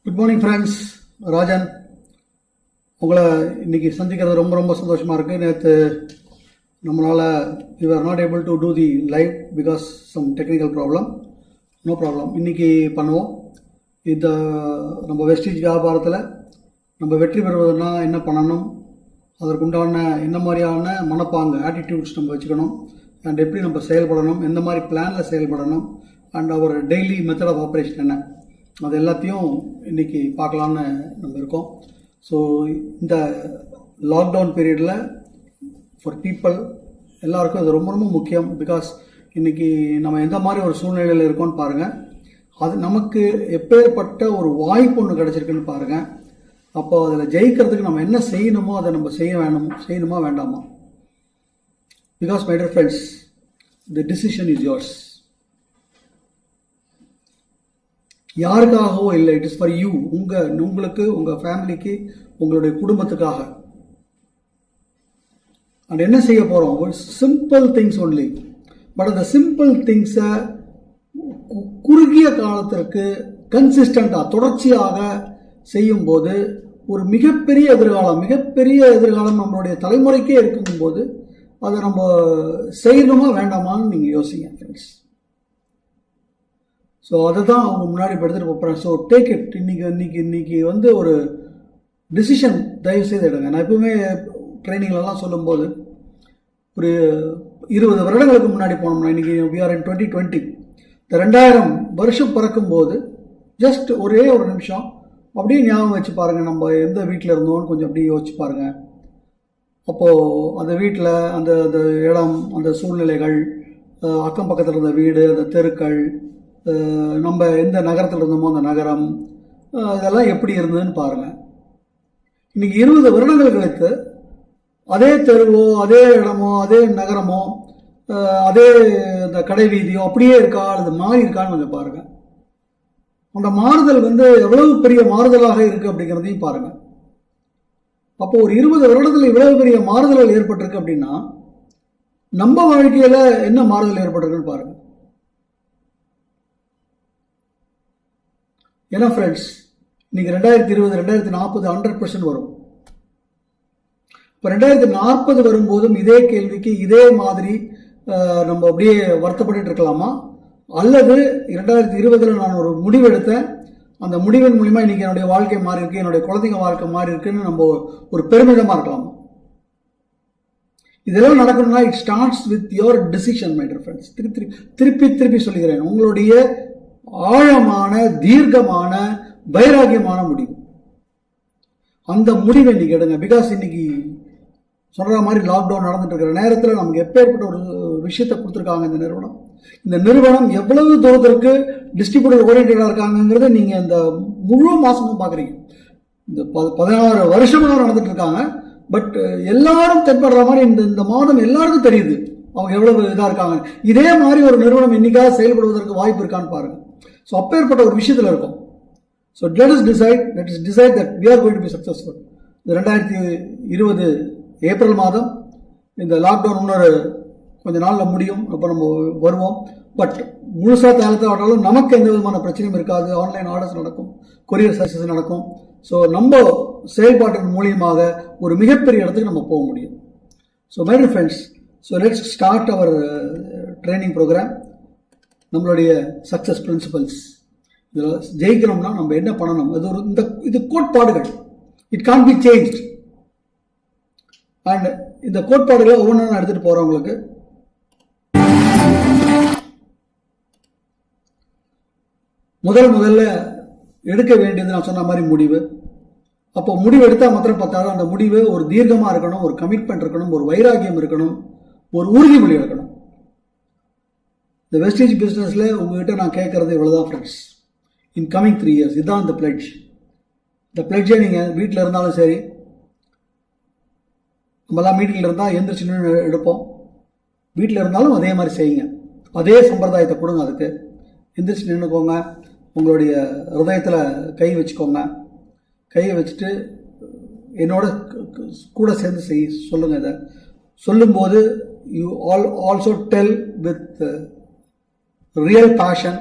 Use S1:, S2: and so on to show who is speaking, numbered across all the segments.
S1: Good morning friends. Rajan உங்களை இன்றைக்கி சந்திக்கிறது ரொம்ப ரொம்ப சந்தோஷமாக இருக்குது. நேற்று நம்மளால் we are not able to do the live because some technical problem. No problem, இன்றைக்கி பண்ணுவோம். இந்த நம்ம வெஸ்டீஜ் வியாபாரத்தில் நம்ம வெற்றி பெறுவதுன்னா என்ன பண்ணணும், அதற்குண்டான என்ன மாதிரியான மனப்பாங்கு ஆட்டிடியூட்ஸ் நம்ம வச்சுக்கணும், அண்ட் எப்படி நம்ம செயல்படணும், எந்த மாதிரி பிளானில் செயல்படணும், and our daily method of operation என்ன, அது எல்லாத்தையும் இன்றைக்கி பார்க்கலான்னு நம்ம இருக்கோம். ஸோ இந்த லாக்டவுன் பீரியடில் ஃபார் பீப்புள் எல்லாருக்கும் அது ரொம்ப ரொம்ப முக்கியம். பிகாஸ் இன்றைக்கி நம்ம எந்த மாதிரி ஒரு சூழ்நிலையில் இருக்கோன்னு பாருங்கள். அது நமக்கு எப்பேற்பட்ட ஒரு வாய்ப்பு ஒன்று கிடச்சிருக்குன்னு பாருங்கள். அப்போ அதில் ஜெயிக்கிறதுக்கு நம்ம என்ன செய்யணுமோ அதை நம்ம செய்யணுமா வேண்டாமா? Because my dear friends, the decision is yours. யாருக்காகவோ இல்லை, இட் இஸ் ஃபார் யூ. உங்களுக்கு, உங்கள் ஃபேமிலிக்கு, உங்களுடைய குடும்பத்துக்காக. அண்ட் என்ன செய்ய போகிறோம்? ஒரு சிம்பிள் திங்ஸ் ஒன்லி. பட் அந்த சிம்பிள் திங்ஸை குறுகிய காலத்திற்கு கன்சிஸ்டண்டாக தொடர்ச்சியாக செய்யும்போது ஒரு மிகப்பெரிய எதிர்காலம் நம்மளுடைய தலைமுறைக்கே இருக்கும்போது அதை நம்ம செய்யணுமா வேண்டாமான்னு நீங்கள் யோசிங்க ஃப்ரெண்ட்ஸ். ஸோ அதை தான் அவங்க முன்னாடி எடுத்துகிட்டு போகிறேன். So take it. இன்னைக்கு வந்து ஒரு டிசிஷன் தயவு செய்து எடுங்க. நான் எப்பவுமே ட்ரைனிங்லலாம் சொல்லும்போது ஒரு 20 வருடங்களுக்கு முன்னாடி போனோம்னா, இன்றைக்கி வி ஆர் இன் 2020, இந்த 2000 வருஷம் பிறக்கும்போது ஜஸ்ட் ஒரே ஒரு நிமிஷம் அப்படியே ஞாபகம் வச்சு பாருங்கள், நம்ம எந்த வீட்டில் இருந்தோன்னு கொஞ்சம் அப்படியே யோசிச்சு பாருங்கள். அப்போது அந்த வீட்டில் அந்த இடம், அந்த சூழ்நிலைகள், அக்கம் பக்கத்தில் இருந்த வீடு, அந்த தெருக்கள், நம்ம எந்த நகரத்தில் இருந்தோமோ அந்த நகரம், இதெல்லாம் எப்படி இருந்ததுன்னு பாருங்கள். இன்றைக்கி 20 வருடங்கள் கழித்து அதே தெருவோ, அதே இடமோ, அதே நகரமோ, அதே இந்த கடை வீதியோ அப்படியே இருக்கா அல்லது மாறி இருக்கான்னு கொஞ்சம் பாருங்கள். அந்த மாறுதல் வந்து எவ்வளவு பெரிய மாறுதலாக இருக்குது அப்படிங்கிறதையும் பாருங்கள். அப்போ ஒரு 20 வருடத்தில் இவ்வளவு பெரிய மாறுதல்கள் ஏற்பட்டிருக்கு அப்படின்னா நம்ம வாழ்க்கையில் என்ன மாறுதல் ஏற்பட்டிருக்குன்னு பாருங்கள். ஏன்னா ஃப்ரெண்ட்ஸ், இன்னைக்கு 2020, 2040 100% வரும். இப்போ 2040 வரும்போதும் இதே கேள்விக்கு இதே மாதிரி நம்ம அப்படியே வருத்தப்பட்டு இருக்கலாமா? அல்லது 2020 நான் ஒரு முடிவு எடுத்தேன், அந்த முடிவின் மூலிமா இன்னைக்கு என்னுடைய வாழ்க்கை மாறி இருக்கு, என்னுடைய குழந்தைங்க வாழ்க்கை மாறி இருக்குன்னு நம்ம ஒரு பெருமிதமாக இருக்கலாமா? இதெல்லாம் நடக்கணும்னா it starts with your decision my dear friends. திருப்பி சொல்லுகிறேன், உங்களுடைய ஆழமான, தீர்க்கமான, வைராகியமான முடிவு. அந்த முடிவை இன்னைக்கு எடுங்க. பிகாஸ் இன்னைக்கு சொல்ற மாதிரி லாக்டவுன் நடந்துட்டு இருக்கிற நேரத்தில் நமக்கு எப்பேற்பட்ட ஒரு விஷயத்தை கொடுத்துருக்காங்க இந்த நிறுவனம் எவ்வளவு தூரத்திற்கு டிஸ்ட்ரிபியூட்டர் ஓரியன்டா இருக்காங்கிறத நீங்க இந்த முழு மாசமும் பாக்குறீங்க. இந்த 16 வருஷமாக நடந்துட்டு இருக்காங்க. பட் எல்லாரும் தென்படுற மாதிரி இந்த மாதம் எல்லாருக்கும் தெரியுது அவங்க எவ்வளவு இதா இருக்காங்க. இதே மாதிரி ஒரு நிறுவனம் இன்னைக்காக செயல்படுவதற்கு வாய்ப்பு இருக்கான்னு பாருங்க. ஸோ அப்பேற்பட்ட ஒரு விஷயத்தில் இருக்கும். So let us decide that we are going to be successful. இந்த 2020 ஏப்ரல் மாதம் இந்த லாக்டவுன் இன்னொரு கொஞ்ச நாளில் முடியும். அப்போ நம்ம வருவோம். பட் முழுசாக தேலத்தில் ஆட்டாலும் நமக்கு எந்த விதமான பிரச்சனையும் இருக்காது. ஆன்லைன் ஆர்டர்ஸ் நடக்கும், கொரியர் சர்வீசஸ் நடக்கும். ஸோ நம்ம செயல்பாட்டின் மூலியமாக ஒரு மிகப்பெரிய இடத்துக்கு நம்ம போக முடியும். So my dear friends, so let's start our training program. நம்மளுடைய சக்சஸ் பிரின்சிபல்ஸ். இதில் ஜெயிக்கணும்னா நம்ம என்ன பண்ணணும், இது கோட்பாடுகள். It can be change. And இந்த கோட்பாடுகளை ஒவ்வொன்றா நான் எடுத்துட்டு போறவங்களுக்கு முதல்ல எடுக்க வேண்டியது நான் சொன்ன மாதிரி முடிவு. அப்போ முடிவு எடுத்தால் மாத்திரம் பார்த்தாலும் அந்த முடிவு ஒரு தீர்க்கமாக இருக்கணும், ஒரு கமிட்மெண்ட் இருக்கணும், ஒரு வைராகியம் இருக்கணும், ஒரு உறுதிமொழி இருக்கணும். இந்த வெஸ்டேஜ் பிஸ்னஸில் உங்ககிட்ட நான் கேட்குறது இவ்வளோதான் ஃப்ரெண்ட்ஸ். இன் கமிங் 3 years இதுதான் இந்த பிளட்ஜ். இந்த பிளட்ஜை நீங்கள் வீட்டில் இருந்தாலும் சரி, நம்மலாம் மீட்டிங்கில் இருந்தால் எந்திரிச்சு நின்று எடுப்போம். வீட்டில் இருந்தாலும் அதே மாதிரி செய்யுங்க. அதே சம்பிரதாயத்தை கொடுங்க. அதுக்கு எந்திரிச்சு நின்றுக்கோங்க. உங்களுடைய ஹிருதயத்தில் கை வச்சுக்கோங்க. கையை வச்சுட்டு என்னோட கூட சேர்ந்து சொல்லுங்கள். இதை சொல்லும்போது you also tell with real passion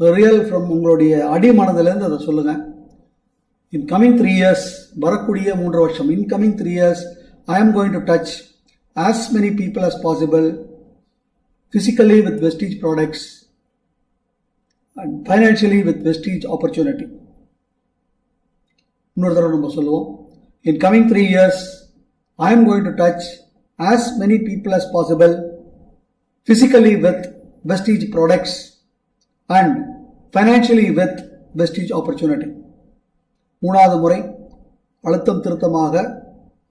S1: real from உங்களுடைய அடிமனதிலிருந்து அதை சொல்லுங்க. இன் கமிங் 3 years, வரக்கூடிய 3 வருஷம், இன் coming 3 years, I am going to touch as many people as possible physically with Vestige products and financially with Vestige opportunity. இன்னொரு தடவை நம்ம சொல்லுவோம். In coming 3 years, I am going to touch as many people as possible physically with Vestige products and financially with Vestige opportunity. மூணாவது முறை அழுத்தம் திருத்தமாக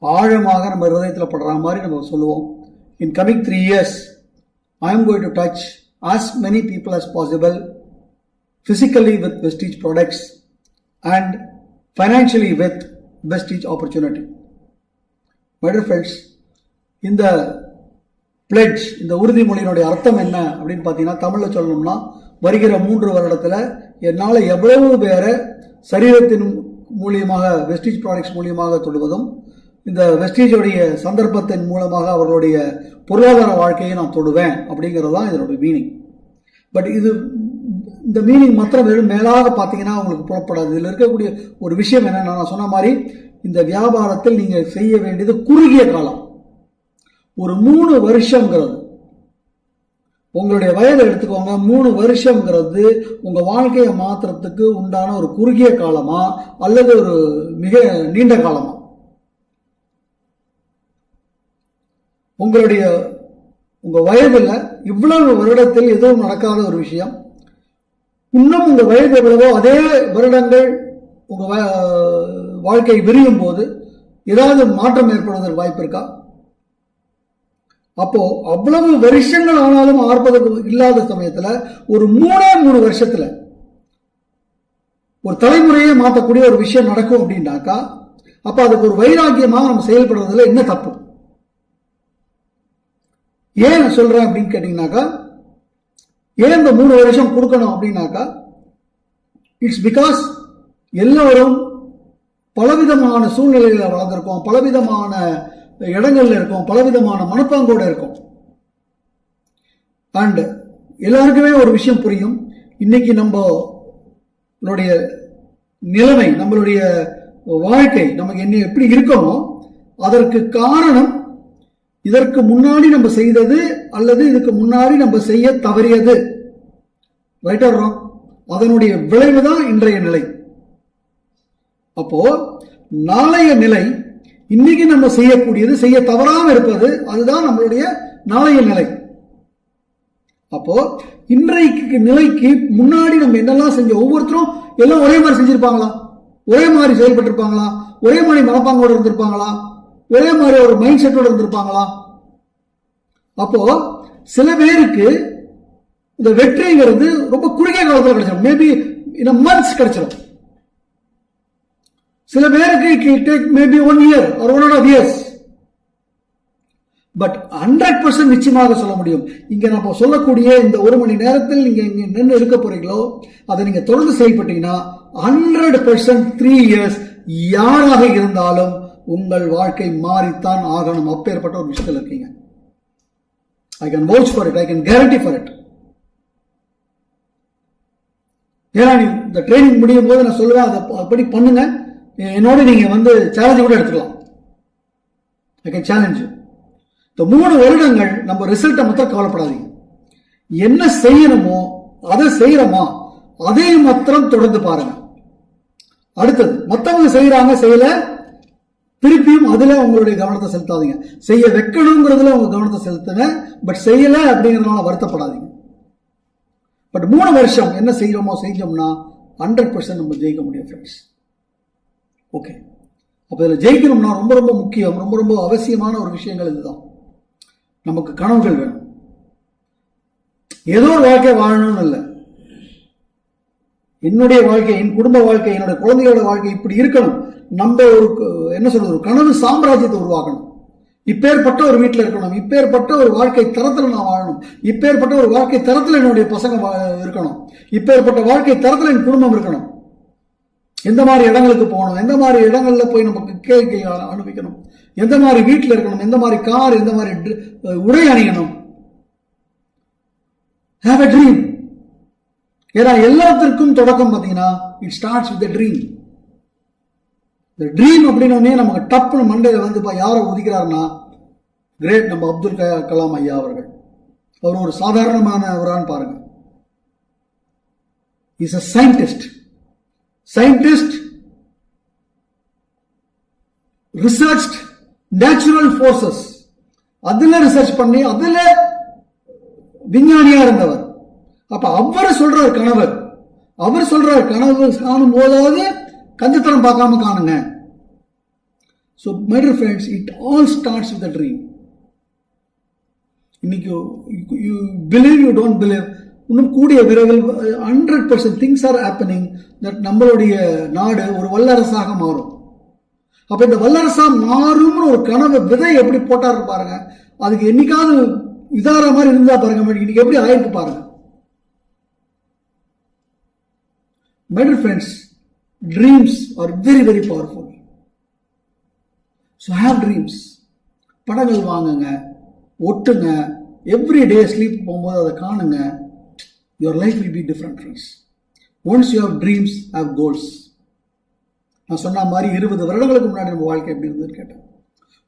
S1: ஆழமாக நம்ம ஹிருதயத்தில் படுற மாதிரி நம்ம சொல்லுவோம். In coming 3 years, I am going to touch as many people as possible physically with Vestige products and financially with Vestige opportunity. My dear friends, இந்த பிளெட்ஜ், இந்த உறுதிமொழியினுடைய அர்த்தம் என்ன அப்படின்னு பார்த்தீங்கன்னா, தமிழில் சொல்லணும்னா, வருகிற 3 வருடத்தில் என்னால் எவ்வளவு பேரை சரீரத்தின் மூலியமாக வெஸ்டீஜ் ப்ராடக்ட்ஸ் மூலியமாக தொடுவதும், இந்த வெஸ்டீஜோடைய சந்தர்ப்பத்தின் மூலமாக அவர்களுடைய பொருளாதார வாழ்க்கையை நான் தொடுவேன் அப்படிங்கிறது தான் இதனுடைய மீனிங். பட் இந்த மீனிங் மாத்திரம் வெறும் மேலாக பார்த்தீங்கன்னா உங்களுக்கு புலப்படாது. இதில் இருக்கக்கூடிய ஒரு விஷயம் என்னன்னா, நான் சொன்ன மாதிரி இந்த வியாபாரத்தில் நீங்கள் செய்ய வேண்டியது குறுகிய காலம். ஒரு 3 வருஷம்ங்கிறது, உங்களுடைய வயதை எடுத்துக்கோங்க, 3 வருஷம்ங்கிறது உங்க வாழ்க்கையை மாத்திரத்துக்கு உண்டான ஒரு குறுகிய காலமா அல்லது ஒரு மிக நீண்ட காலமா? உங்க வயதில் இவ்வளவு வருடத்தில் எதுவும் நடக்காத ஒரு விஷயம், இன்னும் உங்க வயது எவ்வளவோ அதே வருடங்கள் உங்க வாழ்க்கை விரியும் போது ஏதாவது மாற்றம் ஏற்படுவதற்கு வாய்ப்பு இருக்கா? அப்போ அவ்வளவு வருஷங்கள் ஆனாலும் ஆர்ப்பதற்கு இல்லாத சமயத்துல ஒரு 3 வருஷத்துல ஒரு தலைமுறையே மாற்றக்கூடிய ஒரு விஷயம் நடக்கும் அப்படின்னாக்கா, அப்ப அதுக்கு ஒரு வைராக்கியமாக நம்ம செயல்படுறதுல என்ன தப்பு? ஏன் சொல்றேன் அப்படின்னு கேட்டீங்கன்னாக்கா, ஏன் இந்த 3 வருஷம் கொடுக்கணும் அப்படின்னாக்கா, இட்ஸ் பிகாஸ் எல்லோரும் பலவிதமான சூழ்நிலைகளை வளர்ந்திருக்கோம், பலவிதமான இடங்கள்ல இருக்கும், பலவிதமான மனப்பாங்கோட இருக்கும். அண்ட் எல்லாருக்குமே ஒரு விஷயம் புரியும், இன்னைக்கு நம்மளுடைய நிலைமை, நம்மளுடைய வாழ்க்கை நமக்கு என்ன எப்படி இருக்கணும், அதற்கு காரணம் இதற்கு முன்னாடி நம்ம செய்தது அல்லது இதுக்கு முன்னாடி நம்ம செய்ய தவறியது, ரைட் ஆர் ராங், அதனுடைய விளைவுதான் இன்றைய நிலை. அப்போ நாளைய நிலை, இன்னைக்கு நம்ம செய்யக்கூடியது, செய்ய தவறாம இருப்பது, அதுதான் நம்மளுடைய நாளைய நிலை. அப்போ இன்றைக்கு நிலைக்கு முன்னாடி நம்ம என்னெல்லாம் செஞ்சோம், ஒவ்வொருத்தரும் எல்லாம் ஒரே மாதிரி செஞ்சிருப்பாங்களா? ஒரே மாதிரி செயல்பட்டு இருப்பாங்களா? ஒரே மாதிரி மனப்பாங்கோட இருந்திருப்பாங்களா? ஒரே மாதிரி ஒரு மைண்ட் செட்டோட இருந்திருப்பாங்களா? அப்போ சில பேருக்கு இந்த வெற்றிங்கிறது ரொம்ப குறுகிய காலத்தில் கிடைச்சிடும், மேபி இன் மந்த்ஸ் கிடைச்சிடும். சில பேருக்கு it will take maybe 1 year or 1.5 years. But 100% நிச்சயமாக சொல்ல முடியும். இங்க நம்ம சொல்லக்கூடிய இந்த 1 மணி நேரத்தில் நீங்க இங்க நின்று இருக்க போறீங்களோ, அதை நீங்க தொடர்ந்து செயல்பட்டீங்கன்னா 100% 3 years யாராக இருந்தாலும் உங்கள் வாழ்க்கை மாறித்தான் ஆகணும். அப்பேற்பட்ட ஒரு விஷயத்தில் இருக்கீங்க. I can vouch for it, I can guarantee for it. ஏன்னா இந்த ட்ரைனிங் முடியும் போது நான் சொல்லுவேன், அதை அப்படி பண்ணுங்க, என்னோட நீங்க சேலஞ்சு கூட எடுத்துக்கலாம். I can challenge you. இந்த 3 வருடங்கள் நம்ம ரிசல்ட்டை மாத்திரம் கவலைப்படாதீங்க. என்ன செய்யணுமோ அதை செய்யறோமா, அதை மாத்திரம் தொடர்ந்து பாருங்க. அடுத்தது மற்றவங்க செய்யறாங்க, செய்யல, திருப்பியும் அதுல உங்களுடைய கவனத்தை செலுத்தாதீங்க. செய்ய வைக்கணுங்கிறதுல உங்க கவனத்தை செலுத்துங்க, பட் செய்யல அப்படிங்கிறதுனால வருத்தப்படாதீங்க. பட் 3 வருஷம் என்ன செய்யறோமோ செஞ்சோம்னா 100% நம்ம ஜெயிக்க முடியும் ஃப்ரெண்ட்ஸ். ஓகே, அப்ப இதில் ஜெயிக்கணும்னா ரொம்ப ரொம்ப முக்கியம், ரொம்ப ரொம்ப அவசியமான ஒரு விஷயங்கள் இதுதான். நமக்கு கனவுகள் வேணும். ஏதோ ஒரு வாழ்க்கை வாழணும்னு இல்லை, என்னுடைய வாழ்க்கை, என் குடும்ப வாழ்க்கை, என்னுடைய குழந்தையோட வாழ்க்கை இப்படி இருக்கணும். நம்ம ஒரு என்ன சொல்றது, ஒரு கனவு சாம்ராஜ்யத்தை உருவாக்கணும். இப்பேற்பட்ட ஒரு வீட்டில் இருக்கணும், இப்பேற்பட்ட ஒரு வாழ்க்கை தரத்தில் நான் வாழணும், இப்பேற்பட்ட ஒரு வாழ்க்கை தரத்தில் என்னுடைய பசங்க இருக்கணும், இப்பேற்பட்ட வாழ்க்கை தரத்தில் என் குடும்பம் இருக்கணும். எந்த மாதிரி இடங்களுக்கு போகணும், எந்த மாதிரி இடங்கள்ல போய் நமக்கு கேள்வி அனுபவிக்கணும், எந்த மாதிரி வீட்டில் இருக்கணும், எந்த மாதிரி கார், எந்த மாதிரி உடை அணியணும். Have a dream. ஏன்னா எல்லாத்திற்கும் தொடக்கம் பார்த்தீங்கன்னா இட் ஸ்டார்ட்ஸ் வித் ட்ரீம். இந்த ட்ரீம் அப்படின்னே நமக்கு டப்புன்னு மண்டையில வந்து யாரை உதிக்கிறாருன்னா கிரேட் நம்ம அப்துல் கலாம் ஐயா அவர்கள். அவர் ஒரு சாதாரணமானவரான்னு பாருங்க. Is a scientist researched natural forces. அதுல ரிசர்ச் பண்ணி அதுல விஞ்ஞானியா இருந்தவர். அப்ப அவர் சொல்றார் கனவு, அவர் சொல்றார் கனவு காணும் போதாவது கஞ்சத்தனம் பார்க்காம காணுங்க. So my dear friends, it all starts with a dream. இன்னைக்கு you believe, you don't believe, இன்னும் கூடிய விரைவில் 100% things are happening that நம்மளுடைய நாடு ஒரு வல்லரசாக மாறும். அப்ப இந்த வல்லரசா மாறும் ஒரு கனவு விதை எப்படி போட்டாரு பாருங்க. அதுக்கு என்னைக்காவது இதார மாதிரி இருந்தா பாருங்க, இன்னைக்கு எப்படி ஆயிருக்கு பாருங்க. My dear friends, dreams are very very powerful. So have dreams. படங்கள் வாங்குங்க, ஒட்டுங்க, எவ்ரி டே ஸ்லீப் போகும்போது அதை காணுங்க. Your life will be different, friends. Once you have dreams, have goals. நான் சொன்ன மாதிரி 20 வருடங்களுக்கு முன்னாடி நம்ம வாழ்க்கை எப்படி இருந்ததுன்னு கேட்டேன்.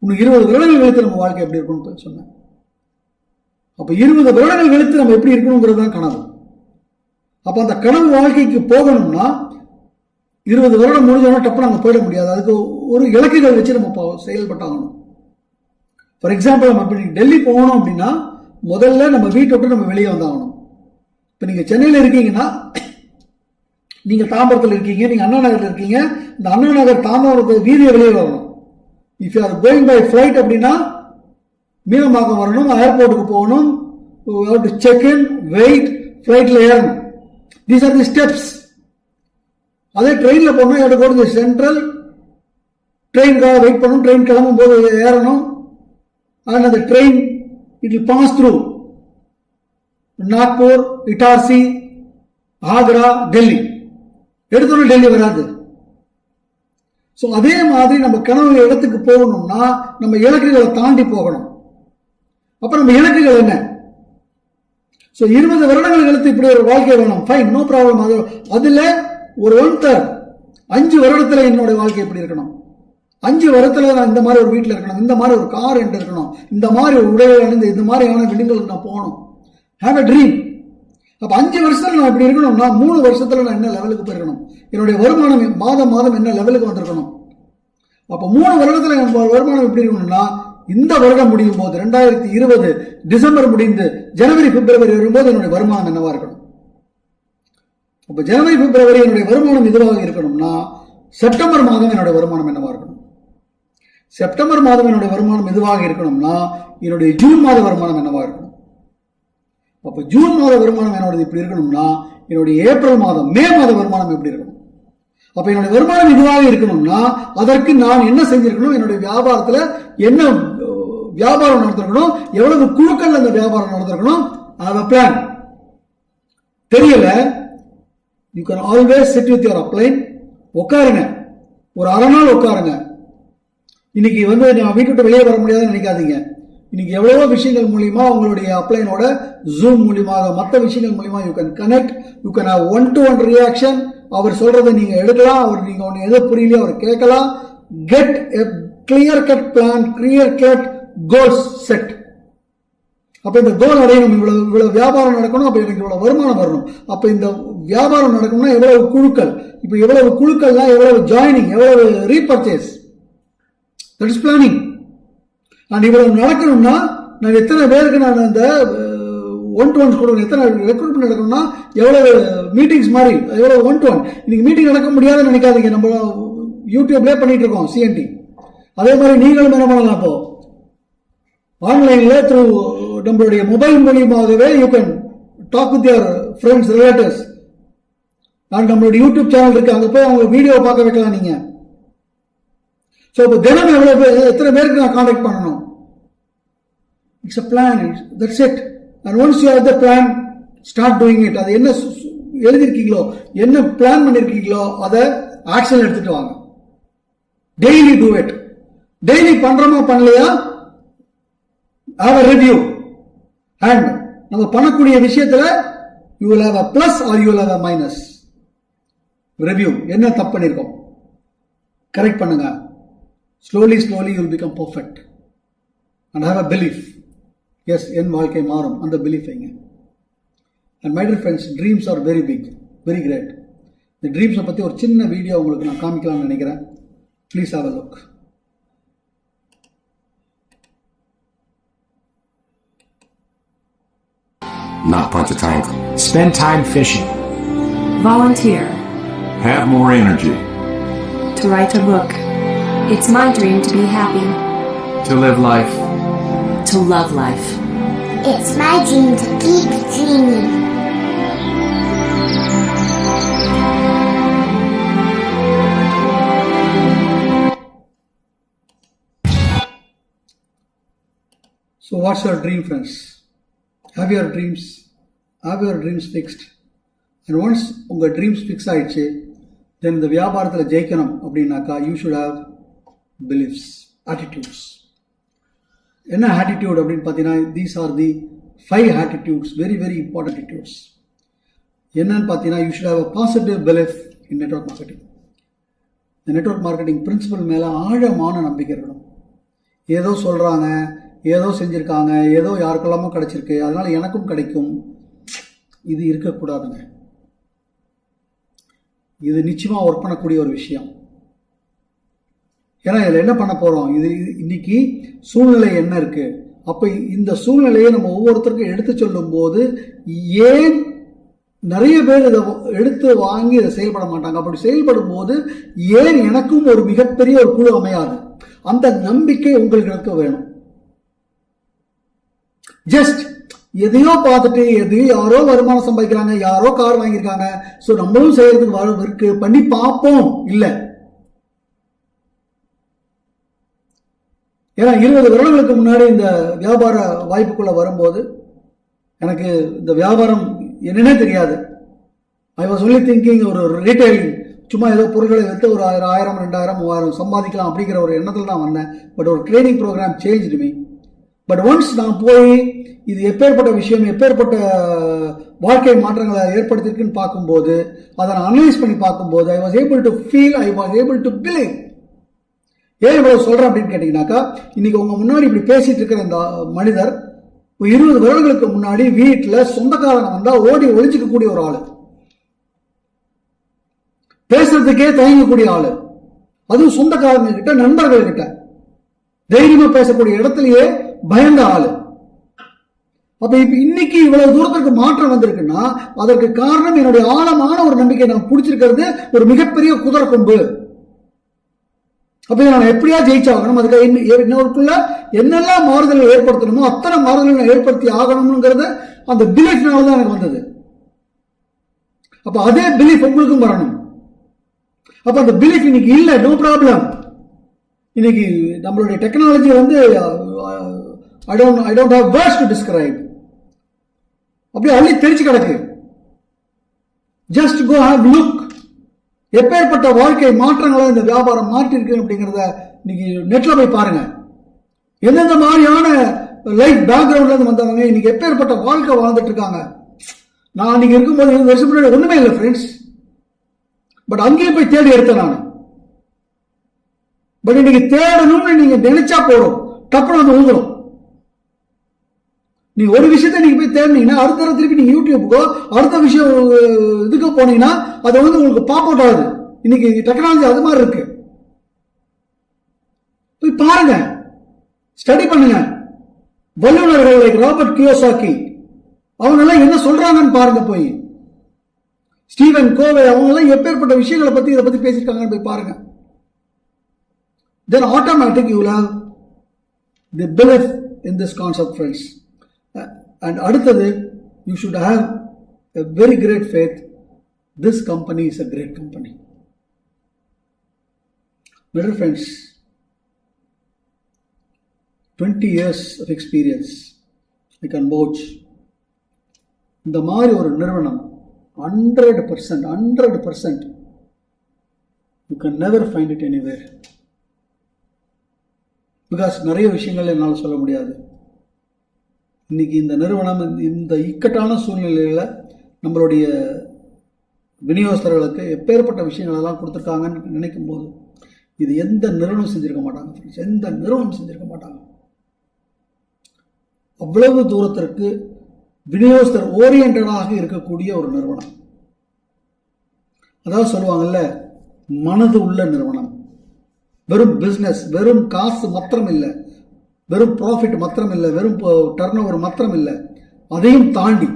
S1: இன்னும் 20 வருடங்கள் கழித்து நம்ம வாழ்க்கை எப்படி இருக்கும்னு சொன்னேன். அப்ப 20 வருடங்கள் கழித்து நம்ம எப்படி இருக்கணுங்கிறது தான் கனவு. அப்ப அந்த கனவு வாழ்க்கைக்கு போகணும்னா 20 வருடம் முடிஞ்சோன்னா டப்பு நாங்கள் போயிட முடியாது. அதுக்கு ஒரு இலக்குகள் வச்சு நம்ம செயல்பட்டாகணும். ஃபார் எக்ஸாம்பிள், நம்ம இப்படி டெல்லி போகணும் அப்படின்னா முதல்ல நம்ம வீட்டை விட்டு நம்ம வெளியே வந்தாகணும். இப்ப நீங்க சென்னையில் இருக்கீங்கன்னா, நீங்க தாம்பரத்தில் இருக்கீங்க, நீங்க அண்ணா நகர்ல இருக்கீங்க, இந்த அண்ணா நகர் தாம்பரத்தை வீதியை வெளியே வரணும். If you are going by flight அப்படின்னா மீனம்பாக்கம் வரணும், ஏர்போர்ட்டுக்கு போகணும், செக் இன், வெயிட், ஃபிளைட்ல ஏறணும். These are the steps. அதே ட்ரெயின்ல போகணும், எடுத்து சென்ட்ரல் ட்ரெயினுக்காக வெயிட் பண்ணணும், ட்ரெயின் கிளம்பும் போது ஏறணும். அண்ட் அந்த train it will pass through Nagpur, Itarsi, Agra, Delhi. எடுத்தோன்னு டெல்லி வராது. ஸோ அதே மாதிரி நம்ம கனவு இடத்துக்கு போகணும்னா நம்ம இலக்குகளை தாண்டி போகணும். அப்ப நம்ம இலக்குகள் என்ன? ஸோ 20 வருடங்கள் கழித்து இப்படி ஒரு வாழ்க்கை வேணும், ஃபைன், நோ ப்ராப்ளம். அதுல ஒரு 1/3 5 வருடத்துல என்னோட வாழ்க்கை எப்படி இருக்கணும், 5 வருடத்துல நான் இந்த மாதிரி ஒரு வீட்டில் இருக்கணும், இந்த மாதிரி ஒரு கார் என்கிட்ட இருக்கணும், இந்த மாதிரி ஒரு உடையை அணிந்து இந்த மாதிரியான விடுங்களுக்கு நான் போகணும். Have a dream. அப்ப 5 வருஷத்துல நான் இப்படி இருக்கணும்னா 3 வருஷத்துல நான் என்ன லெவலுக்கு போயிருக்கணும், என்னுடைய வருமானம் மாதம் என்ன லெவலுக்கு வந்திருக்கணும். அப்ப 3 வருடத்துல வருமானம் எப்படி இருக்கணும்னா இந்த வருடம் முடியும் போது 2020 டிசம்பர் முடிந்து ஜனவரி பிப்ரவரி வரும்போது என்னுடைய வருமானம் என்னவா இருக்கணும். அப்ப ஜனவரி பிப்ரவரி என்னுடைய வருமானம் இதுவாக இருக்கணும்னா செப்டம்பர் மாதம் என்னுடைய வருமானம் என்னவா இருக்கணும். செப்டம்பர் மாதம் என்னுடைய வருமானம் இதுவாக இருக்கணும்னா என்னுடைய ஜூன் மாத வருமானம் என்னவா இருக்கணும். அப்ப ஜூன் மாத வருமானம் என்னோட இப்படி இருக்கணும்னா என்னுடைய ஏப்ரல் மாதம், மே மாத வருமானம் எப்படி இருக்கணும். அப்ப என்னுடைய வருமானம் இதுவாக இருக்கணும்னா அதற்கு நான் என்ன செஞ்சிருக்கணும், என்னுடைய வியாபாரத்துல என்ன வியாபாரம் நடத்திருக்கணும், எவ்வளவு குழுக்கள் அந்த வியாபாரம் நடத்திருக்கணும், பிளான் தெரியல. You can always sit with your upline. உட்காருங்க, ஒரு அரை நாள் உட்காருங்க. இன்னைக்கு நான் வீட்டு விட்டு வெளியே வர முடியாதுன்னு நினைக்காதீங்க. இன்னைக்கு எவ்வளவோ விஷயங்கள் மூலியமா உங்களுடைய அப்ளைனோட ஜூம் மூலியமாக மற்ற விஷயங்கள் மூலியமா you can connect, you can have 1-to-1 reaction. அவர் சொல்றதை நீங்க எடுக்கலாம், அவர் நீங்க ஒன்னு எது புரியலையோ அவர் கேட்கலாம். Get a clear cut plan, clear cut goals set. அப்ப இந்த கோல் அடையணும், இவ்வளவு வியாபாரம் நடக்கணும், அப்ப எனக்கு இவ்வளவு வருமானம் வரணும். அப்ப இந்த வியாபாரம் நடக்கணும்னா எவ்வளவு குழுக்கள், இப்ப எவ்வளவு குழுக்கள்னா எவ்வளவு ஜாயினிங், எவ்வளவு ரீபர்ச்சேஸ், தட் இஸ் பிளானிங். நான் இவ்வளவு நடக்கணும்னா நான் எத்தனை பேருக்கு நான் அந்த 1-to-1 கொடுக்கணும், எத்தனை ரெக்ரூட்மெண்ட் நடக்கணும்னா எவ்வளவு மீட்டிங்ஸ் மாதிரி, எவ்வளவு 1-to-1. இன்னைக்கு மீட்டிங் நடக்க முடியாதுன்னு நினைக்காதீங்க. நம்ம யூடியூப்லேயே பண்ணிட்டு இருக்கோம் சிஎன்டி. அதே மாதிரி நீங்களும் என்ன பண்ணலாம், இப்போ ஆன்லைன்ல த்ரூ நம்மளுடைய மொபைல் மூலியமாகவே you can talk with your friends, relatives. நம்மளுடைய யூடியூப் சேனல் இருக்கு, அங்க போய் அவங்க வீடியோ பார்க்க வைக்கலாம் நீங்க. ஸோ இப்போ தினம் எவ்வளவு பேர், எத்தனை பேருக்கு நான் கான்டாக்ட் பண்ணணும். It's a plan, that's it. And once you have the plan, start doing it. அது என்ன எழுதிருக்கீங்களோ, என்ன பிளான் பண்ணிருக்கீங்களோ அதை ஆக்ஷன் எடுத்துட்டு வாங்க. Daily do it. டெய்லி பண்றோமா பண்ணலையா, ஹேவ் அ ரிவ்யூ. அண்ட் நம்ம பண்ணக்கூடிய விஷயத்துல you will have a plus or you will have a minus. Review. என்ன தப்பு பண்ணிருக்கோம், கரெக்ட் பண்ணுங்க. Slowly you will become perfect and have a belief. Yes, என் வாழ்க்கை மாறும், அந்த belief வைங்க. And my dear friends, dreams are very big, very great. இந்த ட்ரீம்ஸை பற்றி ஒரு சின்ன வீடியோ உங்களுக்கு நான் காமிக்கலாம்னு நினைக்கிறேன். Please have a look.
S2: Not punch a tank.
S3: Spend time fishing.
S4: Volunteer.
S2: Have more energy.
S4: To write a book. It's my dream to be happy.
S3: To live life.
S4: To love life.
S5: It's my dream to keep dreaming.
S1: So what's your dream, friends? Have your dreams fixed? And once உங்கள் dreams fix ஆயிடுச்சு, தென் இந்த வியாபாரத்தில் ஜெயிக்கணும் அப்படின்னாக்கா you should have beliefs, attitudes. என்ன attitude அப்படின்னு பார்த்தீங்கன்னா, these are the 5 attitudes, very very important attitudes. என்னன்னு பார்த்தீங்கன்னா, you should have a positive belief in network marketing. இந்த நெட்வொர்க் மார்க்கெட்டிங் பிரின்சிபல் மேலே ஆழமான நம்பிக்கை இருக்கணும். ஏதோ சொல்கிறாங்க, ஏதோ செஞ்சுருக்காங்க, ஏதோ யாருக்கெல்லாமோ கிடைச்சிருக்கு, அதனால் எனக்கும் கிடைக்கும், இது இருக்கக்கூடாதுங்க. இது நிச்சயமாக ஒர்க் பண்ணக்கூடிய ஒரு விஷயம். ஏன்னா இதில் என்ன பண்ண போகிறோம், இது இன்னைக்கு சூழ்நிலை என்ன இருக்குது, அப்போ இந்த சூழ்நிலையை நம்ம ஒவ்வொருத்தருக்கும் எடுத்து சொல்லும் போது ஏன் நிறைய பேர் இதை எடுத்து வாங்கி இதை செயல்பட மாட்டாங்க, அப்படி செயல்படும் போது ஏன் எனக்கும் ஒரு மிகப்பெரிய ஒரு குழு அமையாது, அந்த நம்பிக்கை உங்களுக்கு வேணும். ஜஸ்ட் எதையோ பார்த்துட்டு எதையோ யாரோ வருமானம் சம்பாதிக்கிறாங்க, யாரோ கார் வாங்கியிருக்காங்க, ஸோ நம்மளும் செய்யறதுக்கு வர இருக்கு, பண்ணி பார்ப்போம். இல்லை, ஏன்னா 20 வருடங்களுக்கு முன்னாடி இந்த வியாபார வாய்ப்புக்குள்ள வரும்போது எனக்கு இந்த வியாபாரம் என்னன்னே தெரியாது. ஐ வாஸ் ஒன்லி திங்கிங் ஒரு ரீட்டைலிங், சும்மா ஏதோ பொருட்களை வைத்து ஒரு 1000, 2000, 3000 சம்பாதிக்கலாம் அப்படிங்கிற ஒரு எண்ணத்தில் தான் வந்தேன். பட் ஒரு training program change me. But once நான் போய் இது எப்பேற்பட்ட விஷயம், எப்பேற்பட்ட வாழ்க்கை மாற்றங்களை ஏற்படுத்திருக்குன்னு பார்க்கும்போது, அதை நான் அனலைஸ் பண்ணி பார்க்கும்போது I was able to feel, I was able to believe. ஏன் இவ்வளவு சொல்றேன் அப்படின்னு கேட்டீங்கன்னாக்கா, இன்னைக்கு உங்க முன்னாடி இப்படி பேசிட்டு இருக்கிற இந்த மனிதர் 20 வருடங்களுக்கு முன்னாடி வீட்டில் சொந்தக்காரங்க வந்தா ஓடி ஒழிச்சுக்கக்கூடிய ஒரு ஆளு, பேசுறதுக்கே தயங்கக்கூடிய ஆளு, அதுவும் சொந்தக்காரங்க கிட்ட, நண்பர்கள் கிட்ட தைரியமா பேசக்கூடிய இடத்துலயே பயந்த ஆளு. அப்ப இப்ப இன்னைக்கு இவ்வளவு தூரத்திற்கு மாற்றம் வந்திருக்குன்னா அதற்கு காரணம் என்னுடைய ஆழமான ஒரு நம்பிக்கை. நான் பிடிச்சிருக்கிறது ஒரு மிகப்பெரிய குதிரை கொம்பு. அப்ப நான் எப்படியா ஜெயிச்சாகணும், அதுக்கு என்னோருக்குள்ள என்னெல்லாம் மாறுதல்கள் ஏற்படுத்தணுமோ அத்தனை மாறுதல்கள் நான் ஏற்படுத்தி ஆகணும்ங்கிறது அந்த பிலீஃப்னால தான் எனக்கு வந்தது. அப்ப அதே பிலீஃப் உங்களுக்கும் வரணும். அப்ப அந்த பிலீஃப் இன்னைக்கு இல்ல, நோ ப்ராப்ளம். இன்னைக்கு நம்மளுடைய டெக்னாலஜி வந்து I don't have words to describe. அப்படியே அள்ளி தெரிச்சு கிடக்கு. Just go have look. எப்பேற்பட்ட வாழ்க்கை மாற்றங்களை இந்த வியாபாரம் மாற்றி இருக்கு அப்படிங்கிறத இன்னைக்கு நெட்ல போய் பாருங்க. எந்தெந்த மாதிரியான லைஃப் பேக்ரவுண்ட்ல இருந்து வந்தவங்க இன்னைக்கு எப்பேற்பட்ட வாழ்க்கை வாழ்ந்துட்டு இருக்காங்க. நான் இன்னைக்கு இருக்கும்போது 20 வருஷம் முன்னாடி ஒண்ணுமே இல்லை ஃப்ரெண்ட்ஸ். பட் அங்கேயும் போய் தேடி எடுத்தேன் நான். பட் இன்னைக்கு தேடணும்னு நீங்க நினைச்சா போறோம், டப்புனு வந்து உழுதுரும். நீ ஒரு விஷயத்தை நீங்க போய் தேடினீங்கன்னா அடுத்த திருப்பி நீங்க யூடியூப்புக்கோ அடுத்த விஷயம் இதுக்கு போனீங்கன்னா அது வந்து உங்களுக்கு பாப் அவுட் ஆகுது. இன்னைக்கு டெக்னாலஜி அது மாதிரி இருக்கு. போய் பாருங்க, ஸ்டடி பண்ணுங்க. வல்லுநர்கள் லைக் ராபர்ட் கியோசாக்கி அவங்க எல்லாம் என்ன சொல்றாங்கன்னு பாருங்க. போய் ஸ்டீவன் கோவே அவங்க எல்லாம் எப்பேற்பட்ட விஷயங்களை பத்தி இதை பத்தி பேசியிருக்காங்கன்னு போய் பாருங்க. Then automatically you will have the belief in this concept, friends. And அடுத்தது, you should have a very great faith. This company is a great company. My dear friends, 20 years of experience I can vouch. இந்த மாதிரி ஒரு நிறுவனம் 100% you can never find it anywhere. Because நிறைய விஷயங்கள் என்னால் சொல்ல முடியாது. இன்னைக்கு இந்த நிறுவனம் இந்த இக்கட்டான சூழ்நிலையில் நம்மளுடைய விநியோகஸ்தர்களுக்கு எப்பேற்பட்ட விஷயங்கள் எல்லாம் கொடுத்துருக்காங்கன்னு நினைக்கும் போது இது எந்த நிறுவனம் செஞ்சிருக்க மாட்டாங்க ஃப்ரெண்ட்ஸ், எந்த நிறுவனம் செஞ்சிருக்க மாட்டாங்க. அவ்வளவு தூரத்திற்கு விநியோகஸ்தர் ஓரியன்டாக இருக்கக்கூடிய ஒரு நிறுவனம். அதாவது சொல்லுவாங்கல்ல, மனது உள்ள நிறுவனம். வெறும் பிஸ்னஸ், வெறும் காசு மாத்திரம் இல்லை, வெறும் ப்ராஃபிட் மாத்திரம் இல்லை, வெறும் டர்ன் ஓவர் மாத்திரம் இல்லை, அதையும் தாண்டி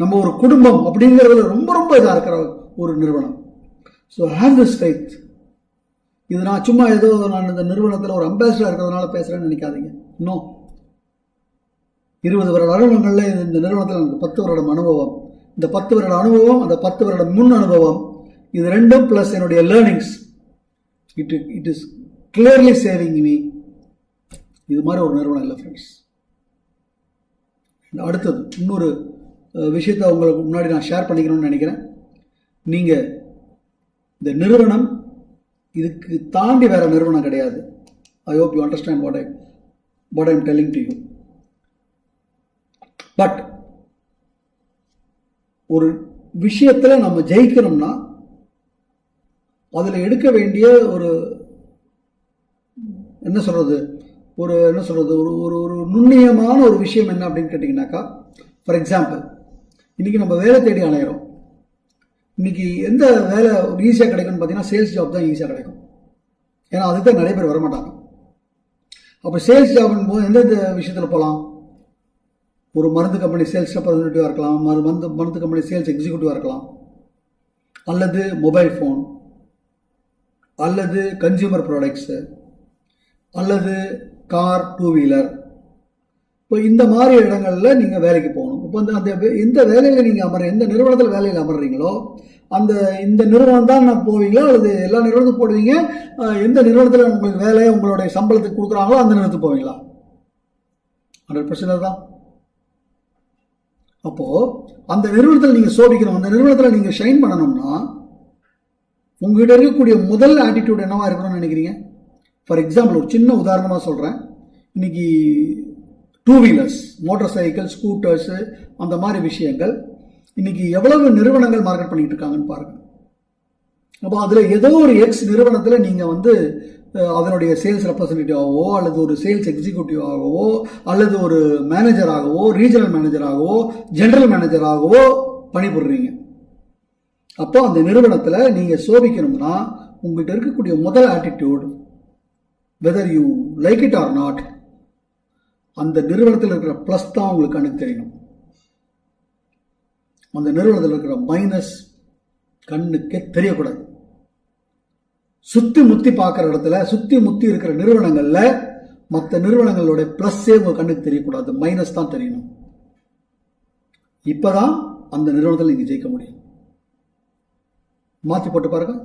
S1: நம்ம ஒரு குடும்பம் அப்படிங்கிறதுல ரொம்ப ரொம்ப இதாக இருக்கிற ஒரு நிறுவனம். So have this faith. இது நான் சும்மா ஏதோ நான் இந்த நிறுவனத்தில் ஒரு அம்பாசிடர் இருக்கிறதுனால பேசுகிறேன்னு நினைக்காதீங்க. இன்னும் 20 வருட அனுபவங்களில் இந்த நிறுவனத்தில் எனக்கு 10 வருடம் அனுபவம். இந்த 10 வருட அனுபவம், அந்த 10 வருட முன் அனுபவம், இது ரெண்டும் ப்ளஸ் என்னுடைய learnings, it is clearly saving me. இது மாதிரி ஒரு நிறுவனம் இல்லை ஃப்ரெண்ட்ஸ். அடுத்தது இன்னொரு விஷயத்தை உங்களுக்கு முன்னாடி நான் ஷேர் பண்ணிக்கணும்னு நினைக்கிறேன். நீங்கள் இந்த நிறுவனம் இதுக்கு தாண்டி வேற நிறுவனம் கிடையாது. I hope you understand what I am telling to you. But ஒரு விஷயத்தில் நம்ம ஜெயிக்கணும்னா அதில் எடுக்க வேண்டிய ஒரு என்ன சொல்றது ஒரு நுண்ணியமான ஒரு விஷயம் என்ன அப்படின்னு கேட்டிங்கனாக்கா, ஃபார் எக்ஸாம்பிள், இன்னைக்கு நம்ம வேலை தேடி அலையிறோம். இன்னைக்கு எந்த வேலை ஈஸியாக கிடைக்கும்னு பார்த்தீங்கன்னா சேல்ஸ் ஜாப் தான் ஈஸியாக கிடைக்கும். ஏன்னா அதுக்கு தான் நிறைய பேர் வரமாட்டாங்க. அப்போ சேல்ஸ் ஜாப்னு போது எந்தெந்த விஷயத்தில் போகலாம்? ஒரு மருந்து கம்பெனி சேல்ஸ் ரெப்ரசன்டேட்டிவாக இருக்கலாம், மருந்து கம்பெனி சேல்ஸ் எக்ஸிக்யூட்டிவாக இருக்கலாம், அல்லது மொபைல் ஃபோன், அல்லது கன்சியூமர் ப்ராடக்ட்ஸு, அல்லது கார், 2 வீலர். இப்போ இந்த மாதிரி இடங்களில் நீங்கள் வேலைக்கு போகணும். இப்போ அந்த எந்த வேலையில் நீங்கள் எந்த நிறுவனத்தில் வேலையில் அமர்றீங்களோ இந்த நிறுவனம் தான் நான் போவீங்களா, அல்லது எல்லா நிறுவனத்துக்கும் போடுவீங்க? எந்த நிறுவனத்தில் உங்களுக்கு வேலையை உங்களுடைய சம்பளத்துக்கு கொடுக்குறாங்களோ அந்த நிறுவனத்துக்கு போவீங்களா? 100% தான். அப்போது அந்த நிறுவனத்தில் நீங்கள் சோபிக்கணும், அந்த நிறுவனத்தில் நீங்கள் ஷைன் பண்ணணும்னா உங்ககிட்ட இருக்கக்கூடிய முதல் ஆட்டிடியூட் என்னவா இருக்கணும்னு நினைக்கிறீங்க? ஃபார் எக்ஸாம்பிள், ஒரு சின்ன உதாரணமாக சொல்கிறேன். இன்னைக்கு 2 வீலர்ஸ், மோட்டார் சைக்கிள், ஸ்கூட்டர்ஸு, அந்த மாதிரி விஷயங்கள் இன்னைக்கு எவ்வளவு நிறுவனங்கள் மார்க்கெட் பண்ணிட்டு இருக்காங்கன்னு பாருங்கள். அப்போ அதில் ஏதோ ஒரு எக்ஸ் நிறுவனத்தில் நீங்கள் அதனுடைய சேல்ஸ் ரெப்ரசன்டேட்டிவாகவோ, அல்லது ஒரு சேல்ஸ் எக்ஸிக்யூட்டிவாகவோ, அல்லது ஒரு மேனேஜராகவோ, ரீஜனல் மேனேஜராகவோ, ஜெனரல் மேனேஜராகவோ பணிபுரிறீங்க. அப்போ அந்த நிறுவனத்தில் நீங்கள் சோபிக்கணும்னா உங்கள்கிட்ட இருக்கக்கூடிய முதல் attitude, whether you like it or not, அந்த நிறுவனத்தில் இருக்கிற ப்ளஸ் தான் உங்களுக்கு கண்ணுக்கு தெரியணும். அந்த நிறுவனத்தில் இருக்கிற மைனஸ் கண்ணுக்கே தெரியக்கூடாது. சுத்தி முத்தி பார்க்குற இடத்துல, சுத்தி முத்தி இருக்கிற நிறுவனங்களில் மற்ற நிறுவனங்களோட ப்ளஸ்ஸே உங்கள் கண்ணுக்கு தெரியக்கூடாது, மைனஸ் தான் தெரியணும். இப்போதான் அந்த நிறுவனத்தில் நீங்கள் ஜெயிக்க முடியும். மாற்றி போட்டு பாருங்க.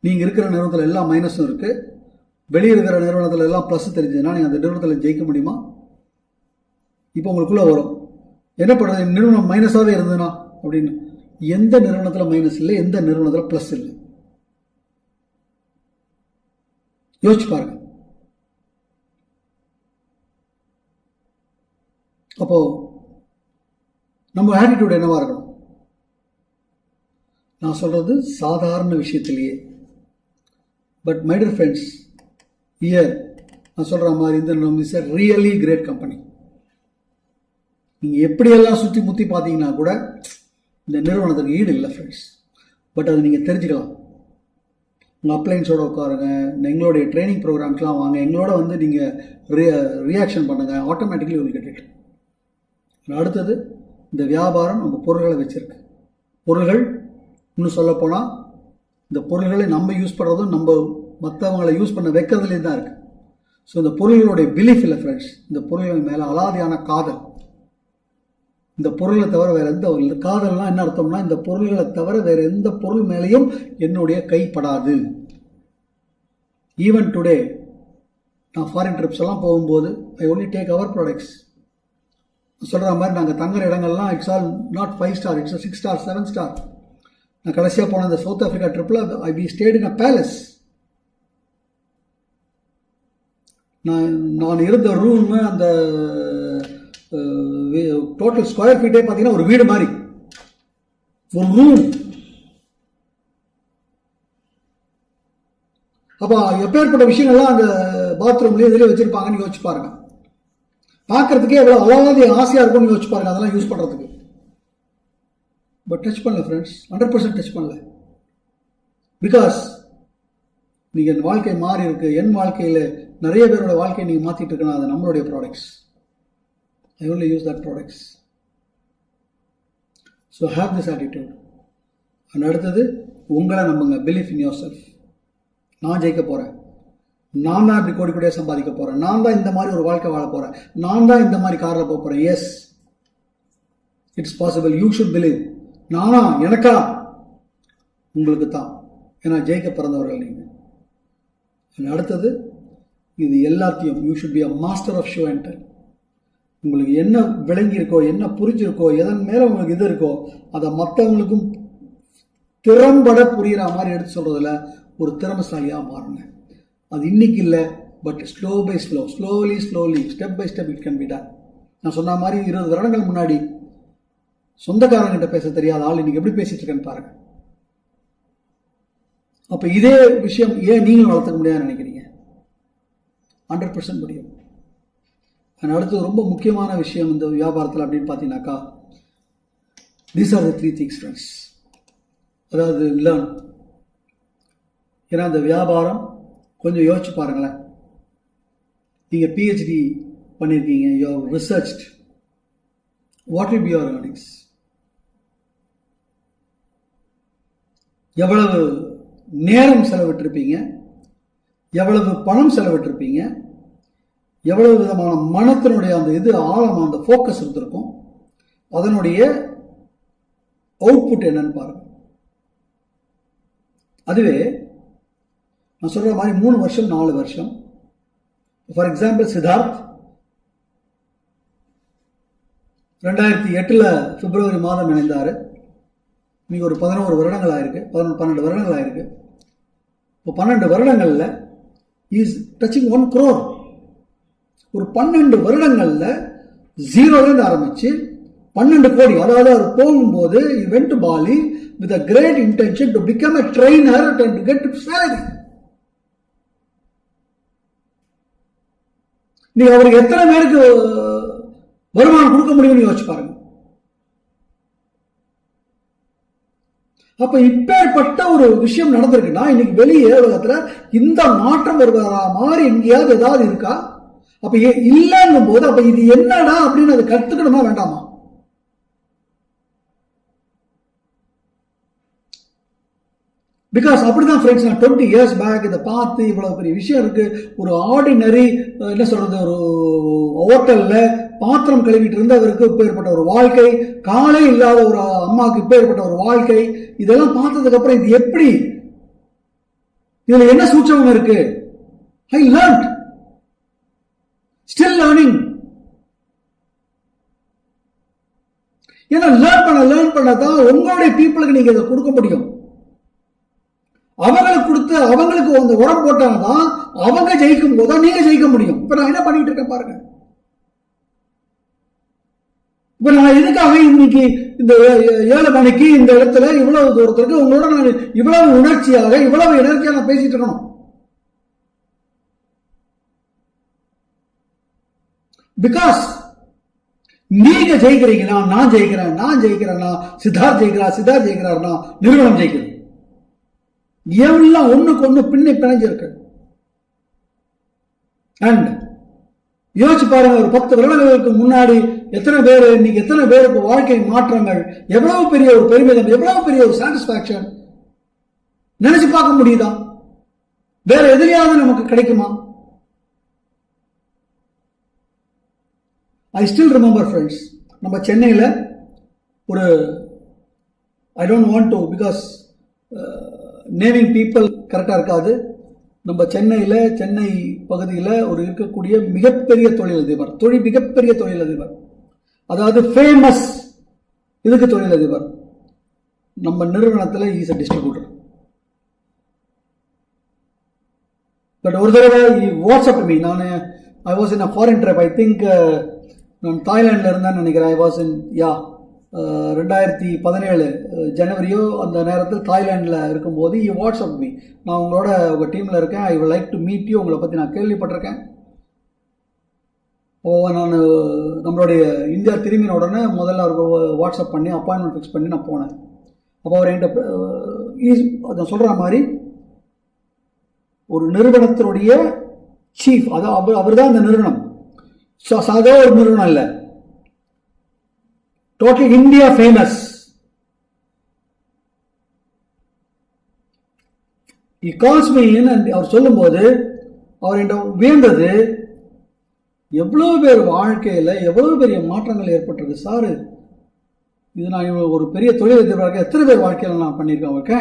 S1: நீங்கள் இருக்கிற நிறுவனத்தில் எல்லா மைனஸும் இருக்குது, வெளியே இருக்கிற நிறுவனத்தில் எல்லாம் ப்ளஸ் தெரிஞ்சதுன்னா நீங்கள் அந்த நிறுவனத்தில் ஜெயிக்க முடியுமா? இப்போ உங்களுக்குள்ளே வரும், என்ன பண்ணுறது, நிறுவனம் மைனஸாகவே இருந்ததுன்னா அப்படின்னு. எந்த நிறுவனத்தில் மைனஸ் இல்லை, எந்த நிறுவனத்தில் ப்ளஸ் இல்லை? யோசிச்சு பாருங்க. அப்போ நம்ம ஆட்டிடியூட் என்னவா இருக்கணும்? நான் சொல்றது சாதாரண விஷயத்திலேயே. But my dear friends, here நான் சொல்ற மாதிரி இந்த நம்ம is a really great company. நீங்கள் எப்படியெல்லாம் சுற்றி முற்றி பார்த்தீங்கன்னா கூட இந்த நிறுவனத்துக்கு ஈடு இல்லை ஃப்ரெண்ட்ஸ். பட் அதை நீங்கள் தெரிஞ்சுக்கலாம். உங்கள் அப்ளைன்ஸோடு உட்காருங்க, எங்களுடைய ட்ரைனிங் ப்ரோக்ராம்ஸ்லாம் வாங்க, எங்களோட நீங்கள் ரியாக்ஷன் பண்ணுங்கள், ஆட்டோமேட்டிக்கலி உங்களுக்கு கெட்டிட்டு. அடுத்தது, இந்த வியாபாரம் நம்ம பொருள்களை வச்சுருக்கு. பொருள்கள் இன்னும் சொல்லப்போனால் இந்த பொருள்களை நம்ம யூஸ் பண்ணுறதும் நம்ம மற்றவங்களை யூஸ் பண்ண வைக்கிறதுலேயும் தான் இருக்குது. ஸோ இந்த பொருள்களுடைய பிலீஃப் இல்லை ஃப்ரெண்ட்ஸ், இந்த பொருள்கள் மேலே அலாதியான காதல். இந்த பொருளை தவிர வேறு எந்த காதல்னால் என்ன அர்த்தம்னா, இந்த பொருள்களை தவிர வேறு எந்த பொருள் மேலேயும் என்னுடைய கைப்படாது. ஈவன் டுடே நான் ஃபாரின் ட்ரிப்ஸ் எல்லாம் போகும்போது I only take our products. சொல்கிற மாதிரி நாங்கள் தங்குற இடங்கள்லாம் it's all not 5 star, it's 6 star 7 star. நான் கடைசியாக போன இந்த சவுத் ஆஃப்ரிக்கா ட்ரிப்பில் we stayed in a palace. நான் இருந்த ரூமு, அந்த டோட்டல் ஸ்கொயர் ஃபீட்டே பார்த்தீங்கன்னா ஒரு வீடு மாதிரி, ஒரு ரூம். அப்ப எப்பேற்பட்ட விஷயங்கள்லாம் அந்த பாத்ரூம்லயே இதுலயே வச்சிருப்பாங்கன்னு யோசிச்சு பாருங்க. பார்க்கறதுக்கே எவ்வளவு அழகாக ஆசையா இருக்கும்னு யோசிச்சு பாருங்க அதெல்லாம் யூஸ் பண்றதுக்கு. பட் டச் பண்ணல ஃப்ரெண்ட்ஸ், 100% டச் பண்ணல. பிகாஸ் நீங்க என் வாழ்க்கை மாறி இருக்கு. என் வாழ்க்கையில நிறைய பேரோட வாழ்க்கையை நீங்க மாத்திட்டு இருக்கணும். அது நம்மளுடைய products. I only use that products. So have this attitude. And அடுத்தது, உங்களை நம்புங்க. Believe in your self. நான் ஜெயிக்க போறேன், நான் தான் இப்படி கோடி கோடியாக சம்பாதிக்க போறேன், நான் தான் இந்த மாதிரி ஒரு வாழ்க்கை வாழ போறேன், நான் தான் இந்த மாதிரி கார்ல போக போறேன். Yes, it's possible. You should believe. நானா? எனக்கா? உங்களுக்கு தான். ஏன்னா ஜெயிக்க பிறந்தவர்கள் நீங்க. அடுத்தது, இது எல்லாத்தையும் you should be a master of show and tell. உங்களுக்கு என்ன விளங்கி இருக்கோ, என்ன புரிஞ்சிருக்கோ, எதன் மேல உங்களுக்கு இது இருக்கோ, அதை மற்றவங்களுக்கும் திறம்பட புரியுற மாதிரி எடுத்து சொல்றதுல ஒரு திறமைசாலியா மாறுங்க. அது இன்னைக்கு இல்லை, but slow by slow, slowly step by step it can be done. நான் சொன்ன மாதிரி 20 வருடங்கள் முன்னாடி சொந்தக்காரங்கிட்ட பேச தெரியாத ஆள் இன்னைக்கு எப்படி பேசிட்டு இருக்கேன்னு பாருங்க. அப்ப இதே விஷயம் ஏன் நீங்களும் வளர்த்துக்க முடியாதுன்னு நினைக்கிறீங்க? 100% முடியும். அடுத்து ரொம்ப முக்கியமான விஷயம் இந்த வியாபாரத்தில் அப்படின்னு பார்த்தீங்கன்னாக்கா, these are the 3 things friends. அதாவது லேர்ன். ஏன்னா இந்த வியாபாரம் கொஞ்சம் யோசிச்சு பாருங்களேன். நீங்க PhD பண்ணியிருக்கீங்க, you have researched, what will be your earnings? எவ்வளவு நேரம் செலவிட்டிருப்பீங்க, எவ்வளவு பணம் செலவிட்டிருப்பீங்க, எவ்வளவு விதமான மனத்தினுடைய அந்த இது ஆழம், அந்த ஃபோக்கஸ் இருந்திருக்கும், அதனுடைய அவுட்புட் என்னன்னு பாருங்க. அதுவே நான் சொல்ற மாதிரி 3 வருஷம் 4 வருஷம். ஃபார் எக்ஸாம்பிள், சித்தார்த் 2008 பிப்ரவரி மாதம் இணைந்தாரு. இன்னைக்கு ஒரு 11 வருடங்கள் ஆயிருக்கு, 12 வருடங்கள் ஆயிருக்கு. இப்போ 12 வருடங்கள்ல இஸ் டச்சிங் 1 crore. ஒரு 12 வருடங்கள்ல 0லேருந்து ஆரம்பிச்சு 12 கோடி. அதாவது அவர் போகும்போது he went to Bali with a great intention to become a trainer and to get salary. நீங்க அவருக்கு எத்தனை பேருக்கு வருமானம் கொடுக்க முடியும்னு யோசிச்சு பாருங்க. அப்ப இப்பேற்பட்ட ஒரு விஷயம் நடந்திருக்குன்னா இன்னைக்கு வெளியே உலகத்துல இந்த மாற்றம் வருவதா மாதிரி எங்கேயாவது ஏதாவது இருக்கா? அப்ப இல்லைன்னும் போது அப்ப இது என்னடா அப்படின்னு அதை கத்துக்கணுமா வேண்டாமா? பிகாஸ் அப்படிதான் ஃப்ரெண்ட்ஸ், நான் 20 years பேக் இதை பார்த்து இவ்வளவு பெரிய விஷயம் இருக்கு. ஒரு ஆர்டினரி என்ன சொல்றது, ஒரு ஹோட்டல்ல பாத்திரம் கழுவிட்டு இருந்தவருக்கு இப்ப ஏற்பட்ட ஒரு வாழ்க்கை, காலே இல்லாத ஒரு அம்மாவுக்கு இப்ப ஏற்பட்ட ஒரு வாழ்க்கை, இதெல்லாம் பார்த்ததுக்கு அப்புறம் இது எப்படி, இதுல என்ன சூட்சமம் இருக்கு? ஐ லேர்ன்ட், ஸ்டில் லேர்னிங். ஏன்னா லேர்ன் பண்ணதான் உங்களுடைய பீப்புளுக்கு நீங்க இதை கொடுக்க முடியும். அவங்களுக்கு கொடுத்து அவங்களுக்கு அந்த உரம் போட்டால்தான் அவங்க ஜெயிக்கும் போதுதான் நீங்க ஜெயிக்க முடியும். இப்ப நான் என்ன பண்ணிட்டு இருக்கேன் பாருங்க. இப்ப நான் எதுக்காக இன்னைக்கு இந்த 7 மணிக்கு இந்த இடத்துல இவ்வளவு தூரத்திற்கு உங்களோட நான் இவ்வளவு உணர்ச்சியாக இவ்வளவு எனர்ஜியா நான் பேசிட்டு இருக்கணும். பிகாஸ் நீங்க ஜெயிக்கிறீங்கன்னா நான் ஜெயிக்கிறேன்னா சித்தார்த் ஜெயிக்கிறார்னா நிறுவனம் ஜெயிக்குது. எல்லாம் ஒண்ணுக்கு ஒண்ணு பிணைஞ்சிருக்கு. அண்ட் யோசிச்சு பாருங்க, ஒரு 10 வருடங்களுக்கு முன்னாடி எத்தனை பேர், இன்னைக்கு எத்தனை பேருக்கு வாழ்க்கை மாற்றங்கள், எவ்வளவு பெரிய ஒரு பெருமிதம், எவ்வளவு பெரிய ஒரு சாட்டிஸ்பாக்சன் நினைச்சு பார்க்க முடியுதா? வேற எதிரியாவது நமக்கு கிடைக்குமா? ஐ ஸ்டில் ரிமெம்பர் ஃப்ரெண்ட்ஸ், நம்ம சென்னையில ஒரு I don't want to because naming people கரெக்டா இருக்காது. நம்ம சென்னை பகுதியில் ஒரு இருக்கக்கூடிய மிகப்பெரிய தொழிலதிபர், அதாவது ஃபேமஸ் இதுக்கு தொழிலதிபர், நம்ம நிறுவனத்தில் இஸ் அ டிஸ்ட்ரிபியூட்டர். பட் ஒரு தடவை வாட்ஸ்அப் மீ, நான் I was in a foreign trip, I think நான் தாய்லாண்டில் இருந்தேன்னு நினைக்கிறேன். ஐ வாஸ் இன் 2017 ஜனவரியோ அந்த நேரத்தில் தாய்லாண்டில் இருக்கும்போது வாட்ஸ்அப் மீ, நான் உங்களோட உங்கள் டீமில் இருக்கேன், I would like to meet you, உங்களை பற்றி நான் கேள்விப்பட்டிருக்கேன். நான் நம்மளுடைய இந்தியா திரும்பின உடனே முதல்ல அவருக்கு வாட்ஸ்அப் பண்ணி அப்பாயின்மெண்ட் ஃபிக்ஸ் பண்ணி நான் போனேன். அப்போ அவர் என்கிட்ட நான் சொல்கிற மாதிரி ஒரு நிறுவனத்தினுடைய சீஃப், அதான் அவர் தான் அந்த நிறுவனம், சாதா ஒரு நிறுவனம் இல்லை, total India famous. He calls me in and அவர் சொல்லும்போது அவர் என்கிட்ட வியந்தது, எவ்வளவு பேர் வாழ்க்கையில் எவ்வளவு பெரிய மாற்றங்கள் ஏற்பட்டிருக்கு சார், இது நான் ஒரு பெரிய தொழில் எதிர்பார்க்க எத்தனை பேர் வாழ்க்கையில் நான் பண்ணியிருக்கேன் அவருக்கு.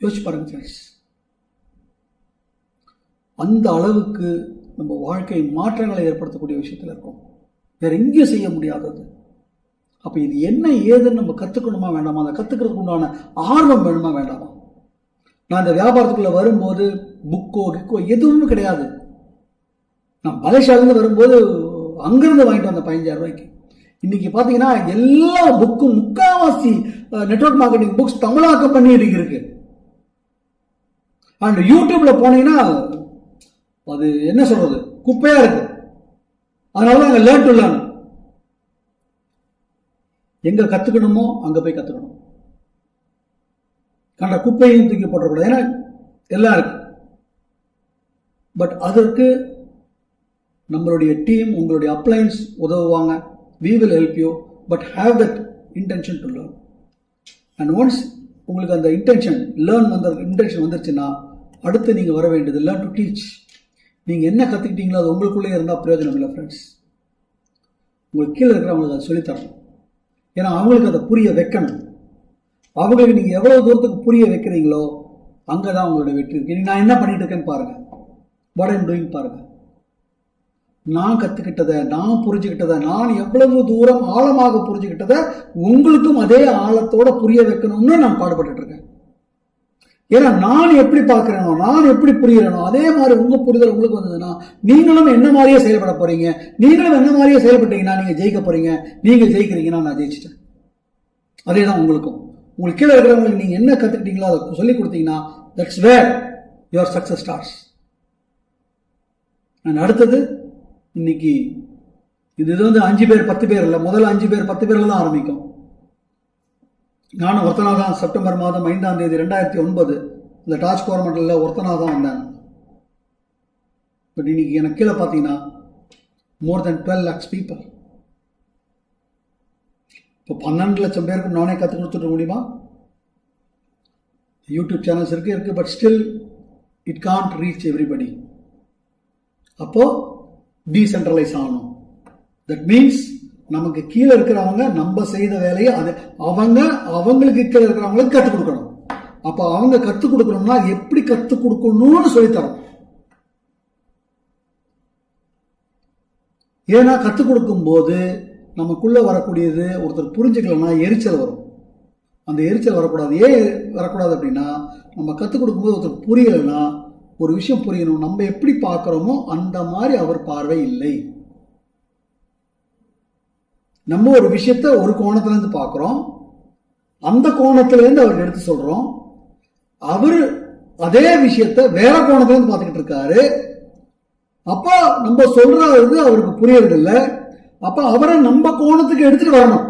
S1: யோசிச்சு பாருங்க ஃப்ரெண்ட்ஸ், அந்த அளவுக்கு நம்ம வாழ்க்கை மாற்றங்களை ஏற்படுத்தக்கூடிய விஷயத்தில் இருக்கும், வேற எங்கேயும் செய்ய முடியாதது. அப்போ இது என்ன ஏதுன்னு நம்ம கற்றுக்கணுமா வேண்டாமா, அதை கற்றுக்கிறதுக்கு உண்டான ஆர்வம் வேணுமா வேண்டாமா. நான் இந்த வியாபாரத்துக்குள்ளே வரும்போது புக்கோ கிக்கோ எதுவும் கிடையாது. நான் மலேசியாவிலேருந்து வரும்போது அங்கிருந்து வாங்கிட்டு வந்த 15,000 ரூபாய்க்கு. இன்னைக்கு பார்த்தீங்கன்னா எல்லா புக்கும் முக்காவாசி நெட்வொர்க் மார்க்கெட்டிங் புக்ஸ் தமிழாக்கம் பண்ணி இருக்கு. அண்ட் யூடியூப்ல போனீங்கன்னா அது என்ன சொல்றது, குப்பையா இருக்கு. அதனால தான் அங்கே லேர்ன் டு லேர்ன், எங்க கத்துக்கணுமோ அங்க போய் கத்துக்கணும். கண்ட குப்பையும் தூக்கி போட்டக்கூடாது, ஏன்னா எல்லாம் இருக்கு. பட் அதற்கு நம்மளுடைய டீம், உங்களுடைய appliance உதவுவாங்க. we will help you, but have that intention to learn. and once உங்களுக்கு அந்த இன்டென்ஷன் வந்துருச்சுன்னா அடுத்து நீங்க வர வேண்டியது learn to teach. நீங்க என்ன கத்துக்கிட்டீங்களோ அது உங்களுக்குள்ளே இருந்தால் பிரயோஜனம் இல்லை ஃப்ரெண்ட்ஸ். உங்களுக்கு கீழே இருக்கிறவங்களுக்கு அதை சொல்லித்தரணும், ஏன்னா அவங்களுக்கு அதை புரிய வைக்கணும். அவங்களுக்கு நீங்க எவ்வளவு தூரத்துக்கு புரிய வைக்கிறீங்களோ அங்கதான் உங்களுடைய வெற்றி இருக்கு. நான் என்ன பண்ணிட்டு இருக்கேன்னு பாருங்க, வாட் ஐம் டூயிங் பாருங்க. நான் கத்துக்கிட்டதை, நான் புரிஞ்சுக்கிட்டதை, நான் எவ்வளவு தூரம் ஆழமாக புரிஞ்சுக்கிட்டதை உங்களுக்கும் அதே ஆழத்தோட புரிய வைக்கணும்னு நான் பாடுபட்டு இருக்கேன். ஏன்னா நான் எப்படி பார்க்கிறேனோ, நான் எப்படி புரிகிறேனோ அதே மாதிரி உங்க புரிதல் உங்களுக்கு வந்ததுன்னா நீங்களும் என்ன மாதிரியே செயல்பட போறீங்க. நீங்களும் என்ன மாதிரியே செயல்பட்டீங்கன்னா நீங்க ஜெயிக்க போறீங்க. நீங்க ஜெயிக்கிறீங்கன்னா நான் ஜெயிச்சிட்டேன். அதே தான் உங்களுக்கும். உங்களுக்கு கீழே இருக்கிறவங்களுக்கு நீங்க என்ன கத்துக்கிட்டீங்களோ அதை சொல்லி கொடுத்தீங்கன்னா that's where your success starts. அடுத்தது இன்னைக்கு இது 5 பேர் 10 பேர் இல்லை, முதல்ல 5 பேர் 10 பேர்ல தான் ஆரம்பிக்கும். நானும் ஒருத்தனாக தான் செப்டம்பர் மாதம் 5ஆம் தேதி 2009 இந்த டாச் கவர்மெண்ட்ல ஒருத்தனாக தான் வந்தேன். பட் இன்னைக்கு எனக்கு கீழே பார்த்தீங்கன்னா மோர் தென் 12 lakhs people. இப்போ 12 லட்சம் பேருக்கு நானே கற்றுக் கொடுத்துட முடியுமா? யூடியூப் சேனல்ஸ் இருக்கு, but still it can't reach everybody. அப்போ டீசென்ட்ரலைஸ் ஆகணும். தட் மீன்ஸ் நமக்கு கீழே இருக்கிறவங்க நம்ம செய்த வேலையை அவங்களுக்கு கீழே இருக்கிறவங்களுக்கு கற்றுக் கொடுக்கணும். அப்போ அவங்க கற்றுக் கொடுக்கணும்னா எப்படி கற்றுக் கொடுக்கணும்னு சொல்லித்தரோம். ஏன்னா கற்றுக் கொடுக்கும் போது நமக்குள்ள வரக்கூடியது ஒருத்தர் புரிஞ்சுக்கலன்னா எரிச்சல் வரும். அந்த எரிச்சல் வரக்கூடாது. ஏன் வரக்கூடாது அப்படின்னா, நம்ம கற்றுக் கொடுக்கும்போது ஒருத்தர் புரியலைன்னா, ஒரு விஷயம் புரியணும், நம்ம எப்படி பார்க்கிறோமோ அந்த மாதிரி அவர் பார்வை இல்லை. நம்ம ஒரு விஷயத்த ஒரு கோணத்துல இருந்து பார்க்கிறோம், அந்த கோணத்துல இருந்து அவர் எடுத்து சொல்றோம். அவரு அதே விஷயத்த வேற கோணத்துல இருந்து பார்த்துக்கிட்டு இருக்காரு. அப்ப நம்ம சொல்றது அவருக்கு புரியறது இல்லை. அப்ப அவரை நம்ம கோணத்துக்கு எடுத்துட்டு வரணும்.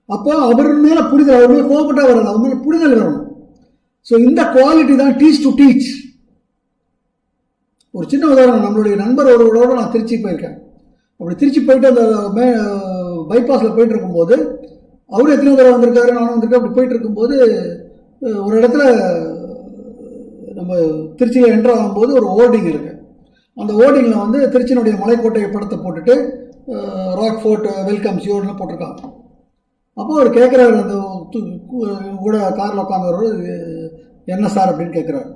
S1: அப்போ அவர் மேல புரிதல், அவர் மேல கோபப்பட்டா வராது, அவர் மேல புரிதல் வரணும். ஸோ இந்த குவாலிட்டி தான் டீச் டு டீச். ஒரு சின்ன உதாரணம், நம்மளுடைய நண்பர் ஒருவரோட நான் திருச்சி போயிருக்கேன். அப்படி திருச்சி போயிட்டு அந்த பைபாஸ்ல போயிட்டு இருக்கும்போது அவரு எத்தனை தடவை வந்திருக்காரு, நானும் வந்திருக்கேன். அப்படி போயிட்டு இருக்கும்போது ஒரு இடத்துல நம்ம திருச்சியில் என்ட்ரு ஆகும்போது ஒரு ஹோர்டிங் இருக்கு. அந்த ஹோர்டிங்கில் திருச்சியினுடைய மலைக்கோட்டை படத்தை போட்டுட்டு ராக் ஃபோர்ட் வெல்கம்ஸ் யூன்னு போட்டிருக்காங்க. அப்போ அவர் கேட்குறாரு, அந்த கூட காரில் உட்காந்துரு, என்ன சார் அப்படின்னு கேட்குறாரு.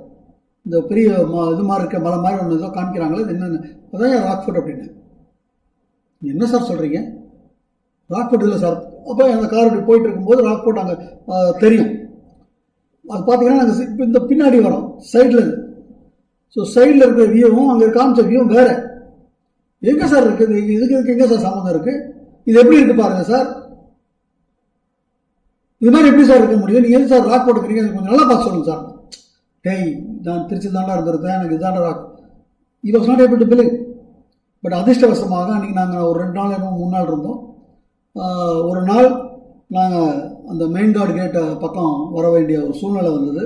S1: இந்த பெரிய இது மாதிரி இருக்க மலை மாதிரி ஒன்று ஏதோ காமிக்கிறாங்களே, இது என்னென்ன, அதான் ராக் ஃபோர்ட் அப்படின்னு. என்ன சார் சொல்கிறீங்க? ராக் ஃபோர்ட் இல்லை சார். அப்போ அந்த கார் இப்படி போயிட்டு இருக்கும்போது ராக் ஃபோர்ட் அங்கே தெரியும். அது பார்த்தீங்கன்னா நாங்கள் இப்போ இந்த பின்னாடி வரோம் சைடில். ஸோ சைடில் இருக்கிற வியூவும் அங்கே காமிச்ச வியூவும் வேறு. எங்க சார் இருக்குது? இதுக்கு எங்க சார் சம்மந்தம் இருக்கு? இது எப்படி இருக்கு பாருங்க சார். இது மாதிரி எப்படி சார் இருக்க முடியும்? நீங்க எது சார் ராக் போட்டுக்கிறீங்க? கொஞ்சம் நல்லா பார்த்து சொல்லுங்க சார். டேய், நான் திருச்சி தாண்டா இருந்திருந்தேன், எனக்கு இதுதாண்டா rock. He was not able to believe. But அதிர்ஷ்டவசமாக அன்றைக்கி நாங்கள் ஒரு 2 நாள் 3 நாள் இருந்தோம். ஒரு நாள் நாங்கள் அந்த மெயின் கார்டு கேட்டை பக்கம் வர வேண்டிய ஒரு சூழ்நிலை வந்தது.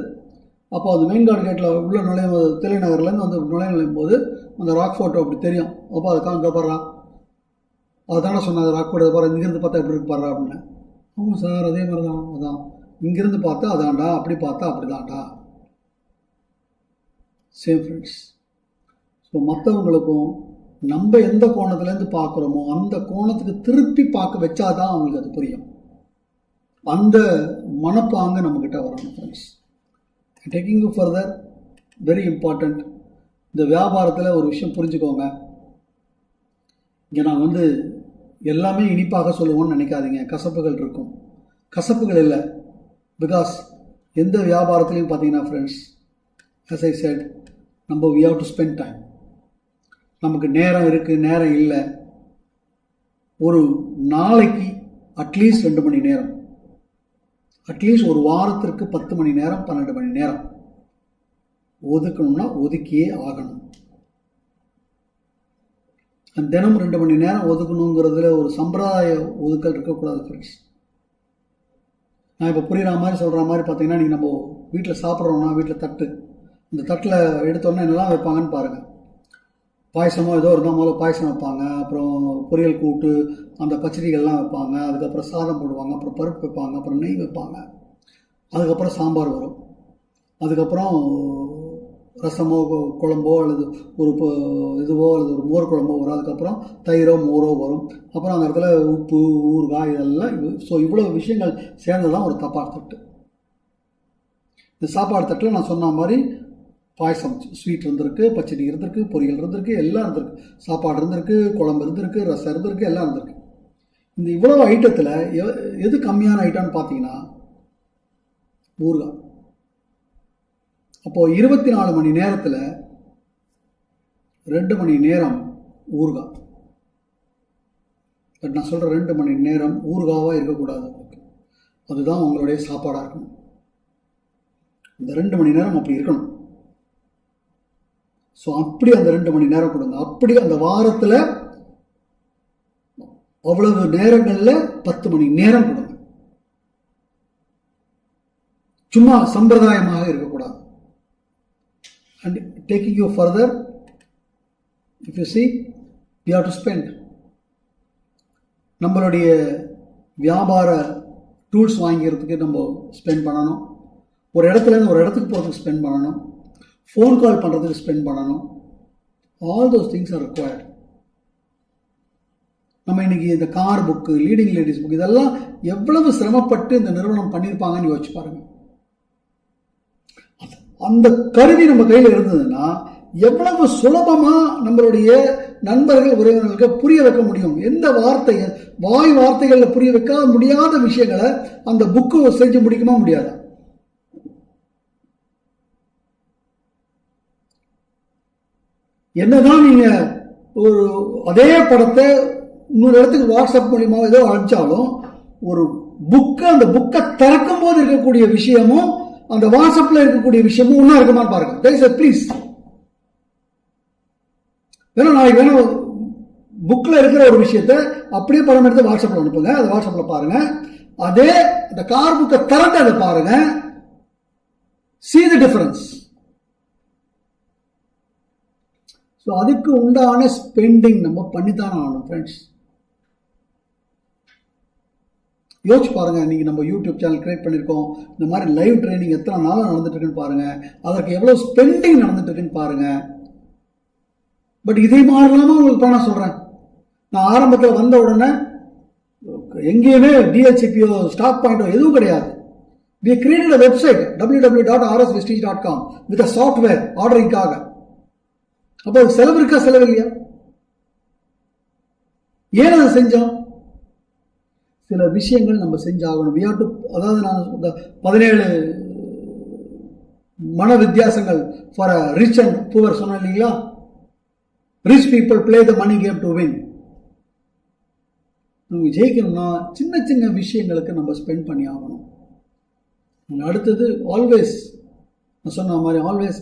S1: அப்போ அந்த மெயின் கார்டு கேட்டில் உள்ள நுழையும் போது, தில்லைநகர்லேருந்து வந்து நுழையும் போது அந்த ராக் ஃபோட்டோ அப்படி தெரியும். அப்போ அதுக்காக இங்கே பாடுறா, அதுதானே சொன்னாங்க ராக் ஃபோட்டோ பாரு, இங்கேருந்து பார்த்தா எப்படி இருக்கு பாடுறா அப்படின்னு. ஆமாம் சார், அதே மாதிரி தான். அதான் இங்கேருந்து பார்த்தா அதான்டா, அப்படி பார்த்தா அப்படி தான்டா. Same friends. ஸோ மற்றவங்களுக்கும் நம்ம எந்த கோணத்துலேருந்து பார்க்குறோமோ அந்த கோணத்துக்கு திருப்பி பார்க்க வச்சாதான் அவங்களுக்கு அது புரியும். அந்த மனப்பாங்க நம்மக்கிட்ட வரணும் friends. Taking you further, very important. இந்த வியாபாரத்தில் ஒரு விஷயம் புரிஞ்சுக்கோங்க. இங்கே நான் வந்து எல்லாமே இனிப்பாக சொல்லுவோன்னு நினைக்காதீங்க. கசப்புகள் இருக்கும். கசப்புகள் இல்லை. பிகாஸ் எந்த வியாபாரத்துலையும் பார்த்தீங்கன்னா ஃப்ரெண்ட்ஸ், as I said, நம்ம we have to spend time. நமக்கு நேரம் இருக்குது, நேரம் இல்லை. ஒரு நாளைக்கு அட்லீஸ்ட் 2 மணி நேரம், அட்லீஸ்ட் ஒரு வாரத்திற்கு 10 மணி நேரம் 12 மணி நேரம் ஒதுக்கணும்னா ஒதுக்கியே ஆகணும். தினம் 2 மணி நேரம் ஒதுக்கணுங்கிறதுல ஒரு சம்பிரதாய ஒதுக்கல் இருக்கக்கூடாது ஃப்ரெண்ட்ஸ். நான் இப்போ புரிகிற மாதிரி சொல்கிற மாதிரி பார்த்தீங்கன்னா, நீங்கள் நம்ம வீட்டில் சாப்பிட்றோம்னா வீட்டில் தட்டு, இந்த தட்டில் எடுத்தோடனே என்னெல்லாம் வைப்பாங்கன்னு பாருங்கள். பாயசமோ ஏதோ இருந்தால் முதல்ல பாயசம் வைப்பாங்க, அப்புறம் பொரியல் கூட்டு, அந்த பச்சடிகள்லாம் வைப்பாங்க, அதுக்கப்புறம் சாதம் போடுவாங்க, அப்புறம் பருப்பு வைப்பாங்க, அப்புறம் நெய் வைப்பாங்க, அதுக்கப்புறம் சாம்பார் வரும், அதுக்கப்புறம் ரசமோ குழம்போ அல்லது ஒரு இதுவோ அல்லது ஒரு மோர் குழம்போ வரும், அதுக்கப்புறம் தயிரோ மோரோ வரும், அப்புறம் அந்த இடத்துல உப்பு ஊறுகாய் இதெல்லாம். ஸோ இவ்வளோ விஷயங்கள் சேர்ந்து தான் ஒரு சாப்பாடு தட்டு. இந்த சாப்பாடு தட்டில் நான் சொன்ன மாதிரி பாயசம், ஸ்வீட் இருந்திருக்கு, பச்சடி இருந்திருக்கு, பொரியல் இருந்திருக்கு, எல்லாம் இருந்திருக்கு, சாப்பாடு இருந்திருக்கு, குழம்பு இருந்திருக்கு, ரசம் இருந்திருக்கு, எல்லாம் இருந்திருக்கு. இந்த இவ்வளவு ஐட்டத்தில் எது கம்மியான ஐட்டம்னு பார்த்தீங்கன்னா ஊறுகாய். அப்போது 24 மணி நேரத்தில் 2 மணி நேரம் ஊறுகாய். பட் நான் சொல்கிற 2 மணி நேரம் ஊறுகாவாக இருக்கக்கூடாது. அதுதான் உங்களுடைய சாப்பாடாக இருக்கணும். இந்த 2 மணி நேரம் அப்படி இருக்கணும். ஸோ அப்படி அந்த 2 மணி நேரம் கொடுங்க. அப்படி அந்த வாரத்தில் அவ்வளவு நேரங்களில் 10 மணி நேரம் கொடுங்க. சும்மா சம்பிரதாயமாக இருக்கக்கூடாது. And taking you further, if you see, we have to spend. நம்மளுடைய வியாபார டூல்ஸ் வாங்கிறதுக்கு நம்ம ஸ்பெண்ட் பண்ணணும். ஒரு இடத்துலேருந்து ஒரு இடத்துக்கு போகிறதுக்கு ஸ்பெண்ட் பண்ணணும். ஃபோன் கால் பண்ணுறதுக்கு ஸ்பெண்ட் பண்ணணும். All those things are required. நம்ம இன்னைக்கு இந்த car book, leading ladies book, இதெல்லாம் எவ்வளவு சிரமப்பட்டு இந்த நிறுவனம் பண்ணியிருப்பாங்கன்னு யோசிச்சு பாருங்க. அந்த கருவி நம்ம கையில் இருந்ததுன்னா எவ்வளவு சுலபமா நம்மளுடைய நண்பர்கள் உறவினர்களுக்கு புரிய வைக்க முடியும். எந்த வார்த்தைகள், வாய் வார்த்தைகள்ல புரிய வைக்க முடியாத விஷயங்களை அந்த புக்கு செஞ்சு முடிக்குமா முடியாதா? என்னதான் நீங்க ஒரு அதே படத்தை இன்னொரு இடத்துக்கு வாட்ஸ்அப் மூலியமா ஏதோ அனுப்பிச்சாலும், ஒரு புக்கு, அந்த புக்கை திறக்கும் போது இருக்கக்கூடிய விஷயமும் அந்த வாட்ஸ்அப்ல இருக்கக்கூடிய விஷயமும் ஒன்னா இருக்குமான்னு பாருங்க. தயவுசெய்து ப்ளீஸ். வேணும் நாளைக்கு வேணும் புக்ல இருக்கிற ஒரு விஷயத்த அப்படியே படம் எடுத்து வாட்ஸ்அப்ல அனுப்புங்க. அது வாட்ஸ்அப்ல பாருங்க. அதே இந்த கார் புக்கை திறந்து அதை பாருங்க. see the difference. ஸோ அதுக்கு உண்டான ஸ்பெண்டிங் நம்ம பண்ணித்தானே ஆகணும் ஃப்ரெண்ட்ஸ். யோசிச்சு பாருங்க. நீங்க நம்ம யூடியூப் சேனல் கிரியேட் பண்ணியிருக்கோம். இந்த மாதிரி லைவ் ட்ரைனிங் எத்தனை நாளாக நடந்துட்டு இருக்குன்னு பாருங்க. அதற்கு எவ்வளவு ஸ்பெண்டிங் நடந்துட்டு இருக்குன்னு பாருங்க. பட் இதே மாதிரிலாமா உங்களுக்கு பண்ண சொல்றேன். நான் ஆரம்பத்தில் வந்த உடனே எங்கேயுமே DHCPO ஸ்டாக் பாயிண்டோ எதுவும் கிடையாது. we created a website www.rsvestige.com with a software ஆர்டரிங்காக. அப்போ அது செலவு இருக்கா, செலவு இல்லையா? ஏன் அதை செஞ்சோம்? சில விஷயங்கள் நம்ம செஞ்சாகணும். அதாவது நான் 17 மன வித்தியாசங்கள் ஃபார் ரிச் அண்ட் புவர் சொன்னேன் இல்லைங்களா? Rich people play the money game to win. நம்ம ஜெயிக்கணும்னா சின்ன சின்ன விஷயங்களுக்கு நம்ம ஸ்பெண்ட் பண்ணி ஆகணும். அடுத்தது ஆல்வேஸ் நான் சொன்ன மாதிரி ஆல்வேஸ்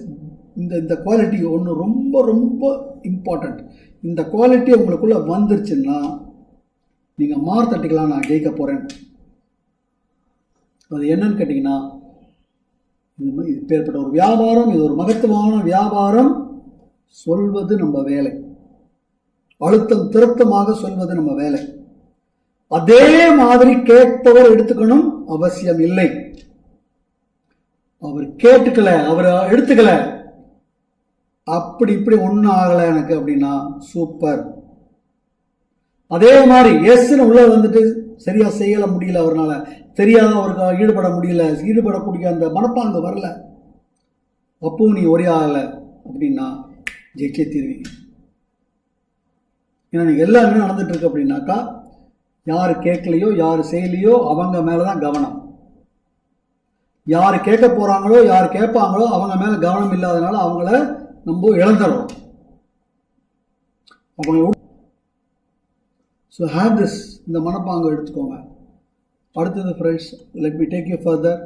S1: இந்த குவாலிட்டி ஒன்று ரொம்ப ரொம்ப இம்பார்ட்டண்ட். இந்த குவாலிட்டி உங்களுக்குள்ள வந்துருச்சுன்னா நீங்கள் மார் தட்டிக்கலாம், நான் ஜெயிக்க போகிறேன். அது என்னன்னு கேட்டிங்கன்னா, இது பேர்பட்ட ஒரு வியாபாரம், இது ஒரு மகத்துவமான வியாபாரம். சொல்வது நம்ம வேலை, அழுத்தம் திருத்தமாக சொல்வது நம்ம வேலை. அதே மாதிரி கேட்பவர் எடுத்துக்கணும் அவசியம் இல்லை. அவர் கேட்டுக்கல, அவர் எடுத்துக்கல, அப்படி இப்படி ஒன்றும் ஆகலை எனக்கு அப்படின்னா சூப்பர். அதே மாதிரி எஸ்ன்னு உள்ள வந்துட்டு சரியா செய்யல முடியல, அவரால் தெரியாத அவருக்கு ஈடுபட முடியல, ஈடுபடக்கூடிய அந்த மனப்பாங்கு வரல, அப்பவும் நீ ஒரே ஆகலை அப்படின்னா ஜெயிச்சே தீர்வீங்க. ஏன்னா நீங்கள் எல்லாருமே நடந்துட்டு இருக்கு அப்படின்னாக்கா, யார் கேட்கலையோ யார் செய்யலையோ அவங்க மேலதான் கவனம். யார் கேட்க போறாங்களோ யார் கேட்பாங்களோ அவங்க மேல கவனம் இல்லாதனால அவங்கள நம்ம இழந்துடுறோம். அவங்க ஸோ ஹேவ் திஸ், இந்த மனப்பாங்கு எடுத்துக்கோங்க. அடுத்தது friends, let me take you further.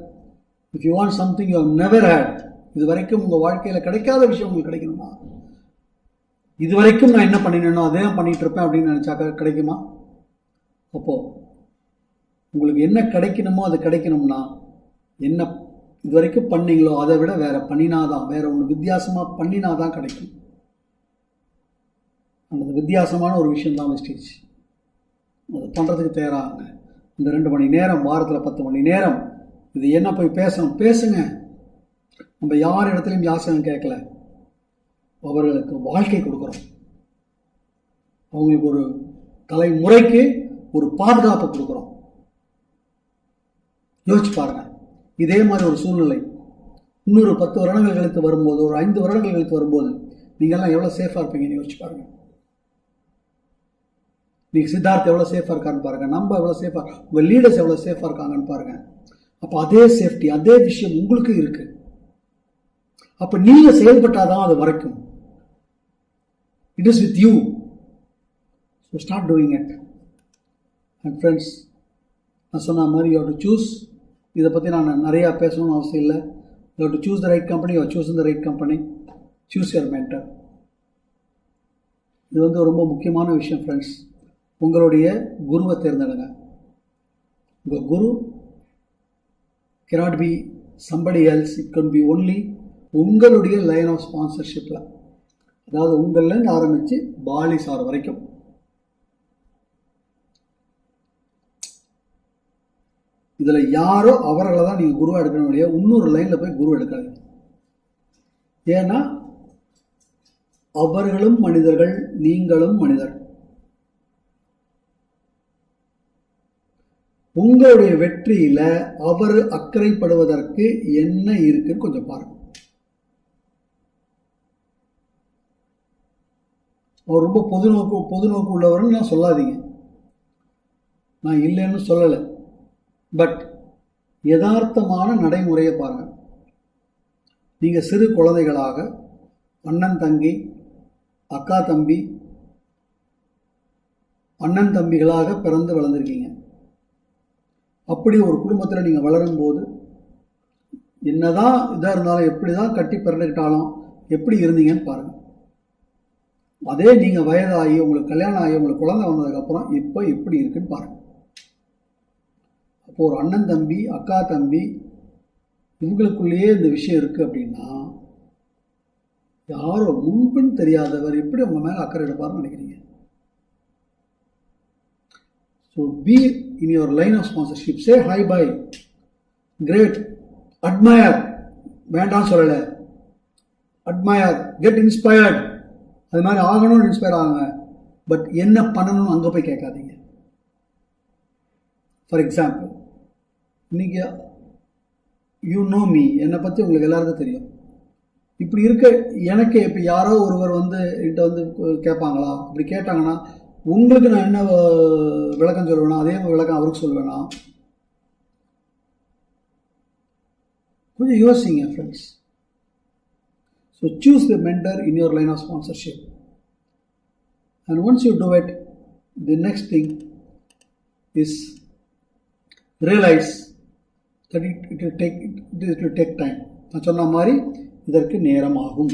S1: If you want something you have never had, இது வரைக்கும் உங்கள் வாழ்க்கையில் கிடைக்காத விஷயம் உங்களுக்கு கிடைக்கணுமா? இது வரைக்கும் நான் என்ன பண்ணினேனோ அதே பண்ணிட்டு இருப்பேன் அப்படின்னு நினச்சாக்க கிடைக்குமா? அப்போ உங்களுக்கு என்ன கிடைக்கணுமோ அது கிடைக்கணும்னா என்ன இது வரைக்கும் பண்ணீங்களோ அதை விட வேற பண்ணினாதான், வேற ஒன்று வித்தியாசமாக பண்ணினாதான் கிடைக்கும். அந்த வித்தியாசமான ஒரு விஷயம் தான் வெஸ்டேஜ். அதை பண்ணுறதுக்கு தயாராங்க. இந்த 2 மணி நேரம், வாரத்தில் 10 மணி நேரம், இது என்ன போய் பேசணும் பேசுங்க. நம்ம யார் இடத்துலையும் யாசகம் கேட்கல, அவர்களுக்கு வாழ்க்கை கொடுக்குறோம். அவங்களுக்கு ஒரு தலைமுறைக்கு ஒரு பாதுகாப்பு கொடுக்குறோம். யோசிச்சு பாருங்க, இதே மாதிரி ஒரு சூழ்நிலை இன்னொரு 10 வருடங்கள் கழித்து வரும்போது, ஒரு 5 வருடங்கள் கழித்து வரும்போது நீங்கள்லாம் எவ்வளோ சேஃபாக இருப்பீங்கன்னு யோசிச்சு பாருங்க. நீங்கள் சித்தார்த் எவ்வளோ சேஃபாக இருக்கான்னு பாருங்க, நம்ம எவ்வளோ சேஃபாக, உங்கள் லீடர்ஸ் எவ்வளோ சேஃபாக இருக்காங்கன்னு பாருங்க. அப்போ அதே சேஃப்டி, அதே விஷயம் உங்களுக்கு இருக்கு. அப்போ நீங்கள் செயல்பட்டாதான் அது வரைக்கும். It is with you. So start doing it. And friends, நான் சொன்ன மாதிரி யூ ஹவ் டு சூஸ். இதை பற்றி நான் நிறையா பேசணும்னு அவசியம் இல்லை. You have to choose the right company, you are choosing the right company. Choose your mentor. இது வந்து ரொம்ப முக்கியமான விஷயம் ஃப்ரெண்ட்ஸ். உங்களுடைய குருவை தேர்ந்தெடுங்க. உங்கள் குரு cannot be somebody else, it can be only உங்களுடைய லைன் ஆஃப் ஸ்பான்சர்ஷிப்பில், அதாவது உங்கள்லேருந்து ஆரம்பித்து பாலி சார் வரைக்கும். இதில் யாரோ அவர்களை தான் நீங்கள் குருவாக எடுக்கணும் இல்லையா, இன்னொரு லைனில் போய் குரு எடுக்காதீங்க. ஏன்னா அவர்களும் மனிதர்கள், நீங்களும் மனிதர். உங்களுடைய வெற்றியில அவர் அக்கறைப்படுவதற்கு என்ன இருக்குன்னு கொஞ்சம் பாருங்க. அவர் ரொம்ப பொதுநோக்கு உள்ளவர்னு நான் சொல்லாதீங்க, நான் இல்லைன்னு சொல்லலை. பட் யதார்த்தமான நடைமுறையை பாருங்க. நீங்க சிறு குழந்தைகளாக அண்ணன் தங்கி, அக்கா தம்பி, அண்ணன் தம்பிகளாக பிறந்து வளர்ந்துருக்கீங்க. அப்படி ஒரு குடும்பத்தில் நீங்கள் வளரும்போது என்னதான் இதாக இருந்தாலும், எப்படி தான் கட்டி பிறந்துக்கிட்டாலும் எப்படி இருந்தீங்கன்னு பாருங்கள். அதே நீங்கள் வயதாகி, உங்களுக்கு கல்யாணம் ஆகி, உங்களுக்கு குழந்தை வந்ததுக்கப்புறம் இப்போ எப்படி இருக்குன்னு பாருங்கள். அப்போ ஒரு அண்ணன் தம்பி, அக்கா தம்பி, இவங்களுக்குள்ளேயே இந்த விஷயம் இருக்குது அப்படின்னா, யாரோ முன்பின் தெரியாதவர் எப்படி உங்கள் மேலே அக்கறை எடுப்பார்னு நினைக்கிறீங்க? So be in your line of sponsorship. Say hi, bye, great, admire, வேண்டாம் சொல்லலை, admire, get inspired. அது மாதிரி ஆகணும்னு இன்ஸ்பயர் ஆகுங்க. பட் என்ன பண்ணணும்னு அங்கே போய் கேட்காதீங்க. ஃபார் எக்ஸாம்பிள், இன்னைக்கு யூ நோ மீ, என்னை பற்றி உங்களுக்கு எல்லாருக்கும் தெரியும். இப்படி இருக்க எனக்கு இப்போ யாரோ ஒருவர் வந்து என்கிட்ட வந்து கேட்பாங்களா? அப்படி கேட்டாங்கன்னா உங்களுக்கு நான் என்ன விளக்கம் சொல்லுவேனா, அதே விளக்கம் அவருக்கு சொல்லுவேனா? கொஞ்சம் யோசிங்க friends. So choose the mentor in your line of sponsorship. And once you do it, the next thing is realize that it will take time. நான் சொன்ன மாதிரி இதற்கு நேரம் ஆகும்.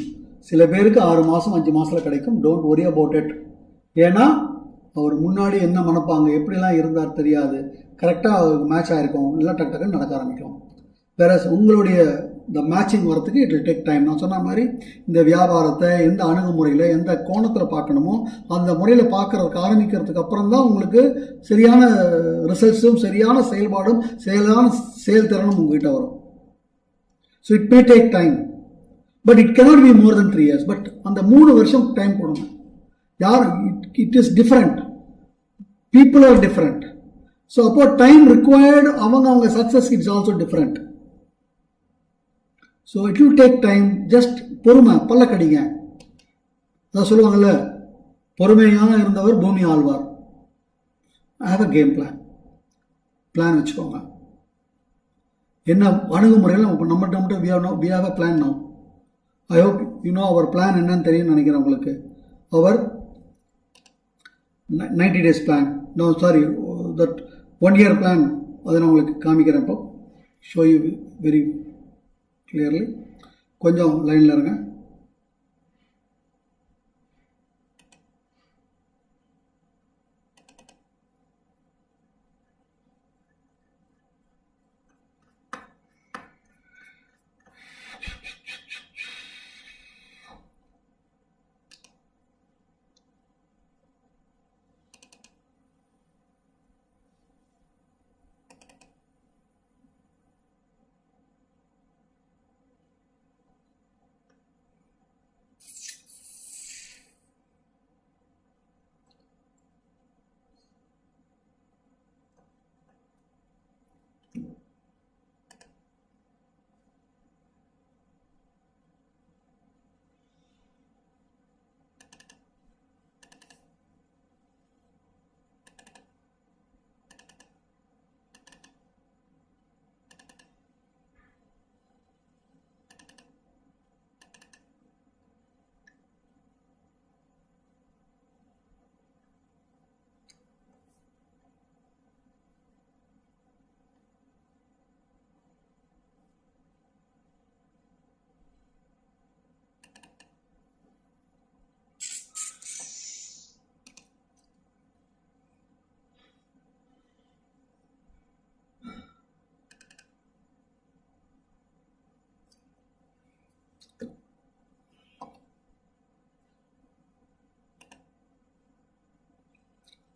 S1: சில பேருக்கு 6 மாதம் 5 மாதத்தில் கிடைக்கும். Don't worry about it. ஏன்னா அவர் முன்னாடி என்ன மனப்பாங்க எப்படிலாம் இருந்தார் தெரியாது. கரெக்டாக மேட்ச் ஆகிருக்கும், இல்லை டக்கு டக்குன்னு நடக்க ஆரம்பிக்கும். வேற உங்களுடைய இந்த மேட்சிங் வரத்துக்கு இட் வில் டேக் டைம். நான் சொன்ன மாதிரி இந்த வியாபாரத்தை எந்த அணுகுமுறையில் எந்த கோணத்தில் பார்க்கணுமோ அந்த முறையில் பார்க்கறதுக்கு ஆரம்பிக்கிறதுக்கு அப்புறம் தான் உங்களுக்கு சரியான ரிசல்ட்ஸும் சரியான செயல்பாடும் சரியான செயல்திறனும் உங்ககிட்ட வரும். So it may take time, but it cannot be more than 3 years. But அந்த 3 வருஷம் டைம் கொடுங்க. யார் it is different, people are different. So அப்போ டைம் ரிக்வயர்டு அவங்க success it's also different. So it will take time. Just பொறுமை, பல்லக்கடிங்க. அதான் சொல்லுவாங்கல்ல, பொறுமையாக இருந்தவர் பூமி ஆழ்வார். I have a game plan வச்சுக்கோங்க. என்ன அணுகுமுறையில் நம்மகிட்ட we have a plan now. I hope you know our plan என்னன்னு தெரியும் நினைக்கிறேன் உங்களுக்கு. our 90 days plan, no sorry, that 1 year plan, அதை நான் உங்களுக்கு காமிக்கிறேன். இப்போ show you very clearly. கொஞ்சம் லைனில் இருங்க.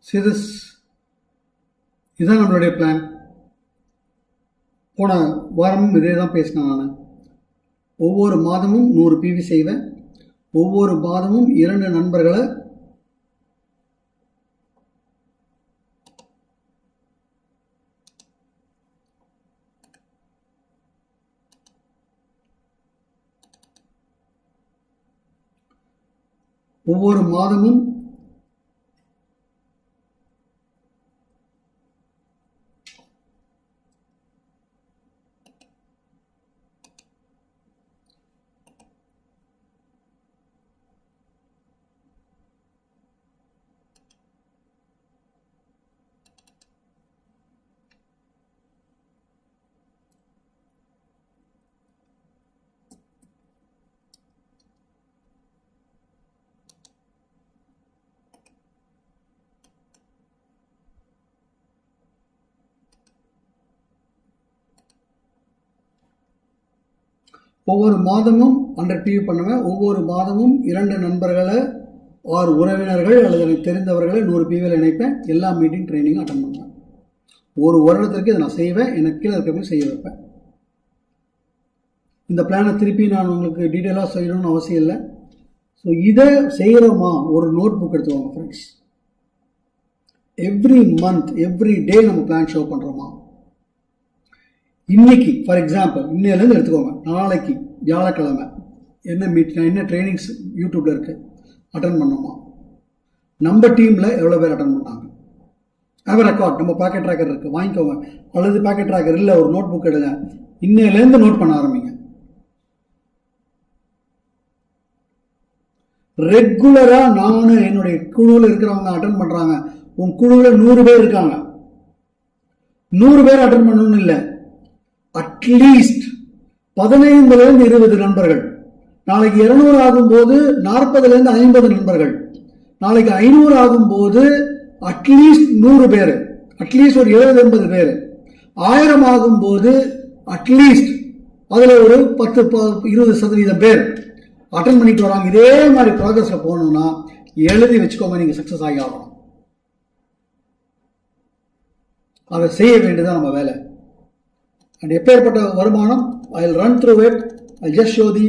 S1: See this, இதுதான் நம்மளுடைய பிளான். போன வாரமும் இதே தான் பேசினேன் நான். ஒவ்வொரு மாதமும் 100 PV செய்வேன். ஒவ்வொரு மாதமும் 2 நண்பர்களை ஒவ்வொரு மாதமும் ஒவ்வொரு மாதமும் 100 PV பண்ணுவேன். ஒவ்வொரு மாதமும் 2 நண்பர்களை 6 உறவினர்கள் அல்லது எனக்கு தெரிந்தவர்களை 100 PVயில் இணைப்பேன். எல்லா மீட்டிங் ட்ரைனிங்கும் அட்டன் பண்ணுவேன். ஒரு வருடத்திற்கு இதை நான் செய்வேன். எனக்கு கீழே இருக்கிறவங்க செய்ய வைப்பேன். இந்த பிளானை திருப்பி நான் உங்களுக்கு டீட்டெயிலாக செய்யணும்னு அவசியம் இல்லை. ஸோ இதை செய்கிறோமா, ஒரு நோட் புக் எடுத்துவாங்க friends. Every month every day நம்ம பிளான் ஷோ பண்ணுறோமா. இன்னைக்கு ஃபார் எக்ஸாம்பிள் இன்னையிலேருந்து எடுத்துக்கோங்க. நாளைக்கு வியாழக்கிழமை என்ன ட்ரைனிங்ஸ் யூடியூப்ல இருக்குது அட்டன் பண்ணோமா, நம்ம டீமில் எவ்வளோ பேர் அட்டன் பண்ணாங்க, ஹேவ் ரெக்கார்ட். நம்ம பாக்கெட் ட்ராக்கர் இருக்குது, வாங்கிக்கோங்க. அல்லது பாக்கெட் ட்ராக்கர் இல்லை, ஒரு நோட் புக் எடுங்க. இன்னையிலேருந்து நோட் பண்ண ஆரம்பிங்க. ரெகுலரா நானும் என்னுடைய குழுவில் இருக்கிறவங்க அட்டன் பண்றாங்க. உன் குழுவில் 100 பேர் இருக்காங்க, 100 பேர் அட்டன் பண்ணணும்னு இல்லை, அட்லீஸ்ட் 15 to 20 நண்பர்கள். நாளைக்கு 200 ஆகும்போது 40 to 50 நண்பர்கள். நாளைக்கு 500 ஆகும்போது அட்லீஸ்ட் 100 பேர், அட்லீஸ்ட் ஒரு 70-80 பேர். 1000 ஆகும்போது அட்லீஸ்ட் அதுல ஒரு 10-20% பேர் அட்டன் பண்ணிட்டு வராங்க. இதே மாதிரி ப்ராக்ரஸ்ல போகணும்னா எழுதி வச்சுக்கோங்க, நீங்க சக்சஸ் ஆகி ஆகணும். அதை செய்ய வேண்டியதான் நம்ம வேலை. அண்ட் எப்பேற்பட்ட வருமானம், I will run through it. I just show the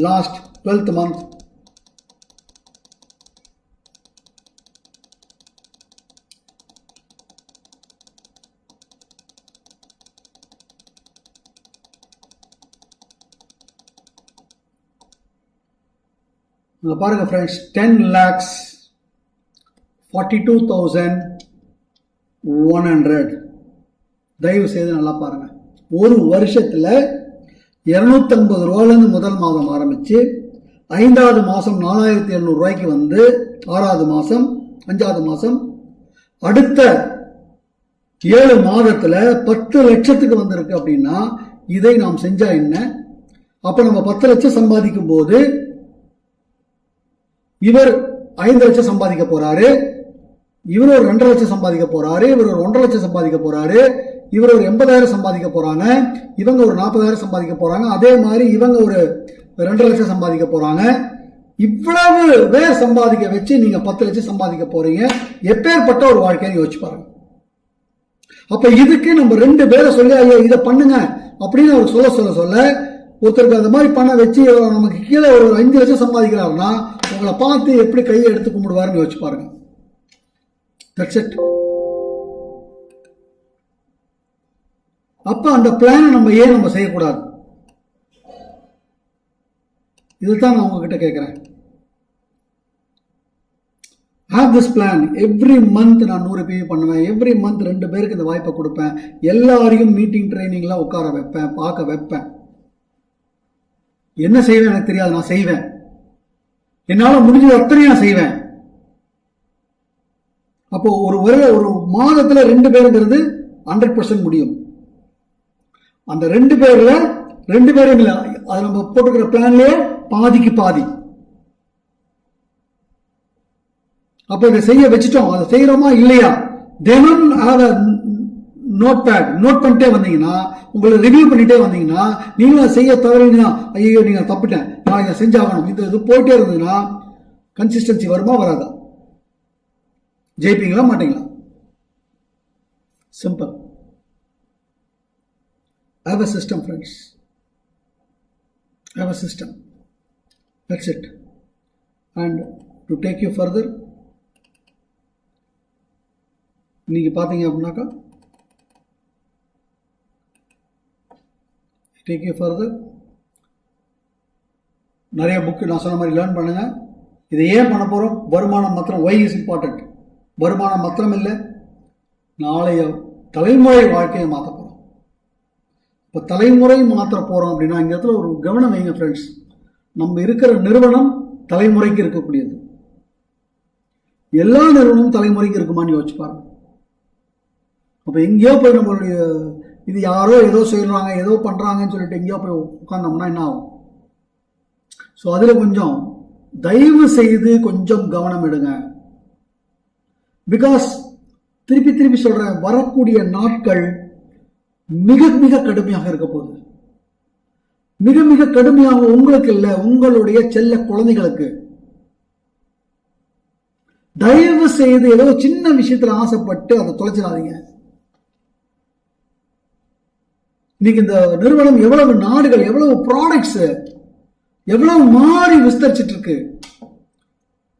S1: last 12th month. பாருங்க ஃப்ரெண்ட்ஸ், 10,42,100. தயவு செய்து நல்லா பாருங்க. ஒரு வருஷத்துல 250 ரூபாயிலிருந்து முதல் மாதம் ஆரம்பிச்சு 5வது மாசம் 4,700 ரூபாய்க்கு வந்து 6வது மாசம் 5வது மாசம் அடுத்த 7 மாதத்துல 10 லட்சத்துக்கு வந்திருக்கு அப்படின்னா இதை நாம் செஞ்சா என்ன? அப்ப நம்ம 10 லட்சம் சம்பாதிக்கும் போது இவர் 5 லட்சம் சம்பாதிக்க போறாரு, இவர் ஒரு 2.5 லட்சம் சம்பாதிக்க போறாரு, இவர் ஒரு 1.5 லட்சம் சம்பாதிக்க போறாரு, இவர் ஒரு 80,000 சம்பாதிக்க போறாங்க, இவங்க ஒரு 40,000 சம்பாதிக்க போறாங்க, அதே மாதிரி இவங்க ஒரு 2.5 லட்சம் சம்பாதிக்க போறாங்க. இவ்வளவு பேர் சம்பாதிக்க வச்சு நீங்க 10 லட்சம் சம்பாதிக்க போறீங்க. எப்பேற்பட்ட ஒரு வாழ்க்கையை யோசிச்சு பாருங்க. அப்ப இதுக்கு நம்ம 2 பேரை சொல்லி ஐயோ இதை பண்ணுங்க அப்படின்னு அவர் சொல்ல ஒருத்தருக்கு அந்த மாதிரி பண்ண வச்சு நமக்கு கீழே ஒரு 5 லட்சம் சம்பாதிக்கிறாருன்னா உங்களை பார்த்து எப்படி கையை எடுத்து கும்பிடுவாருன்னு யோசிச்சு பாருங்க. That's it. அப்ப அந்த பிளானை நம்ம செய்யக்கூடாது. இதுதான் நான் உங்ககிட்ட கேட்கிறேன். have this plan. every month நான் 100 PV பண்ணுவேன். every month 2 பேருக்கு இந்த வாய்ப்பை கொடுப்பேன். எல்லாரையும் மீட்டிங் ட்ரைனிங்லாம் உட்கார வைப்பேன், பார்க்க வைப்பேன். என்ன செய்வேன் எனக்கு தெரியாது, நான் செய்வேன். என்னால முடிஞ்சது அத்தனையும் நான் செய்வேன். அப்போ ஒரு மாதத்துல 2 பேருங்கிறது 100% முடியும். அந்த 2 பேர்ல 2 பேரும் இல்ல, அது நம்ம போட்டுக்கிற பிளான்லயே பாதிக்கு பாதி. அப்ப இதை செய்ய வச்சுட்டோம், அதை செய்யறோமா இல்லையா, தினம் நோட் பண்ணிட்டே வந்தீங்கன்னா, உங்களை ரிவ்யூ பண்ணிட்டே வந்தீங்கன்னா, நீங்களும் செய்ய தவறுனா ஐயோ நீங்க தப்பிட்டேன், நான் இதை செஞ்சாகணும், இது போயிட்டே இருந்ததுன்னா கன்சிஸ்டன்சி வருமா வராதா? ஜெயிப்பீங்களா மாட்டீங்களா? Simple. Have a system, friends. Have a system. That's it. And to take you further, நீங்க பாத்தீங்க அப்படின்னாக்கா take you further, நிறைய புக்கு நான் சொன்ன மாதிரி லேர்ன் பண்ணுங்க. இதை ஏன் பண்ண போறோம்? வருமானம் மாத்திரம். why is important? வருமானம் மாத்திரம் இல்லை, நாளைய தலைமுறை வாழ்க்கையை மாற்ற போறோம். இப்போ தலைமுறை மாற்ற போறோம் அப்படின்னா இந்த இடத்துல ஒரு கவனம் வைங்க ஃப்ரெண்ட்ஸ். நம்ம இருக்கிற நிறுவனம் தலைமுறைக்கு இருக்கக்கூடியது. எல்லா நிறுவனமும் தலைமுறைக்கு இருக்குமான்னு யோசிச்சு பாருங்க. அப்ப எங்கேயோ போய் நம்மளுடைய இது யாரோ ஏதோ செய்யறாங்க ஏதோ பண்றாங்கன்னு சொல்லிட்டு எங்கேயோ போய் உட்கார்ந்தோம்னா என்ன ஆகும்? ஸோ அதுல கொஞ்சம் தயவு செய்து கொஞ்சம் கவனம் எடுங்க. பிகாஸ் திருப்பி சொல்றேன், வரக்கூடிய நாட்கள் மிக மிக கடுமையாக இருக்க போகுது. மிக மிக கடுமையாக உங்களுக்கு இல்ல, உங்களுடைய செல்ல குழந்தைகளுக்கு. தயவு செய்து ஏதோ சின்ன விஷயத்துல ஆசைப்பட்டு அதை தொலைச்சிடாதீங்க. இன்னைக்கு இந்த நிறுவனம் எவ்வளவு நாடுகள், எவ்வளவு ப்ராடக்ட்ஸ், எவ்வளவு மாறி விஸ்தரிச்சிட்டு இருக்கு,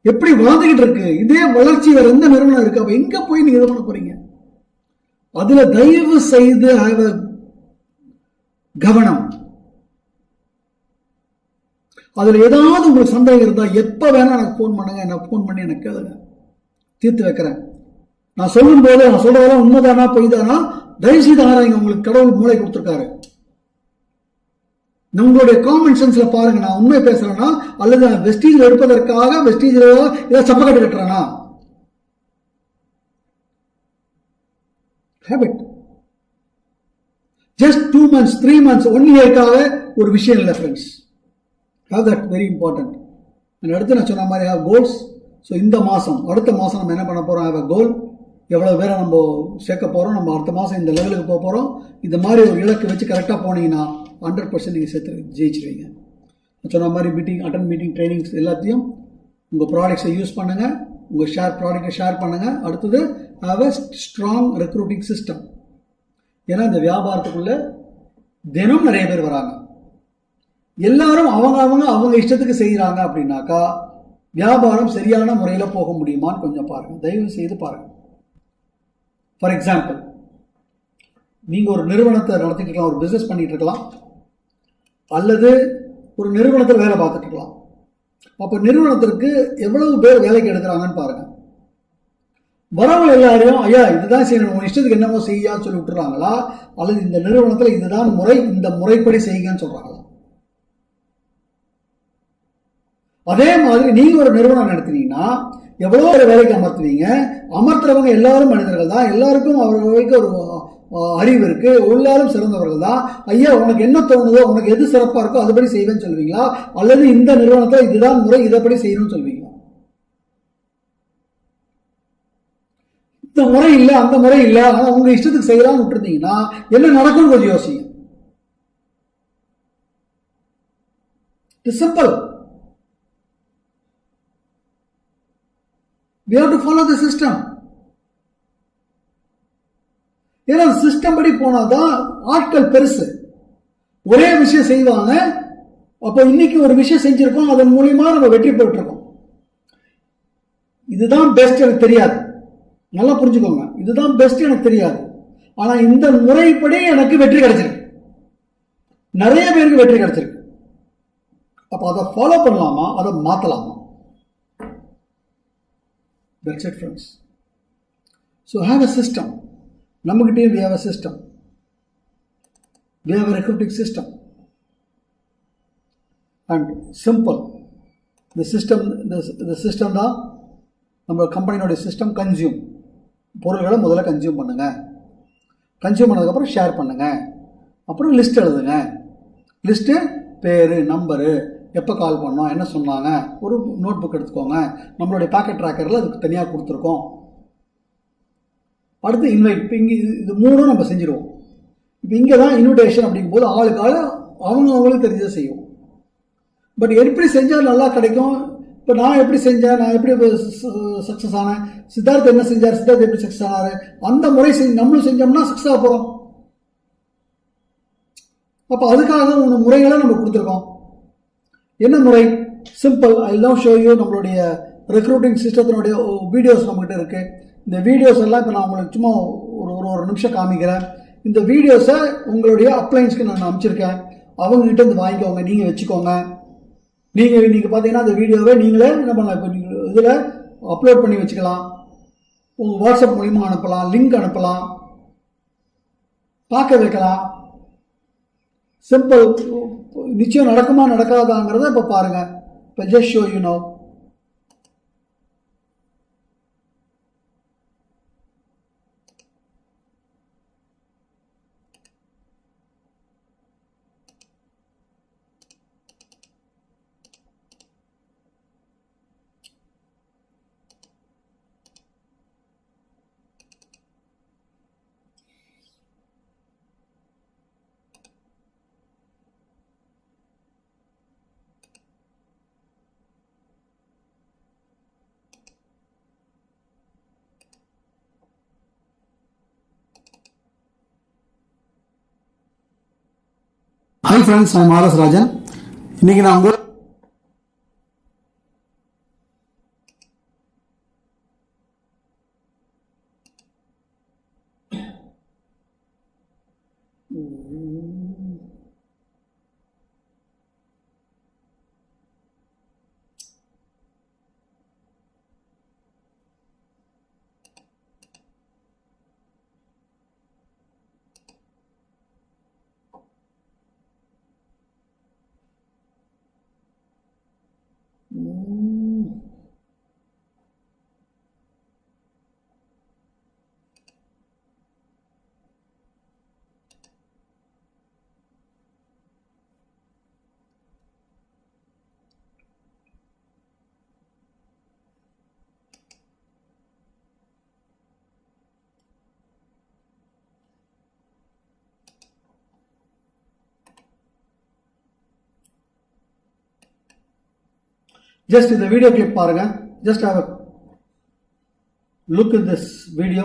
S1: எப்படி வளர்ந்துகிட்டு இருக்கு. இதே வளர்ச்சி வேற எந்த நிறுவனம் இருக்கு? அப்ப எங்க போய் நீங்க இது பண்ண போறீங்க? அதுல தயவு செய்து கவனம். அதுல ஏதாவது உங்களுக்கு சந்தேகம் இருந்தா எப்ப வேணா எனக்கு போன் பண்ணுங்க, எனக்கு போன் பண்ணி எனக்கு கேளுங்க, தீர்த்து வைக்கிறேன். நான் சொல்லும் போது நான் சொல்றதெல்லாம் உண்மைதானா பொய்தானா தயவு செய்து ஆராய்ங்க. உங்களுக்கு கடவுள் மூளை கொடுத்திருக்காரு. உங்களுடைய காமன் சென்ஸ்ல பாருங்க, நான் உண்மை பேசுறேன்னா அல்லது வெஸ்டீஜ் எடுப்பதற்காக வெஸ்டீஜ் ஏதாவது சப்பக்கட்டு கட்டுறானா? ஹேபிட். ஜஸ்ட் 2 months 3 months 1 yearக்காக ஒரு விஷயம் இல்லை friends. Have that very important. அடுத்து நான் சொன்ன மாதிரி ஹேவ் கோல்ஸ். ஸோ இந்த மாதம் அடுத்த மாதம் நம்ம என்ன பண்ண போகிறோம்? ஹேவ் அ கோல். எவ்வளோ பேரை நம்ம சேர்க்க போகிறோம், நம்ம அடுத்த மாதம் இந்த லெவலுக்கு போக போகிறோம். இந்த மாதிரி ஒரு இலக்கு வச்சு கரெக்டாக போனீங்கன்னா 100% நீங்கள் ஜெயிச்சிருவீங்க. சொன்ன மாதிரி அட்டன் மீட்டிங் ட்ரைனிங்ஸ் எல்லாத்தையும் உங்கள் ப்ராடக்ட்ஸை யூஸ் பண்ணுங்கள், உங்கள் ப்ராடக்டை ஷேர் பண்ணுங்கள். அடுத்தது have a strong recruiting system. ஏன்னா இந்த வியாபாரத்துக்குள்ள தினம் நிறைய பேர் வராங்க. எல்லாரும் அவங்க இஷ்டத்துக்கு செய்கிறாங்க அப்படின்னாக்கா வியாபாரம் சரியான முறையில் போக முடியுமான்னு கொஞ்சம் பாருங்க, தயவு செய்து பாருங்க. ஃபார் எக்ஸாம்பிள், நீங்க ஒரு நிறுவனத்தை நடத்திட்டு இருக்கலாம், ஒரு பிசினஸ் பண்ணிட்டு இருக்கலாம், அல்லது ஒரு நிறுவனத்தில் வேலை பார்த்துட்டு இருக்கலாம். அப்போ நிறுவனத்திற்கு எவ்வளவு பேர் வேலைக்கு எடுக்கிறாங்கன்னு பாருங்க. வரவங்க எல்லாரையும் ஐயா இதுதான் செய்யணும், உங்க இஷ்டத்துக்கு என்னமோ செய்யான்னு சொல்லி விட்டுறாங்களா, அல்லது இந்த நிறுவனத்தில் இதுதான் முறை, இந்த முறைப்படி செய்யுங்கன்னு சொல்றாங்களா? அதே மாதிரி நீங்க ஒரு நிறுவனம் நடத்தினீங்கன்னா எவ்வளவு பேர் வேலைக்கு அமர்த்துவீங்க. அமர்த்துறவங்க எல்லாரும் மனிதர்கள் தான், எல்லாருக்கும் அவர்களுக்கு ஒரு அறிவு இருக்கு, எல்லாரும் சிறந்தவர்கள் தான். ஐயா உனக்கு என்ன தோணுதோ, உனக்கு எது சிறப்பா இருக்கோ அதுபடி செய்வேன்னு சொல்லுவீங்களா, அல்லது இந்த நிறுவனத்தில் இதுதான் முறை, இதைப்படி செய்யணும்னு சொல்லுவீங்களா? இந்த முறை இல்லை, அந்த முறை இல்லை, ஆனா உங்க இஷ்டத்துக்கு செய்யலாம்னு விட்டுருந்தீங்கன்னா என்ன நடக்கும் கொஞ்சம் யோசிங்க. It's simple. We have to follow the system. ஏன்னா சிஸ்டம் படி போனாதான் ஆட்கள் பெருசு. ஒரே விஷயம் செய்வாங்க. அப்போ இன்னைக்கு ஒரு விஷயம் செஞ்சிருக்கோம், அதன் மூலியமா நம்ம வெற்றி பெற்றிருக்கோம். இதுதான் பெஸ்ட் எனக்கு தெரியாது, நல்லா புரிஞ்சுக்கோங்க. இதுதான் பெஸ்ட் எனக்கு தெரியாது, ஆனா இந்த முறைப்படி எனக்கு வெற்றி கிடைச்சிருக்கு, நிறைய பேருக்கு வெற்றி கிடைச்சிருக்கு. அப்ப அதை ஃபாலோ பண்ணலாமா, அதை மாத்தலாமா? That's it, friends. So have a system. Namukite we have a system. We have a recruiting system. And simple. The system தான் நம்ம கம்பெனியோட சிஸ்டம். கன்சியூம், பொருள்களை முதல்ல கன்சியூம் பண்ணுங்க. கன்சியூம் பண்ணதுக்கப்புறம் ஷேர் பண்ணுங்க. அப்புறம் லிஸ்ட் எழுதுங்க. லிஸ்ட்டு பேரு, நம்பரு, எப்போ கால் பண்ணோம், என்ன சொன்னாங்க, ஒரு நோட் புக் எடுத்துக்கோங்க. நம்மளுடைய பாக்கெட் ட்ராக்கரில் அதுக்கு தனியாக கொடுத்துருக்கோம். அடுத்து இன்வைட். இப்போ இங்கே இது மூணும் நம்ம செஞ்சுருவோம். இப்போ இங்கே தான் இன்விடேஷன் அப்படிங்கும்போது ஆளுக்கு ஆள் அவங்களுக்கு தெரிஞ்சதை செய்வோம். பட் எப்படி செஞ்சால் நல்லா கிடைக்கும்? இப்போ நான் எப்படி செஞ்சேன், நான் எப்படி சக்ஸஸ் ஆனேன், சித்தார்த் என்ன செஞ்சார், சித்தார்த் எப்படி சக்ஸஸ் ஆனாரு, அந்த முறை நம்மளும் செஞ்சோம்னா சக்ஸஸ் ஆக போகிறோம். அப்போ அதுக்காக ஒரு முறைகளை நம்ம கொடுத்துருக்கோம். என்ன முறை? Simple. I love show you. நம்மளுடைய ரெக்ரூட்டிங் சிஸ்டத்தினுடைய வீடியோஸ் நம்மகிட்ட இருக்கு. இந்த வீடியோஸ் எல்லாம் இப்போ நான் உங்களுக்கு சும்மா ஒரு நிமிஷம் காமிக்கிறேன். இந்த வீடியோஸை உங்களுடைய அப்ளைன்ஸ்க்கு நான் அனுப்பிச்சிருக்கேன். அவங்ககிட்ட இருந்து வாங்கிக்கோங்க, நீங்கள் வச்சுக்கோங்க. நீங்கள் இன்னைக்கு பார்த்தீங்கன்னா அந்த வீடியோவை நீங்களே என்ன பண்ணலாம், இப்போ நீங்கள் இதில் அப்லோட் பண்ணி வச்சுக்கலாம். உங்கள் வாட்ஸ்அப் மூலிமா அனுப்பலாம், லிங்க் அனுப்பலாம், பார்க்க வைக்கலாம். சிம்பிள். நிச்சயம் நடக்குமா நடக்காதாங்கிறத இப்போ பாருங்க. இப்போ just show you know. Hi friends, நான் ஆர் எஸ் ராஜன். இன்னைக்கு நான் உங்க ஜஸ்ட் இந்த வீடியோ கிளிப் பாருங்க. Just have a look at this video.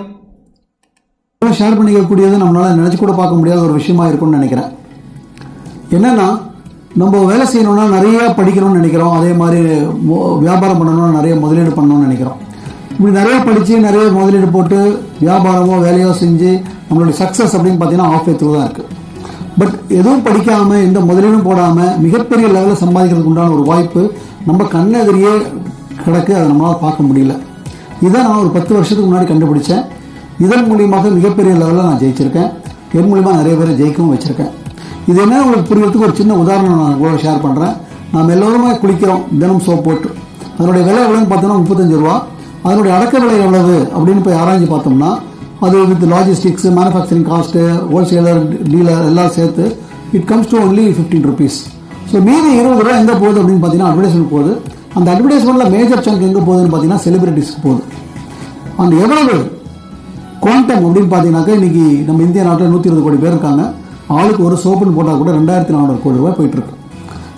S1: Share பண்ணிக்கக்கூடியது நம்மளால நினைச்சு கூட பார்க்க முடியாத ஒரு விஷயமா இருக்கும்னு நினைக்கிறேன். என்னன்னா, நம்ம வேலை செய்யணும்னா நிறைய படிக்கணும்னு நினைக்கிறோம், அதே மாதிரி வியாபாரம் பண்ணணும்னா நிறைய முதலீடு பண்ணணும்னு நினைக்கிறோம். இப்படி நிறைய படித்து நிறைய முதலீடு போட்டு வியாபாரமோ வேலையோ செஞ்சு நம்மளுடைய சக்ஸஸ் அப்படின்னு பார்த்தீங்கன்னா ஆஃப் வே த்ரூ தான் இருக்குது. பட் எதுவும் படிக்காமல் எந்த முதலீடும் போடாமல் மிகப்பெரிய லெவலில் சம்பாதிக்கிறதுக்கு உண்டான ஒரு வாய்ப்பு நம்ம கண்ணெதிரியே கிடக்கு, அதை நம்மளால் பார்க்க முடியல. இதை நான் ஒரு 10 வருஷத்துக்கு முன்னாடி கண்டுபிடிச்சேன். இதன் மூலியமாக மிகப்பெரிய லெவலில் நான் ஜெயிச்சிருக்கேன். என் மூலியமாக நிறைய பேரை ஜெயிக்கவும் வச்சுருக்கேன். இது என்ன உங்களுக்கு புரியறதுக்கு ஒரு சின்ன உதாரணம் நான் கூட ஷேர் பண்ணுறேன். நாம் எல்லோருமே குளிக்கிறோம் தினம் சோப் போட்டு. அதனுடைய விலை எவ்வளோன்னு பார்த்தோம்னா 35 ரூபா. அதனுடைய அடக்க விலை எவ்வளவு அப்படின்னு போய் ஆராய்ச்சி பார்த்தோம்னா அது with logistics, manufacturing cost, wholesaler, dealer எல்லாம் சேர்த்து it comes to only 15 rupees. So மீதி 20 ரூபா எங்கே போகுது அப்படின்னு பார்த்தீங்கன்னா அட்வர்டைஸ்மெண்ட் போகுது. அந்த அட்வர்டைஸ்மெண்ட்டில் மேஜர் சங்க் எங்கே போகுதுன்னு பார்த்தீங்கன்னா செலிபிரிட்டிஸ்க்கு போகுது. அந்த எவ்வளவு குவாண்டம் அப்படின்னு பார்த்தீங்கன்னாக்கா இன்றைக்கி நம்ம இந்திய நாட்டில் 120 கோடி பேர் இருக்காங்க. ஆளுக்கு ஒரு சோப்புன்னு போட்டால் கூட 2400 கோடி ரூபாய் போயிட்டுருக்கு.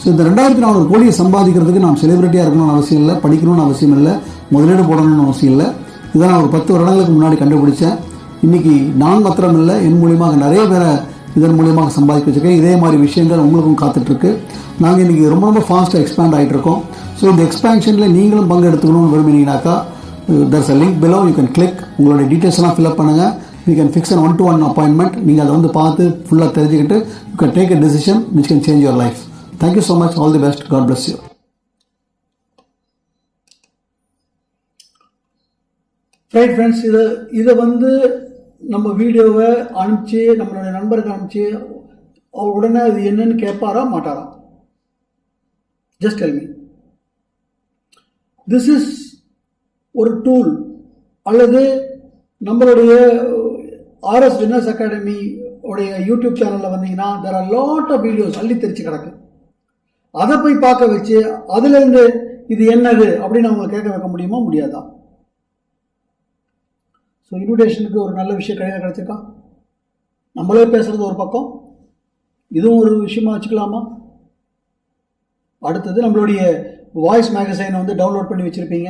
S1: ஸோ இந்த 2400 கோடியை சம்பாதிக்கிறதுக்கு நாம் செலிபிரிட்டியாக இருக்கணும்னு அவசியம் இல்லை, படிக்கணும்னு அவசியம் இல்லை, முதலீடு போடணும்னு அவசியம் இல்லை. இதை நான் ஒரு 10 வருடங்களுக்கு முன்னாடி கண்டுபிடிச்சேன். இன்றைக்கி நான் மாத்திரம் இல்லை, என் மூலியமாக நிறைய பேரை இதன் மூலியமாக சம்பாதிக்க வச்சுருக்கேன். இதே மாதிரி விஷயங்கள் உங்களுக்கும் காத்துட்ருக்கு. நாங்கள் இன்றைக்கி ரொம்ப ரொம்ப ஃபாஸ்ட்டாக எக்ஸ்பேண்ட் ஆகிட்டு இருக்கோம். ஸோ இந்த எக்ஸ்பேன்ஷனில் நீங்களும் பங்கு எடுத்துக்கணும்னு விரும்பினீங்கன்னாக்கா there's a link below, you can click. உங்களுடைய டீட்டெயில்ஸ் எல்லாம் ஃபில்அப் பண்ணுங்கள். we can fix an 1-to-1 appointment. நீங்கள் அதை வந்து பார்த்து ஃபுல்லாக தெரிஞ்சுக்கிட்டு you can take a decision which can change your life. Thank you so much. All the best. God bless you. Right friends, இதை வந்து நம்ம வீடியோவை அனுப்பிச்சு நம்மளுடைய நண்பருக்கு அனுப்பிச்சு அவர் உடனே அது என்னன்னு கேட்பாரா மாட்டாரா? Just tell me. This is ஒரு டூல். அல்லது நம்மளுடைய RS வின்னர்ஸ் அகாடமி உடைய யூடியூப் சேனலில் வந்தீங்கன்னா there are lot of videos அள்ளி தெரிச்சு கிடக்கு. அதை போய் பார்க்க வச்சு அதுலேருந்து இது என்னது அப்படின்னு அவங்களை கேட்க வைக்க முடியுமா? முடியாதா? ஸோ இன்விடேஷனுக்கு ஒரு நல்ல விஷயம் கையில் கிடச்சிருக்கா? நம்மளே பேசுகிறது ஒரு பக்கம், இதுவும் ஒரு விஷயமா வச்சுக்கலாமா? அடுத்தது நம்மளுடைய வாய்ஸ் மேகசைனை வந்து டவுன்லோட் பண்ணி வச்சுருப்பீங்க,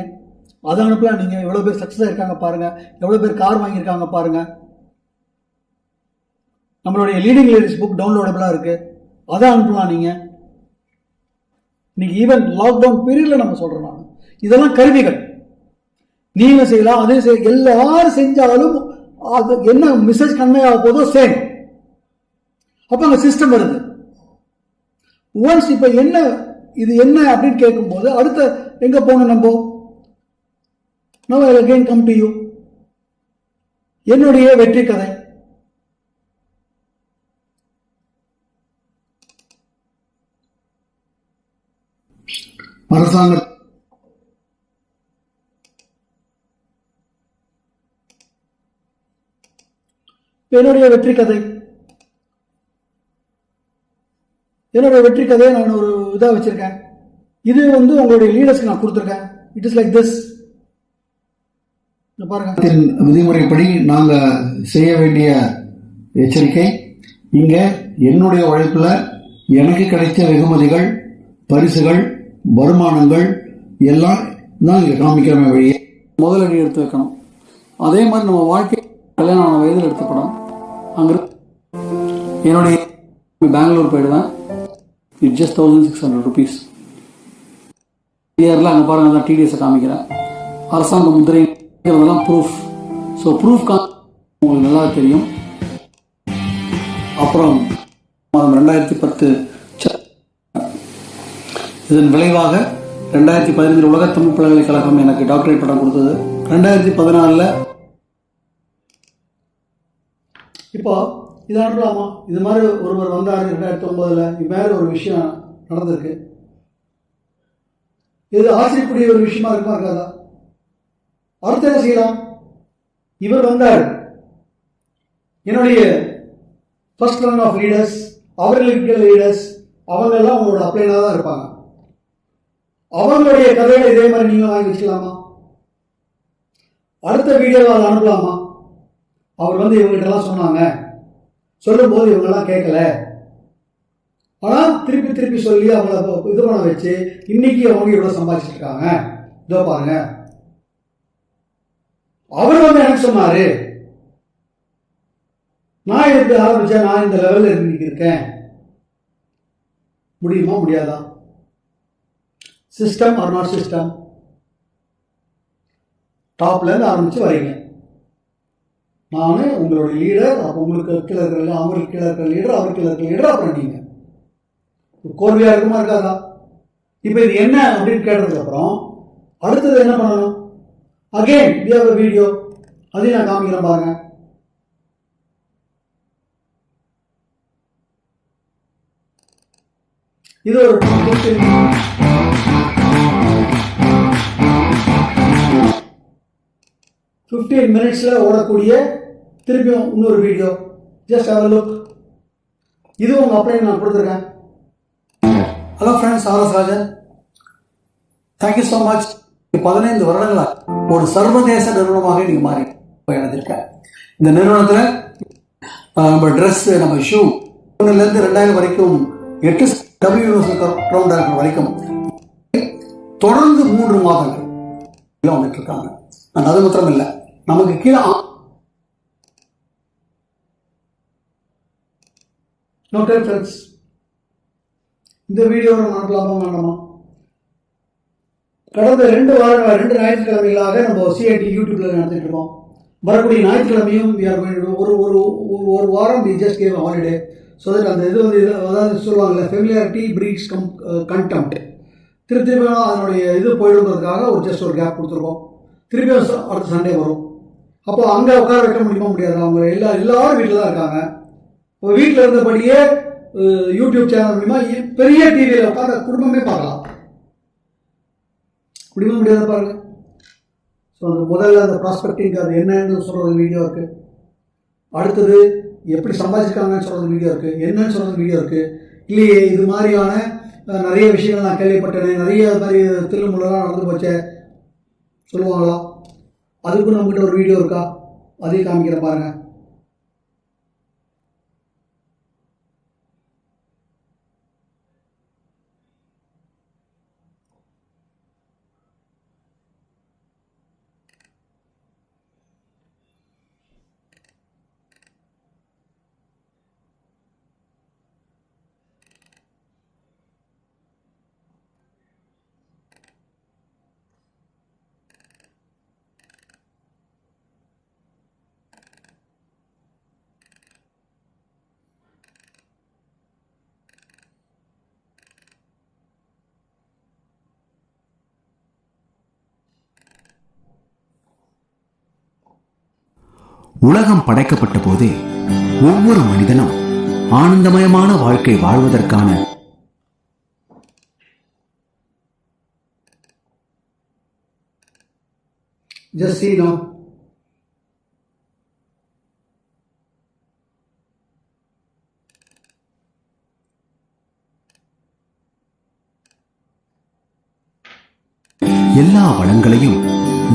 S1: அதை அனுப்பலாம். நீங்கள் எவ்வளோ பேர் சக்ஸஸ் ஆகிருக்காங்க பாருங்கள், எவ்வளோ பேர் கார் வாங்கியிருக்காங்க பாருங்கள். நம்மளுடைய லீடிங் லேடிஸ் புக் டவுன்லோடபுளாக இருக்குது, அதை அனுப்பலாம். நீங்கள் இன்னைக்கு ஈவன் லாக்டவுன் பீரியடில் நம்ம சொல்கிறோம், நான் இதெல்லாம் கருவிகள். நீங்க செய்யலாம், அதே எல்லாரும் செஞ்சாலும் அது என்ன மெசேஜ் கன்வே ஆக போதோ சேம். அப்ப அங்க சிஸ்டம் வருது. ஒன்ஸ் இப்ப என்ன இது என்ன அப்படின்னு கேட்கும்போது அடுத்த எங்க போகணும் நம்ம? Now I again come to you. என்னுடைய வெற்றி கதை. அரசாங்க என்னுடைய வெற்றி கதை. என்னுடைய வெற்றி கதையை நான் ஒரு இதாக வச்சிருக்கேன். இது வந்து உங்களுடைய லீடர்ஸ்க்கு நான் கொடுத்துருக்கேன். It is like this. பாருங்க, விதிமுறைப்படி நாங்க செய்ய வேண்டிய எச்சரிக்கை. இங்க என்னுடைய உழைப்புல எனக்கு கிடைச்ச வெகுமதிகள், பரிசுகள், வருமானங்கள் எல்லாம் தான் இங்க காமிக்கிற வழியே முதலடி எடுத்து வைக்கணும். அதே மாதிரி நம்ம வாழ்க்கை கல்யாணம் ஆன வயதில் எடுத்த படம். அங்கே என்னுடைய பெங்களூர் போயிடுவேன். It just 1600 rupees. இயரில் அங்கே பாருங்கள், தான் டிடிஎஸை காமிக்கிறேன். அரசாங்க முத்திரை இதெல்லாம் ப்ரூஃப். ஸோ ப்ரூஃப் உங்களுக்கு நல்லா தெரியும். அப்புறம் 2010 இதன் விளைவாக 2015 உலக தமிழ் பல்கலைக்கழகம் எனக்கு டாக்டரேட் பட்டம் கொடுத்தது. 2014 இப்போ இதை அனுப்பலாமா? இது மாதிரி ஒருவர் வந்தார் 2009. இது மாதிரி ஒரு விஷயம் நடந்திருக்கு. இது ஆச்சரியக்கூடிய ஒரு விஷயமா இருக்குமா இருக்காதா? அடுத்த என்ன செய்யலாம்? இவர் வந்தார், என்னுடைய ஃபர்ஸ்ட் ரன் ஆஃப் லீடர்ஸ், அவர்களுக்கு லீடர்ஸ், அவங்க எல்லாம் உங்களோட அப்ளைனாக தான் இருப்பாங்க. அவங்களுடைய கதையை இதே மாதிரி நீங்க வாங்கி வச்சுக்கலாமா? அடுத்த வீடியோவை அதை அனுப்பலாமா? அவர் வந்து இவங்ககிட்ட எல்லாம் சொன்னாங்க, சொல்லும் போது இவங்கெல்லாம் கேட்கல, ஆனால் திருப்பி திருப்பி சொல்லி அவங்கள இது பண்ண வச்சு இன்னைக்கு அவங்க இவ்வளோ சம்பாதிச்சிட்டு இருக்காங்க. இதோ பாருங்க, அவர் வந்து எனக்கு சொன்னாரு, நான் எப்படி ஆரம்பிச்சேன், நான் இந்த லெவலில் இன்னைக்கு இருக்கேன். முடியுமா? முடியாதா? System or not system? டாப்ல இருந்து ஆரம்பிச்சு வரீங்க. நான் உங்களுடைய லீடர், அப்போ உங்களுக்கு கீழே இருக்கிற அவங்களுக்கு கீழே இருக்கிற லீடர், அவருக்கு கீழே இருக்கிற லீடர், அப்புறம் நீங்க கோர்வையா இருக்குமா இருக்காதா? இப்ப இது என்ன அப்படின்னு கேட்டதுக்கு அப்புறம் அடுத்தது என்ன பண்ணணும்? Again we have a video, அதையும் நான் காமிக்கிறேன் பாருங்க. இது ஒரு 15 மினிட்ஸ்ல ஓடக்கூடிய திருப்பியும் இன்னொரு video. Just have a look. இது உங்க அப்ளை நான் கொடுத்துருக்கேன். Hello friends, RS Rajan. Thank you so much. 15 வருடங்களா ஒரு சர்வதேச நிறுவனமாக நீங்க மாறி பயணிச்சிருக்க. இந்த நிறுவனத்தில் நம்ம ட்ரெஸ், நம்ம ஷூ 1லேருந்து 2000 வரைக்கும் 8 ரவுண்ட் வரைக்கும் தொடர்ந்து 3 மாதங்கள் வந்துட்டு இருக்காங்க. அது மாத்திரம் இல்லை, நமக்கு கீழே ஃப்ரெண்ட்ஸ், இந்த வீடியோ நடக்கலாமா வேண்டாமா? கடந்த 2 ஞாயிற்றுக்கிழமைகளாக நம்ம சிஐடி யூடியூப்ல நடத்திட்டு இருக்கோம். வரக்கூடிய ஞாயிற்றுக்கிழமையும் ஒரு வாரம் we just gave a holiday so that அந்த இது வந்து அதாவது சொல்லுவாங்கல்ல, ஃபெமிலியாரிட்டி breeds contempt. திருப்பி அதனுடைய இது போயிடுங்கிறதுக்காக ஜஸ்ட் ஒரு கேப் கொடுத்துருக்கோம். திருப்பி அடுத்த சண்டே வரும். அப்போ அங்கே உட்கார வைக்க முடியுமா? முடியாது. அவங்க எல்லாரும் வீட்டில் தான் இருக்காங்க. இப்போ வீட்டில் இருந்தபடியே யூடியூப் சேனல் மூலிமா பெரிய டிவியில் உட்கார குடும்பமே பார்க்கலாம். முடியுமா? முடியாத பாருங்க. ஸோ அந்த முதல்ல அந்த ப்ராஸ்பெக்டிங் அது என்னன்னு சொல்கிறது வீடியோ இருக்குது. அடுத்தது எப்படி சம்பாதிச்சிருக்காங்கன்னு சொல்கிறது வீடியோ இருக்குது. என்னன்னு சொல்கிறது வீடியோ இருக்குது. இல்லையே இது மாதிரியான நிறைய விஷயங்கள் நான் கேள்விப்பட்டேன், நிறைய மாதிரி திருமுள்ளலாம் நடந்து போச்சே சொல்லுவாங்களா? அதுக்கும் நம்மகிட்ட ஒரு வீடியோ இருக்கா, அதையும் காமிக்கிறேன் பாருங்க.
S6: உலகம் படைக்கப்பட்ட போதே ஒவ்வொரு மனிதனும் ஆனந்தமயமான வாழ்க்கை வாழ்வதற்கான எல்லா வளங்களையும்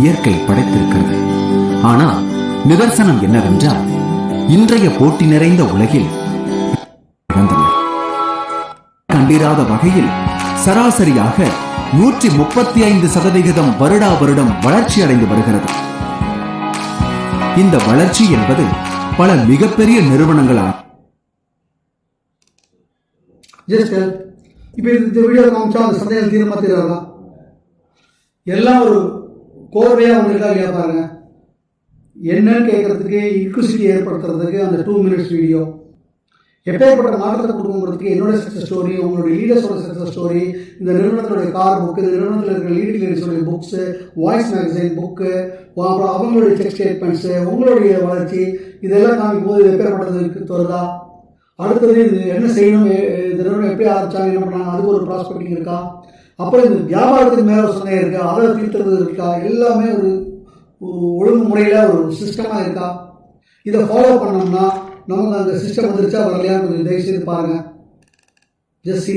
S6: இயற்கை படைத்திருக்கிறது. ஆனால் நிதர்சனம் என்னவென்றால், இன்றைய போட்டி நிறைந்த உலகில் கண்டிராத வகையில் சராசரியாக 135% வருடா வருடம் வளர்ச்சி அடைந்து வருகிறது. இந்த வளர்ச்சி என்பது பல மிகப்பெரிய நிறுவனங்களான
S1: எல்லாம் ஒரு கோர்வையா வந்திருக்கா இல்லையா பாருங்க. என்னன்னு கேட்கறதுக்கு, இன்க்ளூசிவிட்டி ஏற்படுத்துறதுக்கு அந்த 2 மினிட்ஸ் வீடியோ, எப்பேற்பட்ட மாற்றத்தை கொடுக்குங்கிறதுக்கு என்னோட சக்ஸஸ் ஸ்டோரி, உங்களுடைய லீடர்ஸோட சக்ஸஸ் ஸ்டோரி, இந்த நிறுவனத்துடைய கார் புக்கு, இந்த நிறுவனத்தில் இருக்கிற லீடர்ஸோடைய புக்ஸு, வாய்ஸ் மேகசைன் புக்கு, அப்புறம் அவங்களுடைய செக் ஸ்டேட்மெண்ட்ஸு, உங்களுடைய வளர்ச்சி, இதெல்லாம் காமிக்கும் போது எப்பேற்பட்டது தருதா? அடுத்தது இது என்ன செய்யணும், இந்த நிறுவனம் எப்படி ஆரம்பிச்சாங்க, என்ன பண்ணாங்க, அதுக்கு ஒரு ப்ராஸ்பெக்டிங் இருக்கா? அப்புறம் இந்த வியாபாரத்துக்கு மேலே ஒரு சந்தேகம் இருக்கா, அதை தீர்த்துறது இருக்கா? எல்லாமே ஒரு ஒழுங்கு முறையில் ஒரு சிஸ்டமாக இருக்கா? இதை ஃபாலோ பண்ணோம்னா நமக்கு அந்த சிஸ்டம் வந்துருச்சா வரலையா கொஞ்சம் தயவு செய்து பாருங்க. Just C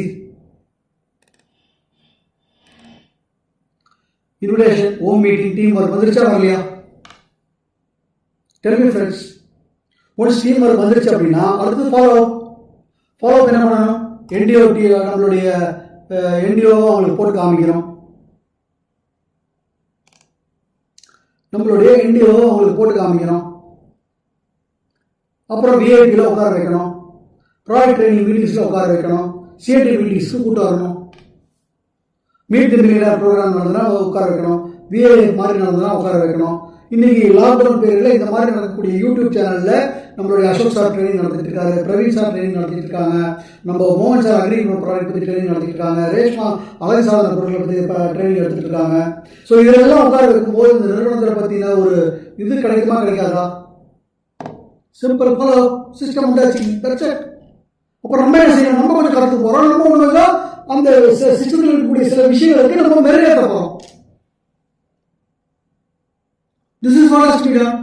S1: invitation, home meeting, team work வந்துருச்சா வரலையா? Tell me friends. Once team work வந்துருச்சு அப்படின்னா அடுத்து ஃபாலோ என்ன பண்ணணும்? என்டிஓ நம்மளுடைய என்டிஓ அவங்களுக்கு போட்டு காமிக்கிறோம். நம்மளுடைய என்டிஓ அவங்களுக்கு போட்டு காமிக்கிறோம். அப்புறம் விஐபியில் உட்கார வைக்கணும், ப்ராடக்ட் ட்ரைனிங் மீட்டிங்ஸில் உட்கார வைக்கணும், சிஐடி மீட்டிங்ஸ்க்கு கூட்டு வரணும், மீட் தி மில்லியனர் ப்ரோக்ராம் நடந்ததுன்னா உட்கார வைக்கணும், விஐ மாதிரி நடந்ததுன்னா உட்கார வைக்கணும். இன்னைக்கு லாக்டவுன் பீரியட்ல இந்த மாதிரி நடக்கக்கூடிய யூடியூப் சேனல்ல நம்மளுடைய அசோக் சார் ட்ரைனிங் நடத்திட்டு இருக்காரு, பிரவீன் சார் ட்ரைனிங் நடத்திட்டு இருக்காங்க, நம்ம மோகன் சார் அக்ரி ப்ராடக்ட் பற்றி ட்ரைனிங் நடத்திட்டு இருக்காங்க, ரேஷ்மா அழகு சாதன பொருட்களை பற்றி ட்ரைனிங் எடுத்துட்டு இருக்காங்க. ஸோ இதெல்லாம் உட்கார வைக்கும்போது இந்த நிறுவனத்தை பற்றின ஒரு இது கிடைக்குமா கிடைக்காதா? சிம்பிள் ஃபாலோ சிஸ்டம் உண்டாச்சு. அப்புறம் நம்ம என்ன செய்யணும்? நம்ம கொஞ்சம் கருத்து போறோம், நம்ம ஒன்று அந்த சிஸ்டத்தில் இருக்கக்கூடிய சில விஷயங்களுக்கு நம்ம மெருகேற்ற போறோம். This is what has to be done.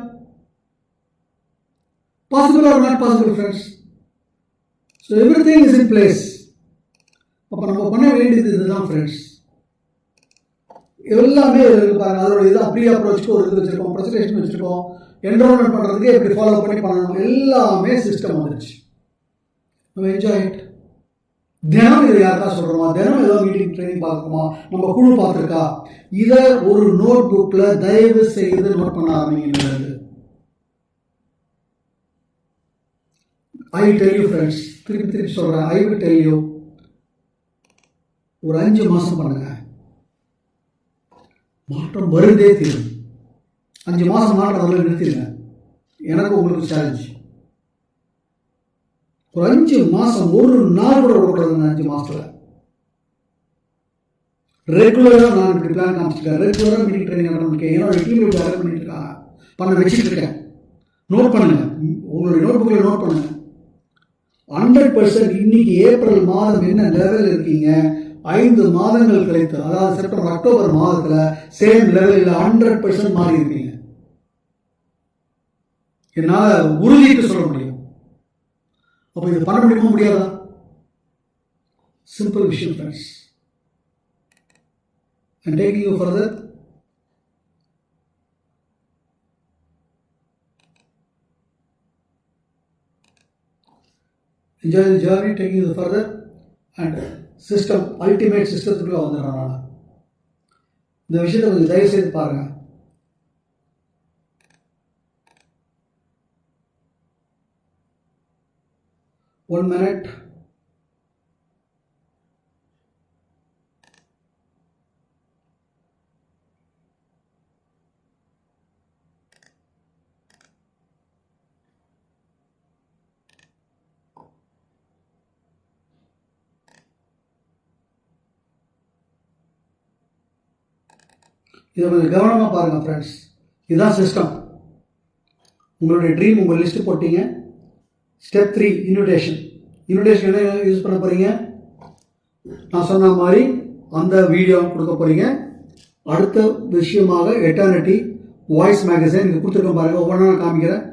S1: Possible or not possible, friends? So everything is in place. அப்போ நம்ம பண்ண வேண்டியது இதுதான் ஃப்ரெண்ட்ஸ். எல்லாமே பாருங்க, அதோட இதுதான் ப்ரீ அப்ரோச்சுக்கு ஒரு இது வச்சிருக்கோம், ப்ரெசன்டேஷன் வச்சிருக்கோம், என்ரோல்மெண்ட் பண்ணுறதுக்கு எப்படி ஃபாலோ பண்ணி பண்ணணும், எல்லாமே சிஸ்டம் வந்துருச்சு. நம்ம என்ஜாய் இட். தினம் இது யாருக்கா சொல்கிறோமா, தினம் ஏதாவது மீட்டிங் ட்ரைனிங் பார்க்கணுமா, நம்ம குழு பார்த்துருக்கா, இதை ஒரு நோட் புக்கில் தயவு செய்து நோட் பண்ண ஆரம்பிக்கிறது. ஐ டெல் யூ ஃப்ரெண்ட்ஸ், திருப்பி சொல்கிறேன், ஐ வில் டெல் யூ, ஒரு 5 மாதம் பண்ணுங்க, மாற்றம் வருதே தீரும். 5 மாதம் மாற்றம் அதில் நிறுத்திடுங்க. எனக்கு உங்களுக்கு சேலஞ்ச், ஒரு 5 மாதம் ஒரு நாள் கூட விடக்கூடாதுங்க. 5 மாதத்துல ரெகுலராக நான் இப்படி பிளான் காமிச்சிருக்கேன், ரெகுலராக மீட்டிங் ட்ரைனிங் அட்டன் பண்ணிருக்கேன், என்னோட டீம் அட்டன் பண்ணிட்டு இருக்காங்க, பண்ண வச்சுட்டு இருக்கேன். நோட் பண்ணுங்க, உங்களுடைய நோட் புக்கில் நோட் பண்ணுங்க. 100% இன்னைக்கு ஏப்ரல் மாதம் என்ன லெவல் இருக்கீங்க, 5 மாதங்கள் கழித்து, அதாவது செப்டம்பர் அக்டோபர் மாதத்துல சேம் லெவலில் 100% மாறி இருக்கீங்க. என்னால் உறுதிட்டு சொல்ல முடியும். அப்போ இது பண்ண முடியுமா முடியாதா? சிம்பிள் விஷயம் friends. I'm taking you further. Enjoy the journey, taking you further. And system, ultimate systemத்துக்குள்ள வந்துடுறேன் நான். இந்த விஷயத்தை கொஞ்சம் தயவு செய்து பாருங்க. One minute. இதை கொஞ்சம் கவனமாக பாருங்கள் ஃப்ரெண்ட்ஸ். இதுதான் சிஸ்டம். உங்களுடைய ட்ரீம் உங்கள் லிஸ்ட்டு போட்டீங்க. Step 3 invitation. இன்விடேஷன் என்ன யூஸ் பண்ண போகிறீங்க? நான் சொன்ன மாதிரி அந்த வீடியோ கொடுக்க போகிறீங்க. அடுத்த விஷயமாக எட்டர்னிட்டி வாய்ஸ் மேகசைன் இது கொடுத்துருக்கோம் பாருங்கள், ஒவ்வொன்றா நான் காமிக்கிறேன்.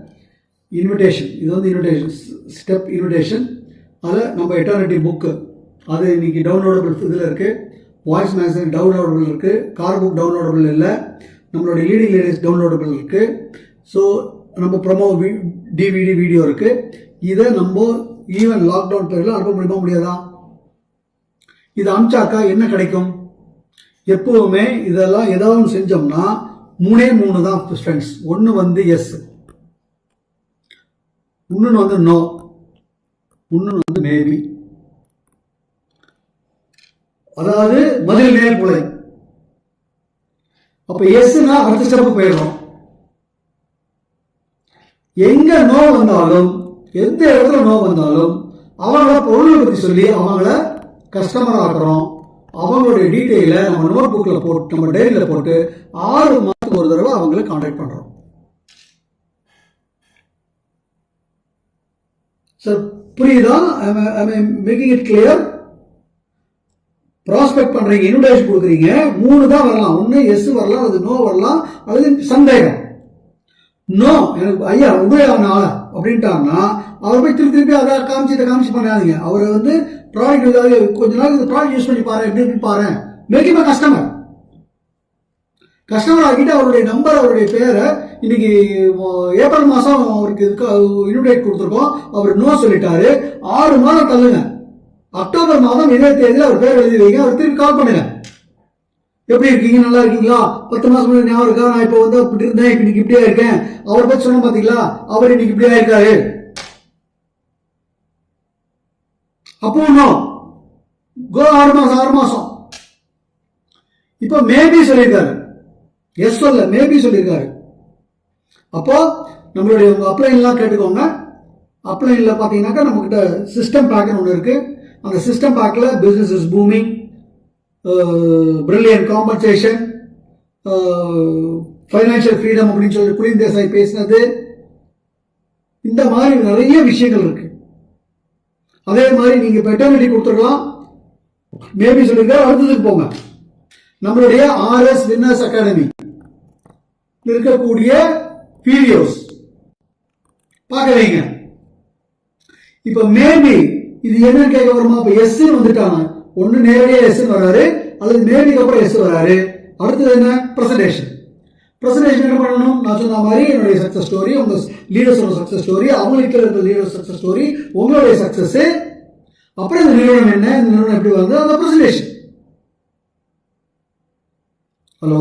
S1: இன்விடேஷன், இது வந்து இன்விடேஷன் ஸ்டெப் இன்விடேஷன். அதில் நம்ம எட்டர்னிட்டி புக்கு அது இன்னைக்கு டவுன்லோடபிள் இதில் இருக்குது. வாய்ஸ் மேகசைன் டவுன்லோடபிள் இருக்குது. கார் புக் டவுன்லோடபிள் இல்லை. நம்மளுடைய லீடிங் லேடிஸ் டவுன்லோடபிள் இருக்குது. ஸோ நம்ம ப்ரொமோ டிவிடி வீடியோ இருக்குது. இதை நம்ம ஈவன் லாக்டவுன் பீரியடில் அனுப்ப முடியுமா முடியாதா? இது அனுப்பிச்சாக்கா என்ன கிடைக்கும்? எப்பவுமே இதெல்லாம் ஏதாவது செஞ்சோம்னா 3 தான் ஃப்ரெண்ட்ஸ். ஒன்று வந்து எஸ், இன்னொன்று வந்து நோ, இன்னொன்று வந்து மேபி. அதாவது பதில் நேர் புலை. அப்ப எஸ்னா அடுத்த ஸ்டெப் போயிடும். எங்க நோ வந்தாலும், எந்த இடத்துல நோ வந்தாலும் அவங்கள பொருளை பற்றி சொல்லி அவங்கள கஸ்டமர் ஆக்குறோம். அவங்களுடைய டீட்டெயில நம்ம நோட் புக்ல போட்டு, நம்ம டைரியில போட்டு 6 மாதத்துக்கு ஒரு தடவை அவங்களை கான்டாக்ட் பண்றோம். சார் புரியுதா? Making it clear. ப்ராஸ்பெக்ட் பண்றீங்க, இன்விடேஷன் கொடுக்குறீங்க, 3 தான் வரலாம். ஒன்று எஸ் வரலாம், அது நோ வரலாம், அது சந்தேகம். நோ, எனக்கு ஐயா உபயோகம் அப்படின்ட்டாங்கன்னா அவர் போய் திருப்பி அதை காமிச்சு பண்ணாதீங்க. அவர் வந்து ப்ராடக்ட் கொஞ்ச நாள் இந்த ப்ராடக்ட் யூஸ் பண்ணி பாரு, எப்படி பாரு, மேக்கிங் கஸ்டமர். கஸ்டமர் ஆகிட்டு அவருடைய நம்பர், அவருடைய பேரை இன்னைக்கு ஏப்ரல் மாதம் அவருக்கு இன்விடேட் கொடுத்துருக்கோம். அவர் நோ சொல்லிட்டாரு. 6 மாதம் தள்ளுங்க. அக்டோபர் மாதம் இதே தேதியில் அவர் பேர் எழுதி வைங்க. அவர் திருப்பி கால் பண்ணுங்க. எப்படி இருக்கீங்க, நல்லா இருக்கீங்களா, 10 மாசம் முன்னாடி ஞாபகம் இருக்கா, நான் இப்போ வந்து அப்படி இருந்தேன், இப்ப இன்னைக்கு இப்படியா இருக்கேன், அவரை பத்தி சொன்ன பாத்தீங்களா, அவர் இன்னைக்கு இப்படியா இருக்காரு. அப்போ இன்னும் 6 மாசம் இப்ப மேபி சொல்லியிருக்காரு, எஸ் சொல்ல மேபி சொல்லியிருக்காரு. அப்போ நம்மளுடைய உங்க அப்ளைன்லாம் கேட்டுக்கோங்க. அப்ளைன்ல பாத்தீங்கன்னாக்கா நம்ம கிட்ட சிஸ்டம் பேக்னு ஒன்று இருக்கு. அந்த சிஸ்டம் பேக்ல business is booming, brilliant compensation, financial freedom அப்படின்னு சொல்லி குளின் தேசாய் பேசினது, இந்த மாதிரி நிறைய விஷயங்கள் இருக்கு. அதே மாதிரி நீங்க பெட்டர்னிட்டி கொடுத்துருக்கலாம், மேபி சொல்லிருக்காரு. அடுத்ததுக்கு போங்க. நம்மளுடைய ஆர்எஸ் வின்னர்ஸ் அகாடமி இருக்கக்கூடிய வீடியோஸ் பார்க்க வைங்க. இப்ப மேபி இது என்னன்னு கேட்க வருமா? இப்ப எஸ் வந்துட்டாங்க. ஒன்னு நேரடியா எஸ் வராரு, அல்லது மேபிக்கு அப்புறம் எஸ் வராரு. அடுத்தது என்ன? பிரசன்டேஷன். பிரசன்டேஷன் என்ன பண்ணணும்? நான் சொன்ன மாதிரி என்னுடைய சக்சஸ் ஸ்டோரி, உங்க லீடர்ஸோட சக்சஸ் ஸ்டோரி, அவங்களுக்கு இருக்கிற லீடர் சக்சஸ் ஸ்டோரி, உங்களுடைய சக்சஸ், அப்புறம் இந்த நிறுவனம் என்ன, இந்த நிறுவனம் எப்படி வந்து அந்த பிரசன்டேஷன். ஹலோ,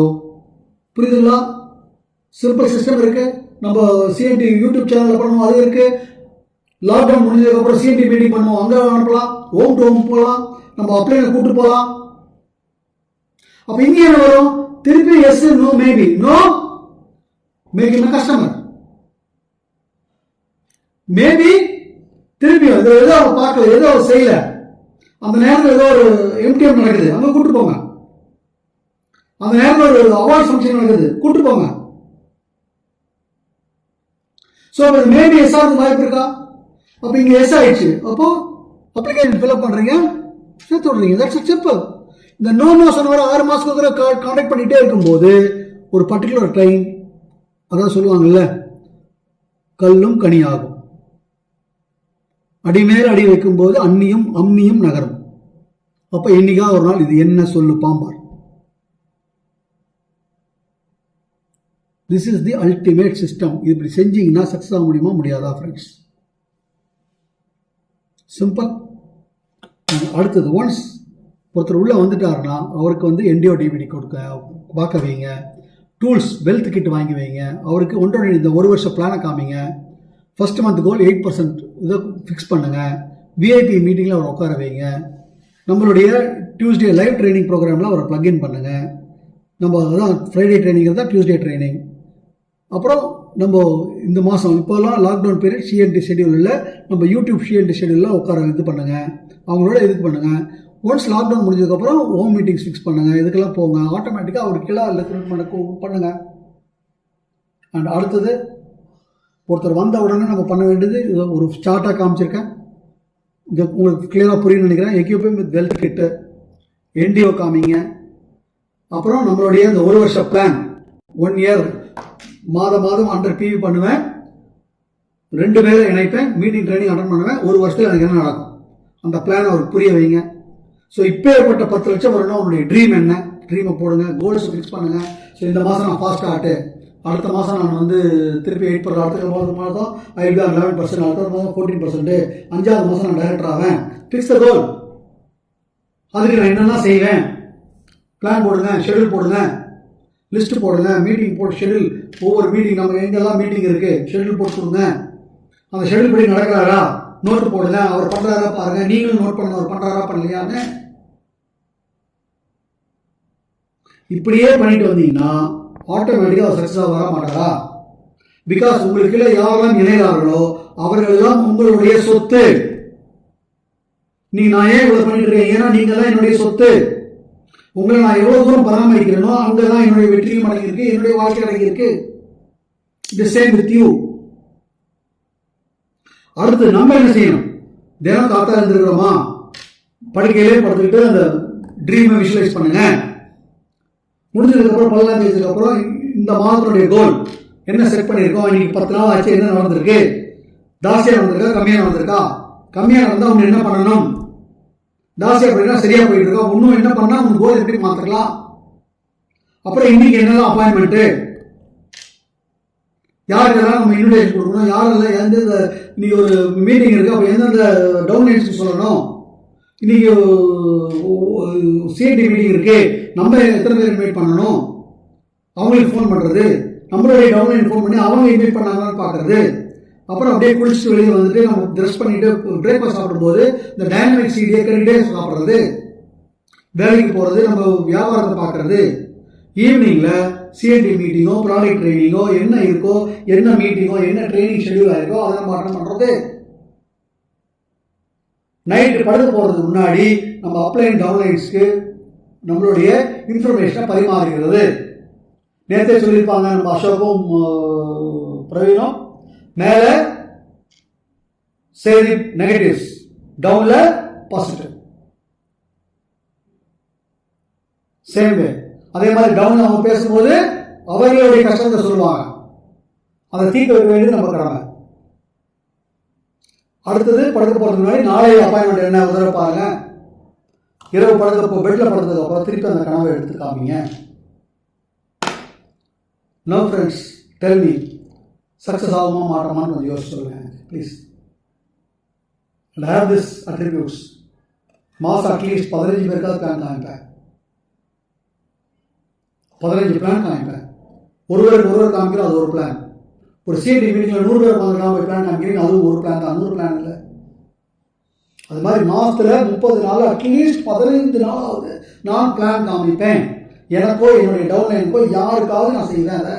S1: புரியுதுங்களா? சிம்பிள் சிஸ்டம் இருக்கு. நம்ம சிஎன்டி யூடியூப் சேனல்ல பண்ணுவோம், அது இருக்கு. லாக்டவுன் முடிஞ்சதுக்கு அப்புறம் சிஎன்டி மீட்டிங் பண்ணுவோம், அங்க அனுப்பலாம். ஹோம் டு ஹோம் போகலாம், நம்ம அப்ளைனை கூட்டு போகலாம். அப்ப இங்க என்ன வரும்? திருப்பி yes, no, maybe. No, make him customer. Maybe திருப்பி ஏதோ பார்க்கல, ஏதோ செய்யல, அந்த நேரத்தில் ஏதோ ஒரு எம்டிஎம் நடக்குது, அங்க கூட்டு போங்க. அந்த நேரத்தில் ஒரு அவார்ட் ஃபங்க்ஷன் நடக்குது, கூட்டு போங்க. சோ மேபி எஸ் ஆகுது வாய்ப்பு இருக்கா? அப்ப இங்க எஸ் ஆயிடுச்சு. அப்போ அப்ளிகேஷன் ஃபில்அப் பண்றீங்க, சேர்த்து விடுறீங்க. That's simple. இந்த நோ சொன்ன வர 6 மாசத்துக்கு கான்டாக்ட் பண்ணிட்டே இருக்கும்போது ஒரு பர்டிகுலர் டைம், அதான் சொல்லுவாங்கல்ல, கல்லும் கனியாகும், அடிமேல் அடி வைக்கும் போது அன்னியும் அம்மியும் நகரும். அப்ப என்னைக்கா ஒரு நாள் இது என்ன சொல்லு பாம்பார். This is the ultimate system. இப்படி செஞ்சீங்கன்னா சக்சஸ் ஆக முடியுமா, முடியாதா ஃப்ரெண்ட்ஸ்? சிம்பிள். அடுத்தது, ஒன்ஸ் ஒருத்தர் உள்ள வந்துட்டாருன்னா அவருக்கு வந்து என்டிஓ டிபிடி கொடுக்க பார்க்க வைங்க. டூல்ஸ், வெல்த் கிட் வாங்கி வைங்க. அவருக்கு ஒன்றரை இந்த 1 வருஷ பிளானை காமிங்க. ஃபர்ஸ்ட் மந்த் கோல் 8% இதை ஃபிக்ஸ் பண்ணுங்க. விஐபி மீட்டிங்கில் அவரை உட்கார வைங்க. நம்மளுடைய டியூஸ்டே லைவ் ட்ரைனிங் ப்ரோக்ராமில் அவரை பிளக்இன் பண்ணுங்க. நம்ம அதான் ஃப்ரைடே ட்ரைனிங் தான் டியூஸ்டே ட்ரைனிங். அப்புறம் நம்ம இந்த மாதம் இப்போல்லாம் லாக்டவுன் பீரியட் சிஎன்டி ஷெடியூலில் நம்ம யூடியூப் சிஎன்டி ஷெடியூலில் உட்கார இது பண்ணுங்க, அவங்களோட இதுக்கு பண்ணுங்க. ஒன்ஸ் லாக்டவுன் முடிஞ்சதுக்கப்புறம் ஹோம் மீட்டிங்ஸ் ஃபிக்ஸ் பண்ணுங்க, இதுக்கெல்லாம் போங்க. ஆட்டோமேட்டிக்காக அவருக்கெல்லாம் ரெக்ரூட்மெண்ட் பண்ணுங்க. அண்ட் அடுத்தது, ஒருத்தர் வந்த உடனே நம்ம பண்ண வேண்டியது, ஒரு சார்ட்டாக காமிச்சிருக்கேன், இது உங்களுக்கு கிளியராக புரியும்னு நினைக்கிறேன். எக்யூபிங் வித் வெல்த் கிட்டு, என்டிஓ காமிங்க. அப்புறம் நம்மளுடைய இந்த 1 வருஷ பிளான், 1 இயர், மாதம் 100 டிவி பண்ணுவேன், 2 பேரை இணைப்பேன், மீட்டிங் ட்ரைனிங் அட்டன் பண்ணுவேன். 1 வருஷத்தில் எனக்கு என்ன நடக்கும், அந்த பிளான் அவருக்கு புரிய வைங்க. ஸோ இப்போ ஏற்பட்ட 10 லட்சம் வரணும், அவனுடைய ட்ரீம் என்ன, ட்ரீமை போடுங்க, கோல்ஸ் ஃபிக்ஸ் பண்ணுங்க. ஸோ இந்த மாதம் நான் ஃபாஸ்ட் ஆட்டு, அடுத்த மாதம் நான் வந்து திருப்பி 8%, அடுத்த மாதம் ஐ வில் 11%, அடுத்த மாதம் 14%, 5வது மாதம் நான் டைரக்டர் ஆவேன். ஃபிக்ஸ் த கோல். அதுக்கு நான் என்னென்ன செய்வேன், பிளான் போடுங்க, ஷெடியூல் போடுங்க, லிஸ்ட் போடுங்க, மீட்டிங் போட்டு ஷெடியூல், ஒவ்வொரு மீட்டிங் நம்ம எங்கெல்லாம் மீட்டிங் இருக்கு ஷெடியூல் போட்டு கொடுங்க. அந்த ஷெடியூல் படி நடக்கிறாரா நோட்டு போடுங்க. அவர் பண்றாரா பாருங்க, நீங்களும் நோட் பண்ணுங்க, அவர் பண்றாரா பண்ணலையான்னு. இப்படியே பண்ணிட்டு வந்தீங்கன்னா ஆட்டோமேட்டிக்கா அவர் சக்சஸ் வர மாட்டாரா? பிகாஸ் உங்களுக்கு யாரெல்லாம் இணைகிறார்களோ அவர்கள் எல்லாம் உங்களுடைய சொத்து. நீங்க நான் ஏன் இவ்வளவு பண்ணிட்டு இருக்கேன், ஏன்னா நீங்க தான் என்னுடைய சொத்து. உங்களை நான் எவ்வளவு தூரம் பராமரிக்கிறேனோ அங்கதான் என்னுடைய வெற்றியும் அடங்கியிருக்கு, என்னுடைய வாழ்க்கை அடங்கியிருக்கு. The same with you. அடுத்து நம்ம என்ன செய்யணும்? தினம் காத்தா இருந்துருக்கிறோமா, படுக்கையிலே படுத்துக்கிட்டு அந்த ட்ரீமை விஷுவலைஸ் பண்ணுங்க. முடிஞ்சதுக்கு அப்புறம் 15 தேதிக்கு அப்புறம் இந்த மாதத்துடைய கோல் என்ன செட் பண்ணியிருக்கோம், இன்னைக்கு 10 நாள் ஆச்சு, என்ன நடந்திருக்கு, ஜாஸ்தியா நடந்திருக்கா, கம்மியா நடந்திருக்கா, கம்மியா நடந்தா அவங்க என்ன பண்ணணும், ஜாஸ்தியா போயிட்டா சரியா போயிட்டு இருக்கா, இன்னும் என்ன பண்ணா உங்க கோல் எப்படி மாத்திக்கலாம். அப்புறம் இன்னைக்கு என்னெல்லாம் அப்பாயின்மெண்ட், யாருக்கெல்லாம் நம்ம இன்விடேஷன் கொடுக்கணும், யாரெல்லாம் எந்தெந்த இன்னைக்கு ஒரு மீட்டிங் இருக்கு, அப்ப எந்தெந்த டவுன்லைன்ஸ் சொல்லணும், இன்னைக்கு சிஎன்டி மீட்டிங் இருக்கு, நம்ம எத்தனை பேர் இன்வைட் பண்ணணும், அவங்களுக்கு ஃபோன் பண்ணுறது, நம்மளுடைய டவுன்லைன் ஃபோன் பண்ணி அவங்க இன்வைட் பண்ணாங்கன்னு பார்க்குறது, அப்புறம் அப்படியே குளிச்சுட்டு வெளியே வந்துட்டு நம்ம ட்ரெஸ் பண்ணிட்டு பிரேக்ஃபாஸ்ட் சாப்பிடும்போது இந்த டைனமிக் சீடியை கண்டிட்டே சாப்பிட்றது, வேலைக்கு போகிறது, நம்ம வியாபாரத்தை பார்க்குறது, ஈவினிங்கில் சிஎன்டி மீட்டிங்கோ ப்ராடக்ட் ட்ரைனிங்கோ என்ன இருக்கோ, என்ன மீட்டிங்கோ என்ன ட்ரைனிங் ஷெடியூல் ஆகிருக்கோ அதை நம்ம அட்டன் பண்ணுறது. நைட்டு படுக்க போகிறதுக்கு முன்னாடி நம்ம அப்ளைன் டவுன்லைன்ஸ்க்கு நம்மளுடைய இன்ஃபர்மேஷனை பரிமாறுகிறது. நேற்றே சொல்லியிருப்பாங்க நம்ம அசோக்கும் பிரவீனும், மேலே சேரி நெகட்டிவ்ஸ், டவுனில் பாசிட்டிவ். சேம் வே அதே மாதிரி டவுன் அவங்க பேசும்போது அவர்களுடைய கஷ்டத்தை சொல்லுவாங்க, அதை தீர்க்க வைக்க வேண்டியது நம்ம கடமை. அடுத்தது படுக்க போகிறதுக்கு முன்னாடி நாளைய அப்பாயின்மெண்ட் என்ன உதவ பாருங்க. இரவு படுக்க பெட்டில் படுத்ததுக்கு அப்புறம் திருப்பி அந்த கனவை எடுத்து காமிங்க. No friends, tell me, success ஆகுமா மாற்றமான்னு கொஞ்சம் யோசிச்சு சொல்லுங்க please. And have this attributes. மாதம் அட்லீஸ்ட் 15 பேருக்காவது பிளான் காமிப்பேன், 15 பிளான் காமிப்பேன். ஒருவர் காமிக்கிறோம், அது ஒரு பிளான். ஒரு சிஎன்டி மீட்டிங்கில் 100 பேர் உட்காந்துக்கலாம், ஒரு பிளான் காமிக்கிறீங்க, அதுவும் ஒரு பிளான் தான், 100 பிளான் இல்லை. அது மாதிரி மாதத்தில் 30 நாள் அட்லீஸ்ட் 15 நாளாவது நான் பிளான் காமிப்பேன். எனக்கோ என்னுடைய டவுன்லைனுக்கோ யாருக்காவது நான் செய்வேன். அதை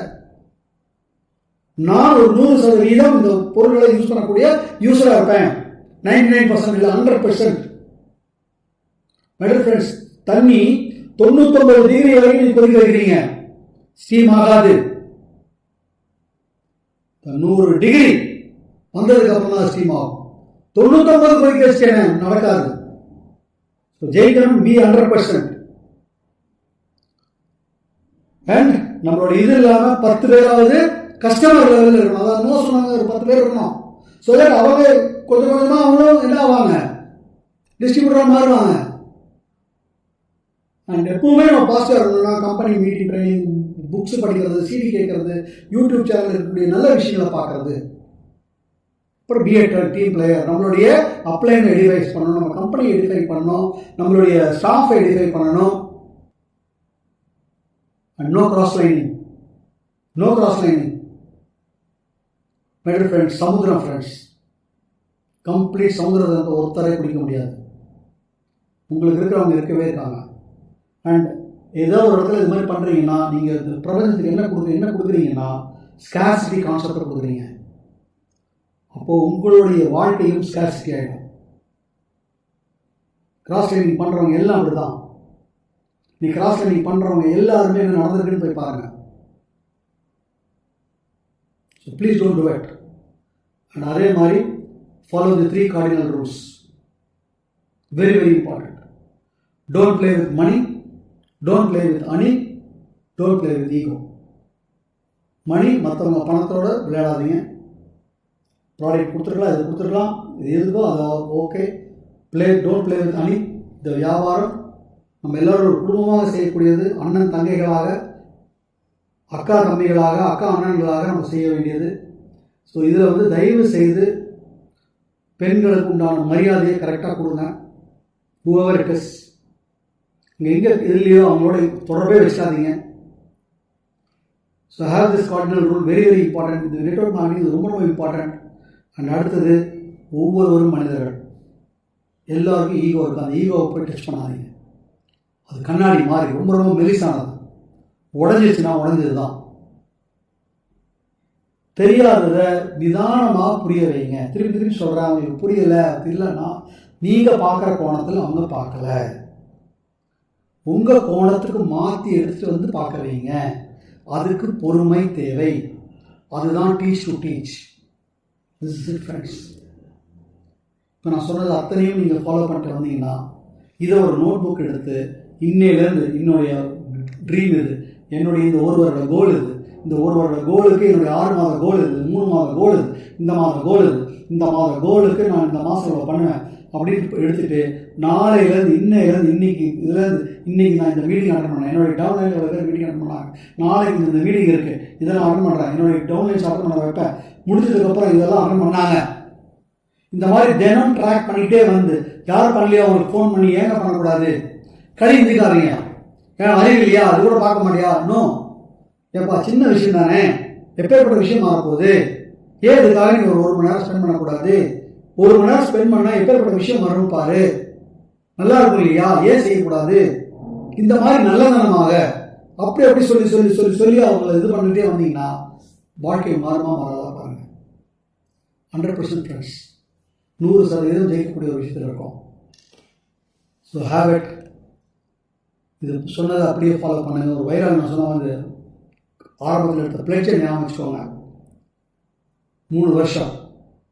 S1: நான் ஒரு 100% இந்த பொருட்களை யூஸ் பண்ணக்கூடிய யூஸராக இருப்பேன். 99% இல்லை, 100%. மைடியர் ஃப்ரெண்ட்ஸ், தண்ணி 99 டிகிரி வரைக்கும் நீங்க கொதிக்க வைக்கிறீங்க, ஸ்டீம் ஆகாது. 100 டிகிரி வந்ததுக்கு அப்புறம் தான் ஸ்டீம் ஆகும். 99 கொதிக்க வச்சுட்டேன், நடக்காது. ஜெயிக்கணும், பி 100%. அண்ட் நம்மளோட இது இல்லாமல் 10 பேராவது கஸ்டமர் லெவலில் இருக்கணும். அதாவது என்ன சொன்னாங்க, ஒரு 10 பேர் இருக்கணும். ஸோ தட் அவங்க கொஞ்சம் கொஞ்சமாக அவங்களும் என்ன ஆவாங்க, டிஸ்ட்ரிபியூட்டராக மாறுவாங்க. அண்ட் எப்பவுமே நம்ம பாசிட்டிவாக இருக்கணும்னா கம்பெனி மீட்டிங், ட்ரைனிங், புக்ஸ் படிக்கிறது, சிடி கேட்கறது, யூடியூப் சேனல் இருக்கக்கூடிய நல்ல விஷயங்களை பார்க்கறது. அப்புறம் பிஎட் டீம் பிளேயர், நம்மளுடைய அப்ளைனை எடிஃபைஸ் பண்ணணும், நம்ம கம்பெனியை எடிஃபை பண்ணணும், நம்மளுடைய ஸ்டாஃபை எடிஃபை பண்ணணும். And no cross lining, no cross lining. My dear friends, சமுத்திரம் ஃப்ரெண்ட்ஸ், கம்ப்ளீட் சமுத்திரத்தை ஒருத்தரை பிடிக்க முடியாது. உங்களுக்கு இருக்கிறவங்க இருக்கவே இருக்காங்க. அண்ட் ஏதோ ஒரு இடத்துல இது மாதிரி பண்ணுறீங்கன்னா, நீங்கள் இந்த பிரபஞ்சத்துக்கு என்ன கொடுக்குறீங்கன்னா ஸ்கேர்சிட்டி கான்செப்டை கொடுக்குறீங்க. அப்போது உங்களுடைய வாழ்க்கையும் ஸ்கேர்சிட்டி ஆகிடும். கிராஸ் லைனிங் பண்ணுறவங்க எல்லாம் அப்படி தான். நீ கிராஸ் லைனிங் பண்ணுறவங்க எல்லாருமே என்ன நடந்திருக்குன்னு போய் பாருங்கள். So please don't do it. And அதே மாதிரி follow the 3 cardinal rules. Very very important. Don't play with money, don't play with honey, don't play with ego. Money, மற்றவங்க பணத்தோடு விளையாடாதீங்க. ப்ராடக்ட் கொடுத்துருக்கலாம், இது கொடுத்துருக்கலாம், இது எதுக்கோ அது ஓகே. டோன்ட் பிளே வித் அனி. இந்த வியாபாரம் நம்ம எல்லோரும் ஒரு குடும்பமாக செய்யக்கூடியது. அண்ணன் தங்கைகளாக, அக்கா தம்பிகளாக, அக்கா அண்ணன்களாக நம்ம செய்ய வேண்டியது. ஸோ இதில் தயவு செய்து பெண்களுக்கு உண்டான மரியாதையை கரெக்டாக கொடுங்க. whoever it is, இங்கே எங்கே இல்லையோ அவங்களோட தொடர்பே வச்சாதீங்க. So have this cardinal rule, very very important. இந்த நெட்வொர்க் மார்க்கெட்டிங் இது ரொம்ப ரொம்ப இம்பார்ட்டன்ட். அண்ட் அடுத்தது, ஒவ்வொருவரும் மனிதர்கள், எல்லாருக்கும் ஈகோ இருக்குது. அந்த ஈகோவை போய் டச் பண்ணாதீங்க. அது கண்ணாடி மாதிரி ரொம்ப ரொம்ப மெலிசானது. உடஞ்சிச்சுன்னா உடஞ்சது தான். தெரியாததை நிதானமாக புரிய வைங்க. திருப்பி திருப்பி சொல்கிறேன், அவங்களுக்கு புரியலை இல்லைன்னா நீங்கள் பார்க்குற கோணத்தில் அவங்க பார்க்கல. உங்கள் கோணத்துக்கு மாற்றி எடுத்துகிட்டு பார்க்க வைங்க. அதுக்கு பொறுமை தேவை. அதுதான் teach to teach. This is it friends. இப்போ நான் சொன்னது அத்தனையும் நீங்கள் ஃபாலோ பண்ணிட்டு வந்தீங்கன்னா, இதை ஒரு நோட் புக் எடுத்து இன்னையிலேருந்து என்னுடைய ட்ரீம் இது, என்னுடைய இந்த 1 வருட கோல் இது, இந்த 1 வருட கோலுக்கு என்னுடைய 6 மாத கோல் இது, 3 மாத கோல் இது, இந்த மாத கோல் இது, இந்த மாத கோலுக்கு நான் இந்த மாதம் இவ்வளோ பண்ணுவேன் அப்படின்னு எடுத்துகிட்டு நாளையிலேருந்து இன்னைக்கு நான் இந்த மீட்டிங் அட்டன் பண்ணேன். என்னுடைய டவுன்லைனில் ஒரு பேர் மீட்டிங் அட்டன் பண்ணாங்க. நாளைக்கு இந்த மீட்டிங் இருக்குது, இதெல்லாம் அட்டன் பண்ணுறேன். என்னுடைய டவுன்லைன்ஸ் அட்டன் பண்ண வைப்பேன். முடிஞ்சதுக்கப்புறம் இதெல்லாம் அட்டன் பண்ணாங்க. இந்த மாதிரி தினம் ட்ராக் பண்ணிக்கிட்டே வந்து யார் பண்ணலையா அவங்களுக்கு ஃபோன் பண்ணி ஏங்க பண்ணக்கூடாது, கை இருந்துக்காதீங்க, ஏன் அறிவு இல்லையா, அது கூட பார்க்க மாட்டியா, இன்னும் ஏப்பா சின்ன விஷயம் தானே, எப்பேற்பட்ட விஷயம் ஆகப்போகுது, ஏன் இதுக்காக நீங்கள் ஒரு மணி நேரம் ஸ்பெண்ட் பண்ணக்கூடாது, ஒரு மணி நேரம் ஸ்பெண்ட் பண்ணால் எப்பேற்பட்ட விஷயம் வரணும் பாரு, நல்லா இருக்கும் இல்லையா, ஏன் செய்யக்கூடாது, இந்த மாதிரி நல்லதனமாக அப்படி சொல்லி சொல்லி சொல்லி சொல்லி அவங்களை இது பண்ணிட்டே வந்தீங்கன்னா வாழ்க்கை மாறுமா மாறாதா பாருங்க. 100% ஃப்ரெண்ட்ஸ், 100% ஜெயிக்கக்கூடிய ஒரு விஷயத்தில் இருக்கும். ஸோ ஹேபிட் இது சொன்னதை அப்படியே ஃபாலோ பண்ணுங்க. ஒரு வைரல் நான் சொன்னால் வந்து ஆரம்பத்தில் எடுத்த பிளேச்சை ஞாபகம் வச்சுக்கோங்க. 3 வருஷம்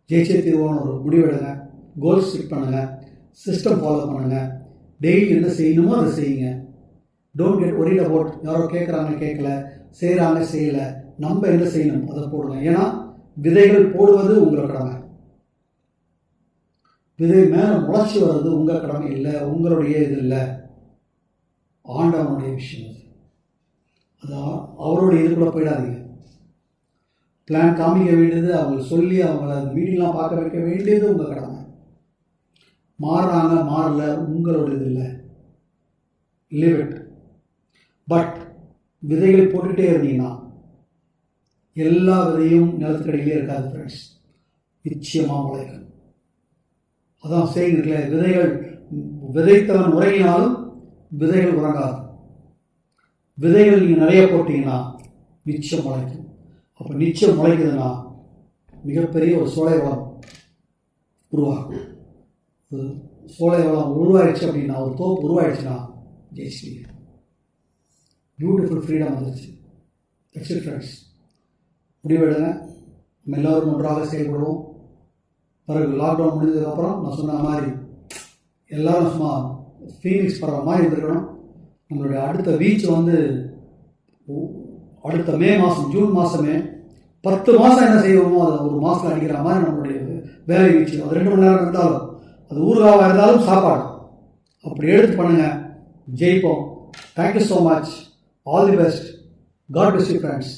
S1: ஜெயிச்சே தீர்வோன்னு ஒரு முடிவெடுங்க, கோல்ஸ் செட் பண்ணுங்கள், சிஸ்டம் ஃபாலோ பண்ணுங்கள், டெய்லி என்ன செய்யணுமோ அதை செய்யுங்க. டோன்ட் கெட் ஒரிட் அபவுட் யாரோ கேட்குறாங்க கேட்கல, செய்கிறாங்க செய்யலை, நம்ம என்ன செய்யணும் அதை போடுங்க. ஏன்னா விதைகள் போடுவது உங்களோட கடமை, விதை மேலே முளைச்சி வர்றது உங்கள் கடமை இல்லை, உங்களுடைய இது இல்லை, ஆண்டவனுடைய விஷயம் அது. அதான் அவருடைய இதுக்குள்ளே போயிடாதீங்க. பிளான் காமிக்க வேண்டியது, அவங்க சொல்லி அவங்கள மீட்டிங்லாம் பார்க்க வைக்க வேண்டியது உங்கள் கடமை. மாறுறாங்க மாறல உங்களோட இது இல்லை, லிவ் இட். பட் விதைகள் போட்டுகிட்டே இருந்தீங்கன்னா எல்லா விதையும் நிலத்துக்கடையிலே இருக்காது ஃப்ரெண்ட்ஸ், நிச்சயமாக முளைக்கும். அதான் செய்யுங்களே, விதைகள் விதைத்தவன் உறங்கினாலும் விதைகள் உறங்காது. விதைகள் நீங்கள் நிறைய போட்டிங்கன்னா நிச்சயம் முளைக்கும். அப்போ நிச்சயம் முளைக்குதுன்னா மிகப்பெரிய ஒரு சோலை வளம் உருவாகும். ஒரு சோலை வளம் உருவாயிடுச்சு அப்படின்னா, ஒரு தோப்பு உருவாயிடுச்சுன்னா ஜெயிச்சிட்டீங்க. பியூட்டிஃபுல் ஃப்ரீடம் வந்துருச்சு. That's it friends. முடிவெடுங்க, நம்ம எல்லோரும் ஒன்றாக செயல்படுவோம். பிறகு லாக்டவுன் முடிஞ்சதுக்கப்புறம் நான் சொன்ன மாதிரி எல்லோரும் சும்மா ஃபீனிக்ஸ் படுற மாதிரி இருந்திருக்கணும். நம்மளுடைய அடுத்த வீச்சு வந்து அடுத்த மே மாதம், ஜூன் மாதமே 10 மாதம் என்ன செய்வோமோ அதை ஒரு மாதத்தில் அடிக்கிற மாதிரி நம்மளுடைய வேலை வீச்சு. அது 2 மணி நேரம் இருந்தாலும், அது ஊறுகாவாக இருந்தாலும் சாப்பாடு, அப்படி எடுத்து பண்ணுங்கள், ஜெயிப்போம். Thank you so much. All the best. God bless you friends.